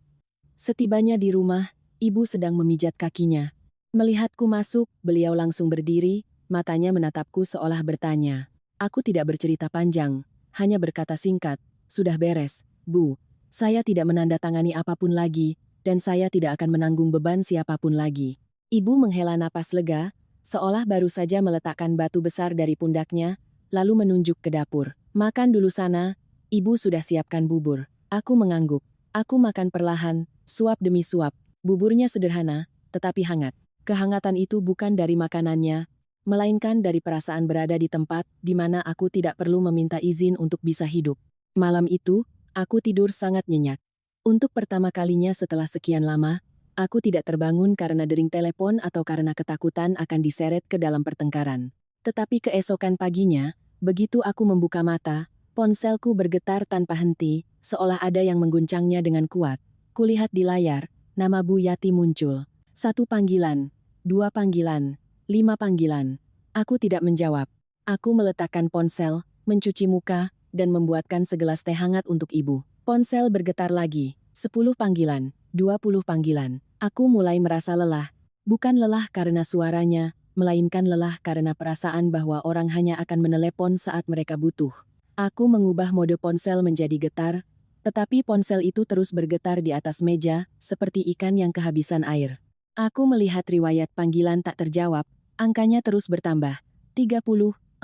Setibanya di rumah, ibu sedang memijat kakinya. Melihatku masuk, beliau langsung berdiri, matanya menatapku seolah bertanya. Aku tidak bercerita panjang, hanya berkata singkat, sudah beres, Bu. Saya tidak menandatangani apapun lagi, dan saya tidak akan menanggung beban siapapun lagi. Ibu menghela napas lega, seolah baru saja meletakkan batu besar dari pundaknya, lalu menunjuk ke dapur. Makan dulu sana, ibu sudah siapkan bubur. Aku mengangguk. Aku makan perlahan, suap demi suap. Buburnya sederhana, tetapi hangat. Kehangatan itu bukan dari makanannya, melainkan dari perasaan berada di tempat di mana aku tidak perlu meminta izin untuk bisa hidup. Malam itu, Aku tidur sangat nyenyak. Untuk pertama kalinya setelah sekian lama, aku tidak terbangun karena dering telepon atau karena ketakutan akan diseret ke dalam pertengkaran. Tetapi keesokan paginya, begitu aku membuka mata, ponselku bergetar tanpa henti, seolah ada yang mengguncangnya dengan kuat. Kulihat di layar, nama Bu Yati muncul. 1 panggilan, 2 panggilan, 5 panggilan. Aku tidak menjawab. Aku meletakkan ponsel, mencuci muka, dan membuatkan segelas teh hangat untuk ibu. Ponsel bergetar lagi. 10 panggilan, 20 panggilan. Aku mulai merasa lelah. Bukan lelah karena suaranya, melainkan lelah karena perasaan bahwa orang hanya akan menelepon saat mereka butuh. Aku mengubah mode ponsel menjadi getar, tetapi ponsel itu terus bergetar di atas meja, seperti ikan yang kehabisan air. Aku melihat riwayat panggilan tak terjawab, angkanya terus bertambah. 30,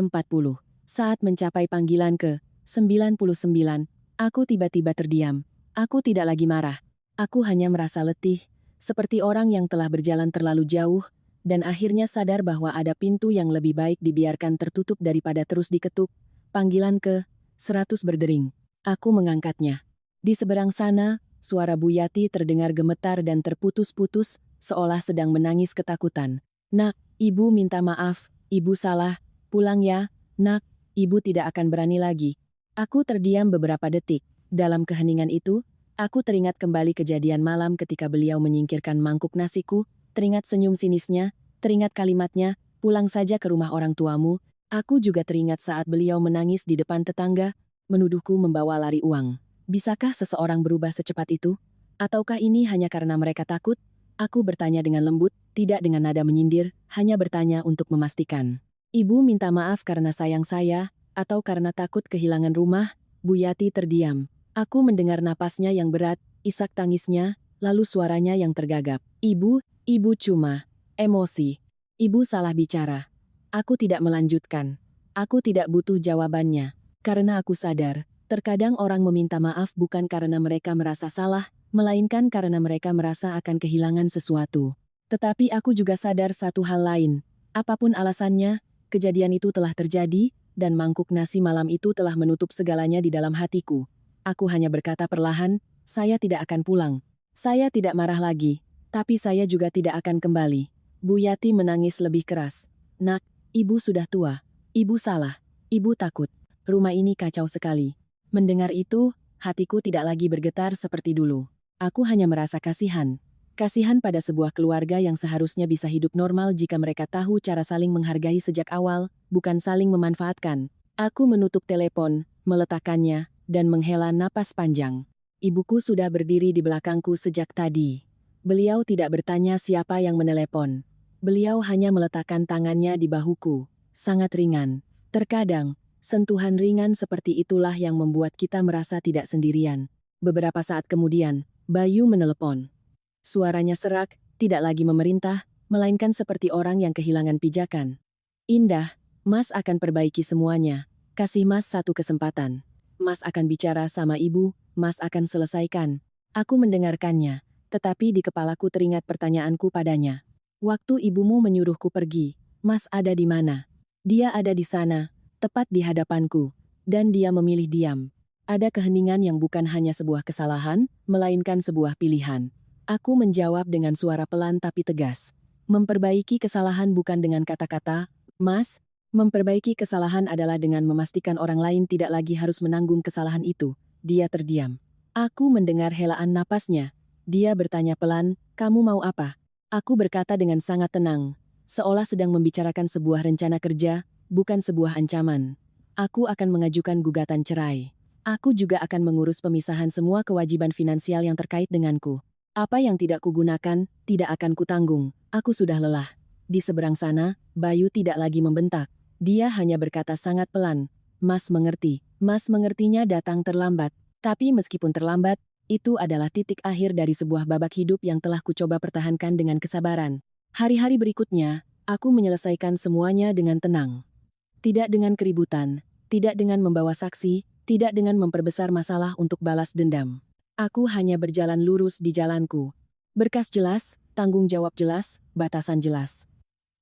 40. Saat mencapai panggilan ke 99, aku tiba-tiba terdiam. Aku tidak lagi marah. Aku hanya merasa letih, seperti orang yang telah berjalan terlalu jauh, dan akhirnya sadar bahwa ada pintu yang lebih baik dibiarkan tertutup daripada terus diketuk. Panggilan ke 100 berdering. Aku mengangkatnya. Di seberang sana, suara Bu Yati terdengar gemetar dan terputus-putus, seolah sedang menangis ketakutan. "Nak, ibu minta maaf, ibu salah. Pulang ya, nak, ibu tidak akan berani lagi." Aku terdiam beberapa detik. Dalam keheningan itu, aku teringat kembali kejadian malam ketika beliau menyingkirkan mangkuk nasiku, teringat senyum sinisnya, teringat kalimatnya, "Pulang saja ke rumah orang tuamu." Aku juga teringat saat beliau menangis di depan tetangga, menuduhku membawa lari uang. Bisakah seseorang berubah secepat itu? Ataukah ini hanya karena mereka takut? Aku bertanya dengan lembut, tidak dengan nada menyindir, hanya bertanya untuk memastikan. "Ibu minta maaf karena sayang saya, atau karena takut kehilangan rumah?" Bu Yati terdiam. Aku mendengar napasnya yang berat, isak tangisnya, lalu suaranya yang tergagap. Ibu cuma emosi. Ibu salah bicara." Aku tidak melanjutkan. Aku tidak butuh jawabannya. Karena aku sadar, terkadang orang meminta maaf bukan karena mereka merasa salah, melainkan karena mereka merasa akan kehilangan sesuatu. Tetapi aku juga sadar satu hal lain. Apapun alasannya, kejadian itu telah terjadi, dan mangkuk nasi malam itu telah menutup segalanya di dalam hatiku. Aku hanya berkata perlahan, "Saya tidak akan pulang. Saya tidak marah lagi, tapi saya juga tidak akan kembali." Bu Yati menangis lebih keras. "Nak, ibu sudah tua. Ibu salah. Ibu takut. Rumah ini kacau sekali." Mendengar itu, hatiku tidak lagi bergetar seperti dulu. Aku hanya merasa kasihan. Kasihan pada sebuah keluarga yang seharusnya bisa hidup normal jika mereka tahu cara saling menghargai sejak awal, bukan saling memanfaatkan. Aku menutup telepon, meletakkannya, dan menghela napas panjang. Ibuku sudah berdiri di belakangku sejak tadi. Beliau tidak bertanya siapa yang menelepon. Beliau hanya meletakkan tangannya di bahuku, sangat ringan. Terkadang, sentuhan ringan seperti itulah yang membuat kita merasa tidak sendirian. Beberapa saat kemudian, Bayu menelepon. Suaranya serak, tidak lagi memerintah, melainkan seperti orang yang kehilangan pijakan. "Indah, Mas akan perbaiki semuanya. Kasih Mas satu kesempatan. Mas akan bicara sama ibu, Mas akan selesaikan." Aku mendengarkannya, tetapi di kepalaku teringat pertanyaanku padanya. "Waktu ibumu menyuruhku pergi, Mas ada di mana?" "Dia ada di sana, tepat di hadapanku." Dan dia memilih diam. Ada keheningan yang bukan hanya sebuah kesalahan, melainkan sebuah pilihan. Aku menjawab dengan suara pelan tapi tegas. "Memperbaiki kesalahan bukan dengan kata-kata, Mas. Memperbaiki kesalahan adalah dengan memastikan orang lain tidak lagi harus menanggung kesalahan itu." Dia terdiam. Aku mendengar helaan napasnya. Dia bertanya pelan, "Kamu mau apa?" Aku berkata dengan sangat tenang, seolah sedang membicarakan sebuah rencana kerja, bukan sebuah ancaman. "Aku akan mengajukan gugatan cerai. Aku juga akan mengurus pemisahan semua kewajiban finansial yang terkait denganku. Apa yang tidak kugunakan, tidak akan kutanggung. Aku sudah lelah." Di seberang sana, Bayu tidak lagi membentak. Dia hanya berkata sangat pelan, "Mas mengerti." Mas mengertinya datang terlambat. Tapi meskipun terlambat, itu adalah titik akhir dari sebuah babak hidup yang telah kucoba pertahankan dengan kesabaran. Hari-hari berikutnya, aku menyelesaikan semuanya dengan tenang. Tidak dengan keributan, tidak dengan membawa saksi, tidak dengan memperbesar masalah untuk balas dendam. Aku hanya berjalan lurus di jalanku. Berkas jelas, tanggung jawab jelas, batasan jelas.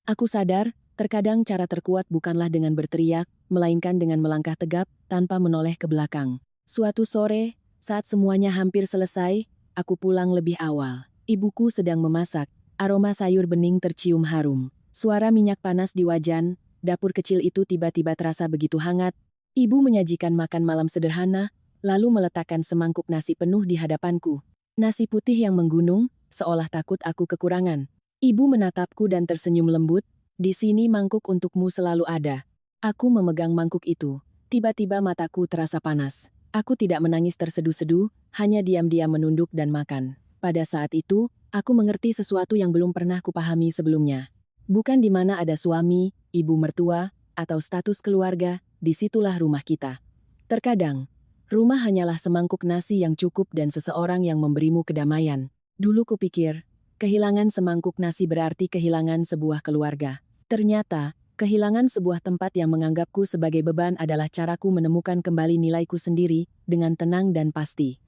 Aku sadar, terkadang cara terkuat bukanlah dengan berteriak, melainkan dengan melangkah tegap, tanpa menoleh ke belakang. Suatu sore, Saat semuanya hampir selesai, aku pulang lebih awal. Ibuku sedang memasak, aroma sayur bening tercium harum. Suara minyak panas di wajan, dapur kecil itu tiba-tiba terasa begitu hangat. Ibu menyajikan makan malam sederhana, lalu meletakkan semangkuk nasi penuh di hadapanku. Nasi putih yang menggunung, seolah takut aku kekurangan. Ibu menatapku dan tersenyum lembut, "Di sini mangkuk untukmu selalu ada." Aku memegang mangkuk itu. Tiba-tiba mataku terasa panas. Aku tidak menangis terseduh-seduh, hanya diam-diam menunduk dan makan. Pada saat itu, aku mengerti sesuatu yang belum pernah kupahami sebelumnya. Bukan di mana ada suami, ibu mertua, atau status keluarga, disitulah rumah kita. Terkadang, rumah hanyalah semangkuk nasi yang cukup dan seseorang yang memberimu kedamaian. Dulu kupikir, kehilangan semangkuk nasi berarti kehilangan sebuah keluarga. Ternyata, kehilangan sebuah tempat yang menganggapku sebagai beban adalah caraku menemukan kembali nilaiku sendiri dengan tenang dan pasti.